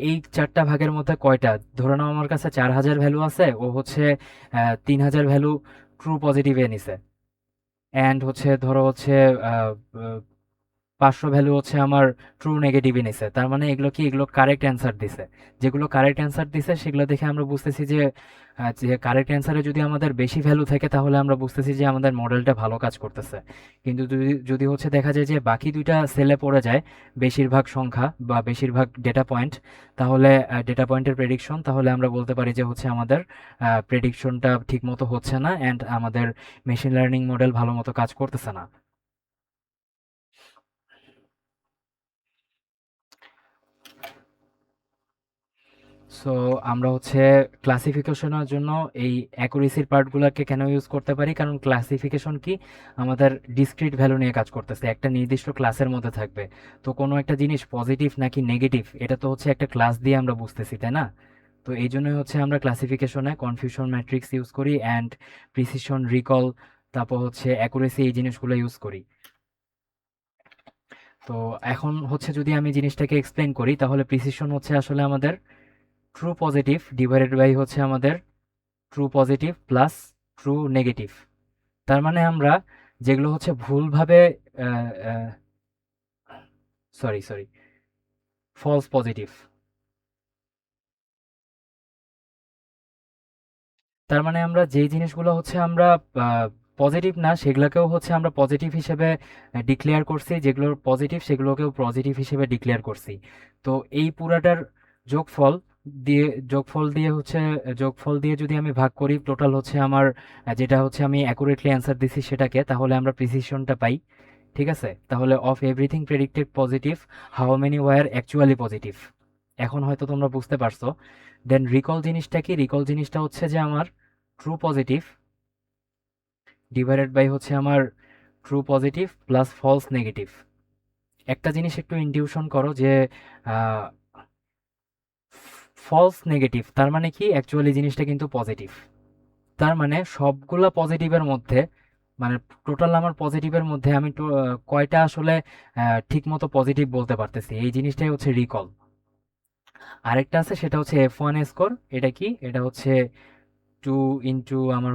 এই চারটা ভাগের মধ্যে কয়টা। ধরে নাও আমার কাছে 4000 ভ্যালু আছে, ও হচ্ছে 3000 ভ্যালু ট্রু পজিটিভে নিছে, অ্যান্ড হচ্ছে ধরো হচ্ছে 500 ভ্যালু হচ্ছে আমার ট্রু নেগেটিভে নিছে। তার মানে এগুলো কারেক্ট অ্যান্সার দিছে। যেগুলো কারেক্ট অ্যান্সার দিছে সেগুলো দেখে আমরা বুঝতেছি যে কারেক্ট অ্যান্সারে যদি আমাদের বেশি ভ্যালু থাকে তাহলে আমরা বুঝতেছি যে আমাদের মডেলটা ভালো কাজ করতেছে। কিন্তু যদি যদি হচ্ছে দেখা যায় যে বাকি দুইটা সেলে পড়ে যায় বেশিরভাগ সংখ্যা বা বেশিরভাগ ডেটা পয়েন্ট, তাহলে ডেটা পয়েন্টের প্রেডিকশন, তাহলে আমরা বলতে পারি যে হচ্ছে আমাদের প্রেডিকশনটা ঠিক মতো হচ্ছে না অ্যান্ড আমাদের মেশিন লার্নিং মডেল ভালো মতো কাজ করতেছে না। সো আমরা হচ্ছে ক্লাসিফিকেশনের জন্য এই অ্যাকুরেসির পার্টগুলোকে কেন ইউজ করতে পারি, কারণ ক্লাসিফিকেশন কি আমাদের ডিসক্রিট ভ্যালু নিয়ে কাজ করতেছে, একটা নির্দিষ্ট ক্লাসের মধ্যে থাকবে। তো কোনো একটা জিনিস পজিটিভ নাকি নেগেটিভ এটা তো হচ্ছে একটা ক্লাস দিয়ে আমরা বুঝতেছি, তাই না? তো এই জন্যই হচ্ছে আমরা ক্লাসিফিকেশনে কনফিউশন ম্যাট্রিক্স ইউজ করি অ্যান্ড প্রিসিশন, রিকল, তারপর হচ্ছে অ্যাকুরেসি, এই জিনিসগুলো ইউজ করি। তো এখন হচ্ছে যদি আমি জিনিসটাকে এক্সপ্লেন করি তাহলে প্রিসিশন হচ্ছে আসলে আমাদের ট্রু পজিটিভ ডিভাইডেড বাই হচ্ছে আমাদের true positive plus true negative. তার মানে আমরা যেগুলো হচ্ছে ভুলভাবে সরি সরি ফলস পজিটিভ, তার মানে আমরা যেই জিনিসগুলো হচ্ছে আমরা পজিটিভ না সেগুলোকেও হচ্ছে আমরা পজিটিভ হিসেবে ডিক্লেয়ার করছি, যেগুলো পজিটিভ সেগুলোকেও পজিটিভ হিসেবে ডিক্লেয়ার করছি। তো এই পুরাটার যোগফল দিয়ে যোগফল দিয়ে যদি আমি ভাগ করি টোটাল হচ্ছে আমার যেটা হচ্ছে আমি অ্যাকুরেটলি অ্যান্সার দিছি সেটাকে, তাহলে আমরা প্রিসিশনটা পাই। ঠিক আছে, তাহলে of everything predicted positive, how many were actually positive. এখন হয়তো তোমরা বুঝতে পারছো। দেন রিকল জিনিসটা কি, রিকল জিনিসটা হচ্ছে যে আমার ট্রু পজিটিভ ডিভাইডেড বাই হচ্ছে আমার true positive plus false negative. একটা জিনিস একটু ইনটিউশন করো যে ফলস নেগেটিভ তার মানে কি অ্যাকচুয়ালি জিনিসটা কিন্তু পজিটিভ। তার মানে সবগুলা পজিটিভের মধ্যে, মানে টোটাল আমার পজিটিভের মধ্যে আমি কয়টা আসলে ঠিক মতো পজিটিভ বলতে পারতেছি, এই জিনিসটাই হচ্ছে রিকল। আরেকটা আছে সেটা হচ্ছে F1 স্কোর। এটা কি, এটা হচ্ছে 2 ইন্টু আমার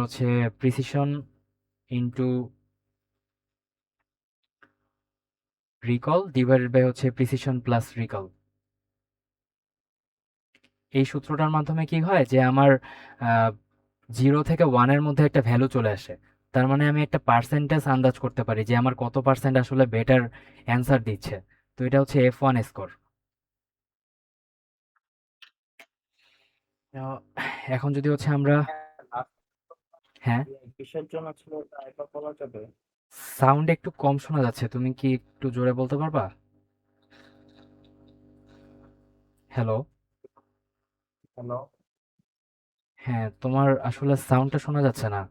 হচ্ছে precision into recall divided by হচ্ছে প্রিসিশন প্লাস রিকল। এই সূত্রটার মাধ্যমে কি হয় যে আমার 0 থেকে 1-এর মধ্যে একটা ভ্যালু চলে আসে। তার মানে আমি একটা পার্সেন্টেজ আন্দাজ করতে পারি যে আমার কত পার্সেন্ট আসলে বেটার অ্যান্সার দিচ্ছে। তো এটা হচ্ছে F1 স্কোর। এখন যদি হচ্ছে আমরা হ্যাঁ, কিসের জন্য ছিল ওটা একবার বলা যাবে? সাউন্ড একটু কম শোনা যাচ্ছে, তুমি কি একটু জোরে বলতে পারবা? হ্যালো। হ্যালো। হ্যাঁ, তোমার আসলে সাউন্ডটা শোনা যাচ্ছে না,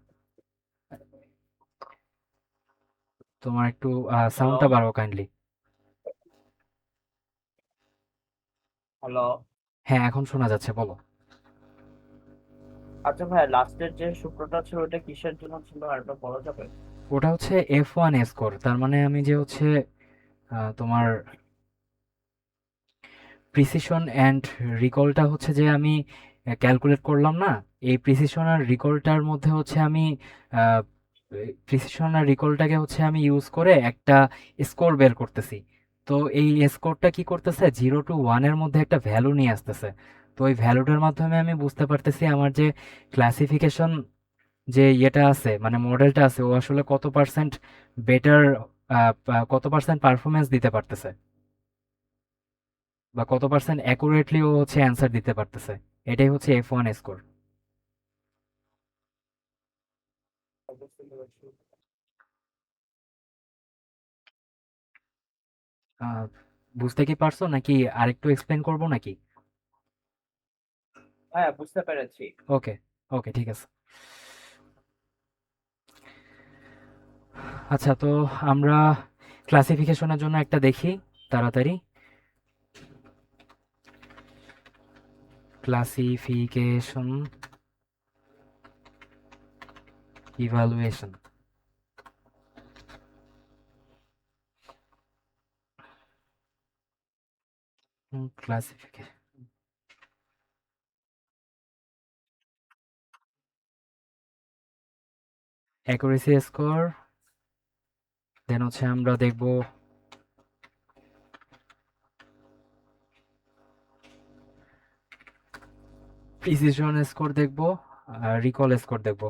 তোমার একটু হ্যালো। সাউন্ডটা বাড়াও কাইন্ডলি। হ্যালো। হ্যাঁ, এখন শোনা যাচ্ছে, বলো। আচ্ছা ভাই, লাস্টের যে সূত্রটা ছিল ওটা কিসের জন্য ছিল আরেকবার বলা যাবে? ওটা হচ্ছে F1 স্কোর। তার মানে আমি যে হচ্ছে তোমার প্রিসিশন অ্যান্ড রিকলটা হচ্ছে যে আমি ক্যালকুলেট করলাম না, এই প্রিসিশন আর রিকলটার মধ্যে হচ্ছে আমি প্রিসিশন আর রিকলটাকে হচ্ছে আমি ইউজ করে একটা স্কোর বের করতেছি। তো এই স্কোরটা কি করতেছে, 0 to 1 এর মধ্যে একটা ভ্যালু নিয়ে আসতেছে। তো ওই ভ্যালুটার মাধ্যমে আমি বুঝতে পারতেছি আমার যে ক্লাসিফিকেশন যে ইয়েটা আছে, মানে মডেলটা আছে, ও আসলে কত পার্সেন্ট বেটার, কত পার্সেন্ট পারফরমেন্স দিতে পারতেছে, বা কত পার্সেন্ট অ্যাকুরেটলি ও হচ্ছে অ্যান্সার দিতে পারতেছে। এটাই হচ্ছে F1 স্কোর। বুঝতে কি পারছো নাকি আরেকটু এক্সপ্লেন করবো নাকি? হ্যাঁ, বুঝতে পেরেছি। ওকে, ওকে, ঠিক আছে। আচ্ছা, তো আমরা ক্লাসিফিকেশনের জন্য একটা দেখি তাড়াতাড়ি। Classification evaluation. Classification, accuracy score, then হচ্ছে আমরা দেখব প্রিসিশন স্কোর, দেখব রিকল স্কোর দেখব।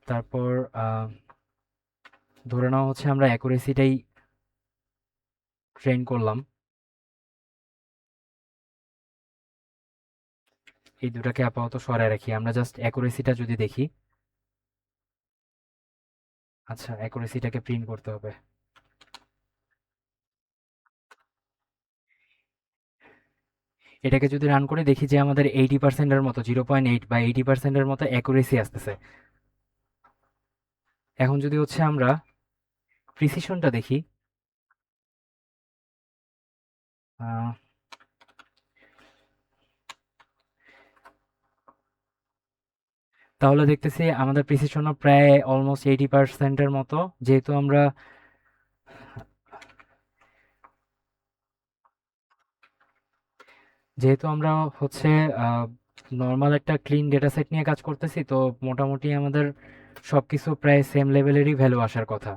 তারপর ধরে নেওয়া হচ্ছে আমরা অ্যাকুরেসিটাই ট্রেন করলাম। এই দুটাকে আপাতত সরায় রাখি, আমরা জাস্ট অ্যাকুরেসিটা যদি দেখি। আচ্ছা, অ্যাকুরেসিটাকে প্রিন্ট করতে হবে। এটাকে যদি রান করে দেখি যে আমাদের 80%-এর মতো, 0.8 বা 80%-এর মতো অ্যাকুরেসি আসতেছে। এখন যদি হচ্ছে আমরা প্রিসিশনটা দেখি, আহ, তাহলে দেখতেছি আমাদের প্রিসিশনও প্রায় অলমোস্ট 80%-এর মতো। যেহেতু আমরা যেহেতু আমরা হচ্ছে নর্মাল একটা ক্লিন ডেটা সেট নিয়ে কাজ করতেছি, তো মোটামুটি আমাদের সবকিছু প্রায় সেম লেভেলেরই ভ্যালু আসার কথা।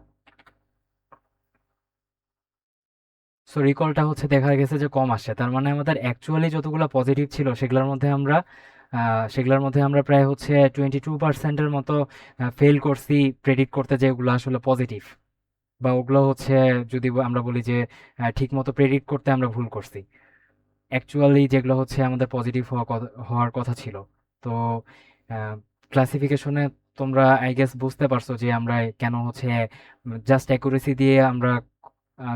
সো রিকলটা হচ্ছে দেখা গেছে যে কম আসছে, তার মানে আমাদের অ্যাকচুয়ালি যতগুলো পজিটিভ ছিল সেগুলোর মধ্যে আমরা প্রায় হচ্ছে 22%-এর মতো ফেল করছি প্রেডিক্ট করতে, যেগুলো আসলে পজিটিভ, বা ওগুলো হচ্ছে যদি আমরা বলি যে ঠিক মতো প্রেডিক্ট করতে আমরা ভুল করছি। অ্যাকচুয়ালি যেগুলো হচ্ছে আমাদের পজিটিভ হওয়ার কথা ছিল। তো ক্লাসিফিকেশনে তোমরা আই গেস বুঝতে পারছো যে আমরা কেন হচ্ছে জাস্ট অ্যাকুরেসি দিয়ে আমরা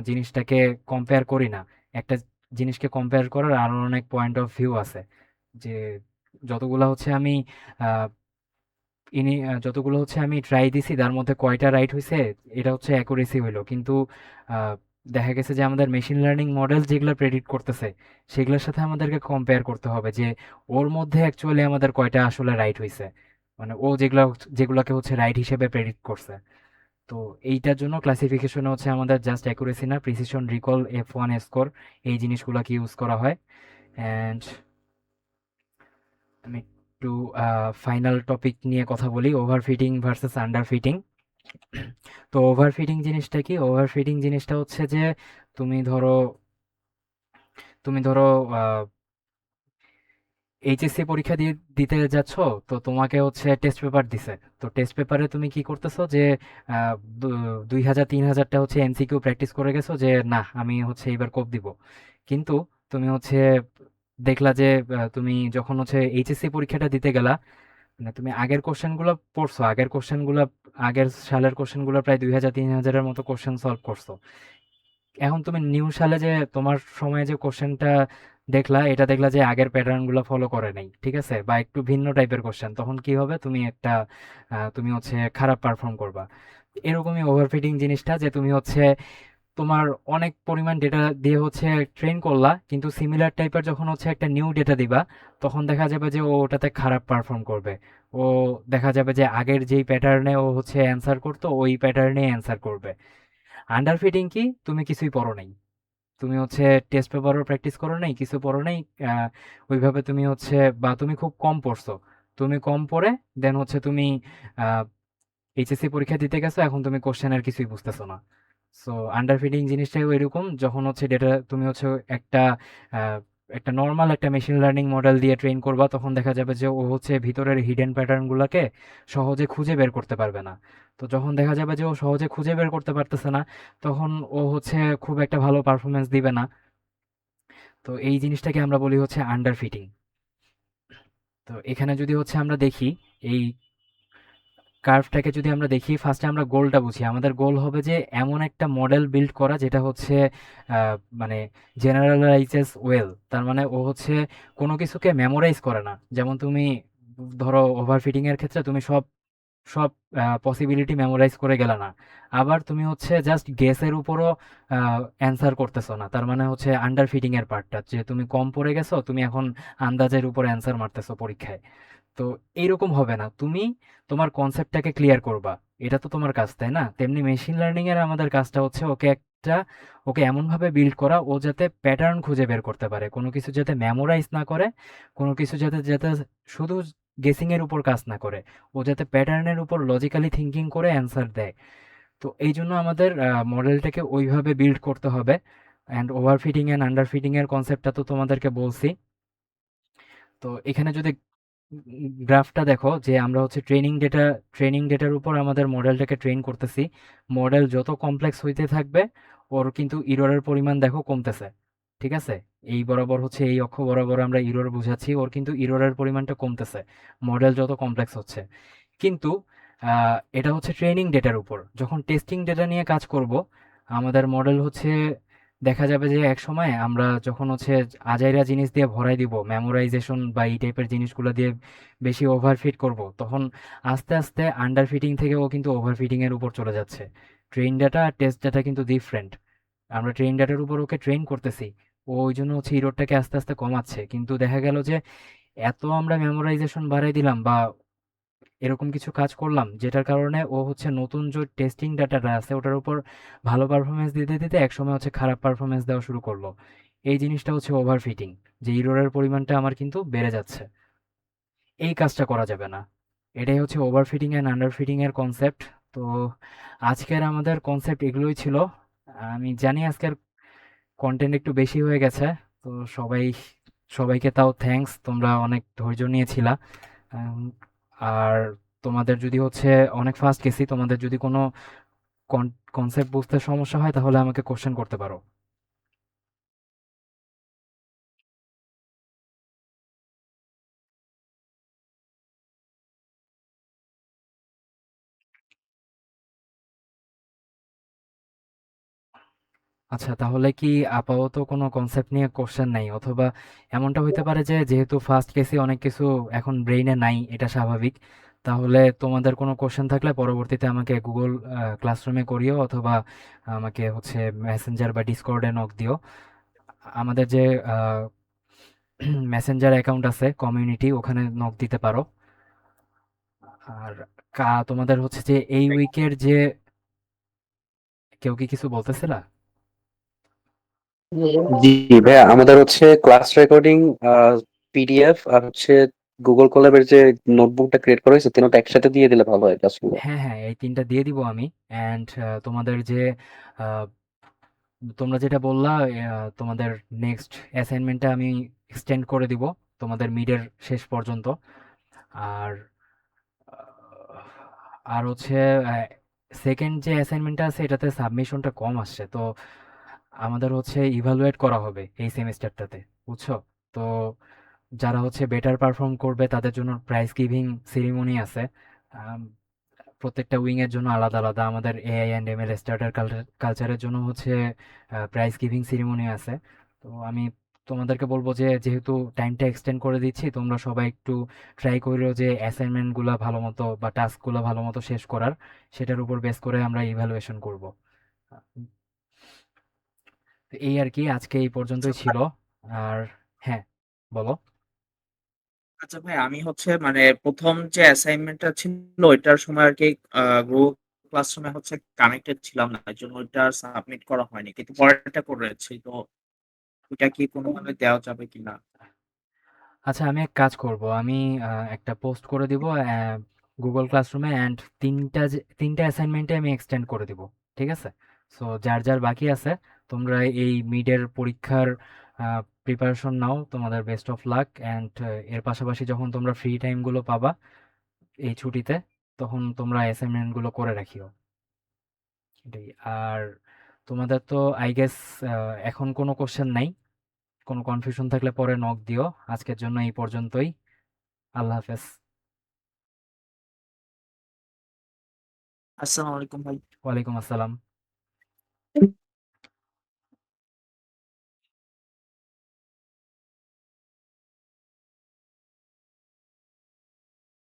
জিনিসটাকে কম্পেয়ার করি না। একটা জিনিসকে কম্পেয়ার করার আরো অনেক পয়েন্ট অফ ভিউ আছে। যে যতগুলো হচ্ছে আমি আহ, যতগুলো হচ্ছে আমি ট্রাই দিছি তার মধ্যে কয়টা রাইট হয়েছে, এটা হচ্ছে অ্যাকুরেসি হইলো। কিন্তু আহ, দেখা গেছে যে আমাদের মেশিন লার্নিং মডেল যেগুলো প্রেডিক্ট করতেছে সেগুলোর সাথে আমাদেরকে কম্পেয়ার করতে হবে যে ওর মধ্যে অ্যাকচুয়ালি আমাদের কয়টা আসলে রাইট হয়েছে, মানে ও যেগুলোকে হচ্ছে রাইট হিসেবে প্রেডিক্ট করছে। তো এইটার জন্য ক্লাসিফিকেশনে হচ্ছে আমাদের জাস্ট অ্যাকুরেসি না, প্রিসিশন, রিকল, F1 স্কোর, এই জিনিসগুলোকে ইউজ করা হয়। অ্যান্ড আমি একটু ফাইনাল টপিক নিয়ে কথা বলি, ওভারফিটিং ভার্সেস আন্ডারফিটিং। তো ওভারফিটিং জিনিসটা হচ্ছে যে তুমি ধরো তুমি ধরো এইচএসসি পরীক্ষা দিতে যাচ্ছ, তো তোমাকে হচ্ছে টেস্ট পেপার দিছে। তো টেস্ট পেপারে তুমি কি করতেছো যে আহ, 2000-3000টা হচ্ছে এমসিকিউ প্র্যাকটিস করে গেছো যে না আমি হচ্ছে এইবার কোপ দিব। কিন্তু তুমি হচ্ছে দেখলা যে তুমি যখন হচ্ছে এইচএসসি পরীক্ষাটা দিতে গেলা, মানে তুমি আগের সালের কোশ্চেনগুলো প্রায় 2000-3000-এর মতো কোশ্চেন সলভ করছো। এখন তুমি নিউ সালে যে তোমার সময়ে যে কোশ্চেনটা দেখলা যে আগের প্যাটার্ন গুলো ফলো করে নাই, ঠিক আছে, বা একটু ভিন্ন টাইপের কোশ্চেন, তখন কি হবে, তুমি হচ্ছে খারাপ পারফর্ম করবা। এরকমই ওভারফিটিং জিনিসটা, যে তুমি হচ্ছে তোমার অনেক পরিমাণ ডেটা দিয়ে হচ্ছে ট্রেন করলা, কিন্তু সিমিলার টাইপের যখন হচ্ছে একটা নিউ ডেটা দিবা, তখন দেখা যাবে যে ও ওটাতে খারাপ পারফর্ম করবে। ও দেখা যাবে যে আগের যেই প্যাটার্নে ও হচ্ছে অ্যান্সার করতো ওই প্যাটার্নে অ্যান্সার করবে। আন্ডারফিটিং কি, তুমি কিছুই পড়ো নাই, তুমি হচ্ছে টেস্ট পেপারও প্র্যাকটিস করো নাই, কিছু পড়ো নাই, আহ, ওইভাবে তুমি হচ্ছে, বা তুমি খুব কম পড়ছো, তুমি কম পড়ে দেন হচ্ছে তুমি এইচএসসি পরীক্ষা দিতে গেছো, এখন তুমি কোশ্চেনের কিছুই বুঝতেছো না। সো আন্ডার ফিটিং জিনিসটাই এরকম, যখন হচ্ছে ডেটা তুমি হচ্ছে একটা আহ, একটা নর্মাল একটা মেশিন লার্নিং মডেল দিয়ে ট্রেন করবা, তখন দেখা যাবে যে ও হচ্ছে ভিতরের হিডেন প্যাটার্ন গুলাকে সহজে খুঁজে বের করতে পারবে না। তো যখন দেখা যাবে যে ও সহজে খুঁজে বের করতে পারতেছে না, তখন ও হচ্ছে খুব একটা ভালো পারফরমেন্স দিবে না। তো এই জিনিসটাকে আমরা বলি হচ্ছে আন্ডার ফিটিং। তো এখানে যদি হচ্ছে আমরা দেখি এই কার্ভটাকে, যদি আমরা দেখি ফার্স্টে আমরা গোলটা বুঝি, আমাদের গোল হবে যে এমন একটা মডেল বিল্ড করা যেটা হচ্ছে মানে জেনারেলাইজেস ওয়েল, তার মানে ও হচ্ছে কোনো কিছুকে মেমোরাইজ করে না। যেমন তুমি ধরো ওভারফিটিং এর ক্ষেত্রে তুমি সব সব পসিবিলিটি মেমোরাইজ করে গেলে না, আবার তুমি হচ্ছে জাস্ট গেসের উপরও অ্যান্সার করতেছো না, তার মানে হচ্ছে আন্ডার ফিটিং এর পার্টটা, যে তুমি কম পড়ে গেছো, তুমি এখন আন্দাজের উপর অ্যান্সার মারতেছো পরীক্ষায়। তো এইরকম হবে না, তুমি তোমার কনসেপ্টটাকে ক্লিয়ার করবা, এটা তো তোমার কাজ, তাই না? তেমনি মেশিন লার্নিং এর আমাদের কাজটা হচ্ছে ওকে এমন ভাবে বিল্ড করা, ও যাতে প্যাটার্ন খুঁজে বের করতে পারে, কোনো কিছু যাতে মেমোরাইজ না করে, কোনো কিছু যাতে যাতে শুধু গেসিং এর উপর কাজ না করে, ও যাতে প্যাটার্নের উপর লজিক্যালি থিঙ্কিং করে অ্যান্সার দেয়। তো এই জন্য আমাদের মডেলটাকে ওইভাবে বিল্ড করতে হবে। And overfitting and under fitting এর কনসেপ্টটা তো তোমাদেরকে বলছি। তো এখানে যদি গ্রাফটা দেখো, যে আমরা হচ্ছে ট্রেনিং ডেটার উপর আমাদের মডেলটাকে ট্রেন করতেছি, মডেল যত কমপ্লেক্স হইতে থাকবে, ওর কিন্তু ইররের পরিমাণ দেখো কমতেছে। ঠিক আছে, এই বরাবর হচ্ছে এই অক্ষ বরাবর আমরা ইরর বুঝাচ্ছি, ওর কিন্তু ইররের পরিমাণটা কমতেছে মডেল যত কমপ্লেক্স হচ্ছে। কিন্তু এটা হচ্ছে ট্রেনিং ডেটার উপর, যখন টেস্টিং ডেটা নিয়ে কাজ করব, আমাদের মডেল হচ্ছে দেখা যাবে যে এক সময় আমরা যখন হচ্ছে আজাইরা জিনিস দিয়ে ভরাই দিব, মেমোরাইজেশন বা এই টাইপের জিনিসগুলো দিয়ে বেশি ওভারফিট করব, তখন আস্তে আস্তে আন্ডার ফিটিং থেকে ও কিন্তু ওভারফিটিং এর উপর চলে যাচ্ছে। ট্রেন ডাটা আর টেস্ট ডাটা কিন্তু ডিফারেন্ট। আমরা ট্রেন ডাটার উপর ওকে ট্রেন করতেছি, ও ওই জন্য হচ্ছে ইরোরটাকে আস্তে আস্তে কমাচ্ছে, কিন্তু দেখা গেল যে এত আমরা মেমোরাইজেশন বাড়াই দিলাম বা এরকম কিছু কাজ করলাম, যেটার কারণে ও হচ্ছে নতুন যে টেস্টিং ডাটাটা আছে ওটার উপর ভালো পারফরমেন্স দিতে দিতে একসময় হচ্ছে খারাপ পারফরমেন্স দেওয়া শুরু করলো। এই জিনিসটা হচ্ছে ওভারফিটিং, যে ইরোরের পরিমাণটা আমার কিন্তু বেড়ে যাচ্ছে। এই কাজটা করা যাবে না। এটাই হচ্ছে ওভারফিটিং অ্যান্ড আন্ডারফিটিং এর কনসেপ্ট। তো আজকের আমাদের কনসেপ্ট এগুলোই ছিল। আমি জানি আজকের কন্টেন্ট একটু বেশি হয়ে গেছে, তো সবাইকে তাও থ্যাঙ্কস, তোমরা অনেক ধৈর্য নিয়েছিলা। উম, আর তোমাদের যদি হচ্ছে অনেক ফাস্ট গেছি, তোমাদের যদি কোনো কনসেপ্ট বুঝতে সমস্যা হয় তাহলে আমাকে কোশ্চেন করতে পারো। আচ্ছা, তাহলে কি আপাতত কোনো কনসেপ্ট নিয়ে কোশ্চেন নাই, অথবা এমনটা হইতে পারে যে যেহেতু ফার্স্ট কেসে অনেক কিছু এখন ব্রেইনে নাই, এটা স্বাভাবিক। তাহলে তোমাদের কোনো কোশ্চেন থাকলে পরবর্তীতে আমাকে গুগল ক্লাসরুমে করিও, অথবা আমাকে হচ্ছে মেসেঞ্জার বা ডিসকর্ডে নক দিও। আমাদের যে মেসেঞ্জার অ্যাকাউন্ট আছে কমিউনিটি, ওখানে নক দিতে পারো। আর তোমাদের হচ্ছে যে এই উইকের যে কেউ কি কিছু বলতেছিলা? জি ভাইয়া, আমাদের হচ্ছে ক্লাস রেকর্ডিং, পিডিএফ আর হচ্ছে গুগল কোল্যাবের যে নোটবুকটা ক্রিয়েট করা হয়েছে, তিনটা একসাথে দিয়ে দিলে ভালো হয় ক্লাসগুলো। হ্যাঁ হ্যাঁ, এই তিনটা দিয়ে দিব আমি। অ্যান্ড তোমাদের যে আহ, তোমরা যেটা বললা, তোমাদের নেক্সট অ্যাসাইনমেন্টটা আমি এক্সটেন্ড করে দিব তোমাদের মিডের শেষ পর্যন্ত। আর আর হচ্ছে সেকেন্ড যে অ্যাসাইনমেন্টটা আছে এটাতে সাবমিশনটা কম আসছে, তো আমাদের হচ্ছে ইভালুয়েট করা হবে এই সেমিস্টারটাতে, বুঝছো? তো যারা হচ্ছে বেটার পারফর্ম করবে তাদের জন্য প্রাইজ গিভিং সেরিমনি আছে। আম, প্রত্যেকটা উইং এর জন্য আলাদা আলাদা, আমাদের এআই অ্যান্ড এমএল স্টার্টার কালচারের জন্য হচ্ছে প্রাইজ গিভিং সেরিমনি আছে। তো আমি তোমাদেরকে বলবো যে যেহেতু টাইমটা এক্সটেন্ড করে দিচ্ছি, তোমরা সবাই একটু ট্রাই করো যে অ্যাসাইনমেন্টগুলো ভালো মতো বা টাস্কগুলো ভালো মতো শেষ করার, সেটার উপর বেস করে আমরা ইভ্যালুয়েশন করব। তো এই আর কি, আজকে এই আচ্ছা পর্যন্তই ভাই, ছিল। আর হ্যাঁ, বলো। আচ্ছা ভাই, আমি হচ্ছে মানে প্রথম যে অ্যাসাইনমেন্টটা ছিল ওইটার সময় আর কি গ্রুপ ক্লাসরুমে হচ্ছে কানেক্টেড ছিলাম না। এজন্য ওইটা সাবমিট করা হয়নি। কিন্তু পরেরটা করেছি। তো ওইটা কি কোনোভাবে দেওয়া যাবে কিনা? আচ্ছা, আমি এক কাজ করব। আমি একটা পোস্ট করে দিব গুগল ক্লাসরুমে, অ্যান্ড তিনটা অ্যাসাইনমেন্টে আমি এক্সটেন্ড করে দিব। ঠিক আছে? সো যার যার বাকি আছে, তোমরা এই মিডের পরীক্ষার প্রিপারেশন নাও। তোমাদের বেস্ট অফ লাক। অ্যান্ড এর পাশাপাশি যখন তোমরা ফ্রি টাইমগুলো পাবা এই ছুটিতে, তখন তোমরা অ্যাসাইনমেন্টগুলো করে রাখিও। এটাই। আর তোমাদের তো আই গেস এখন কোনো কোশ্চেন নাই। কোনো কনফিউশন থাকলে পরে নক দিও। আজকের জন্য এই পর্যন্তই। আল্লাহ হাফেজ। আসসালামু আলাইকুম ভাই। ওয়ালাইকুম আসসালাম।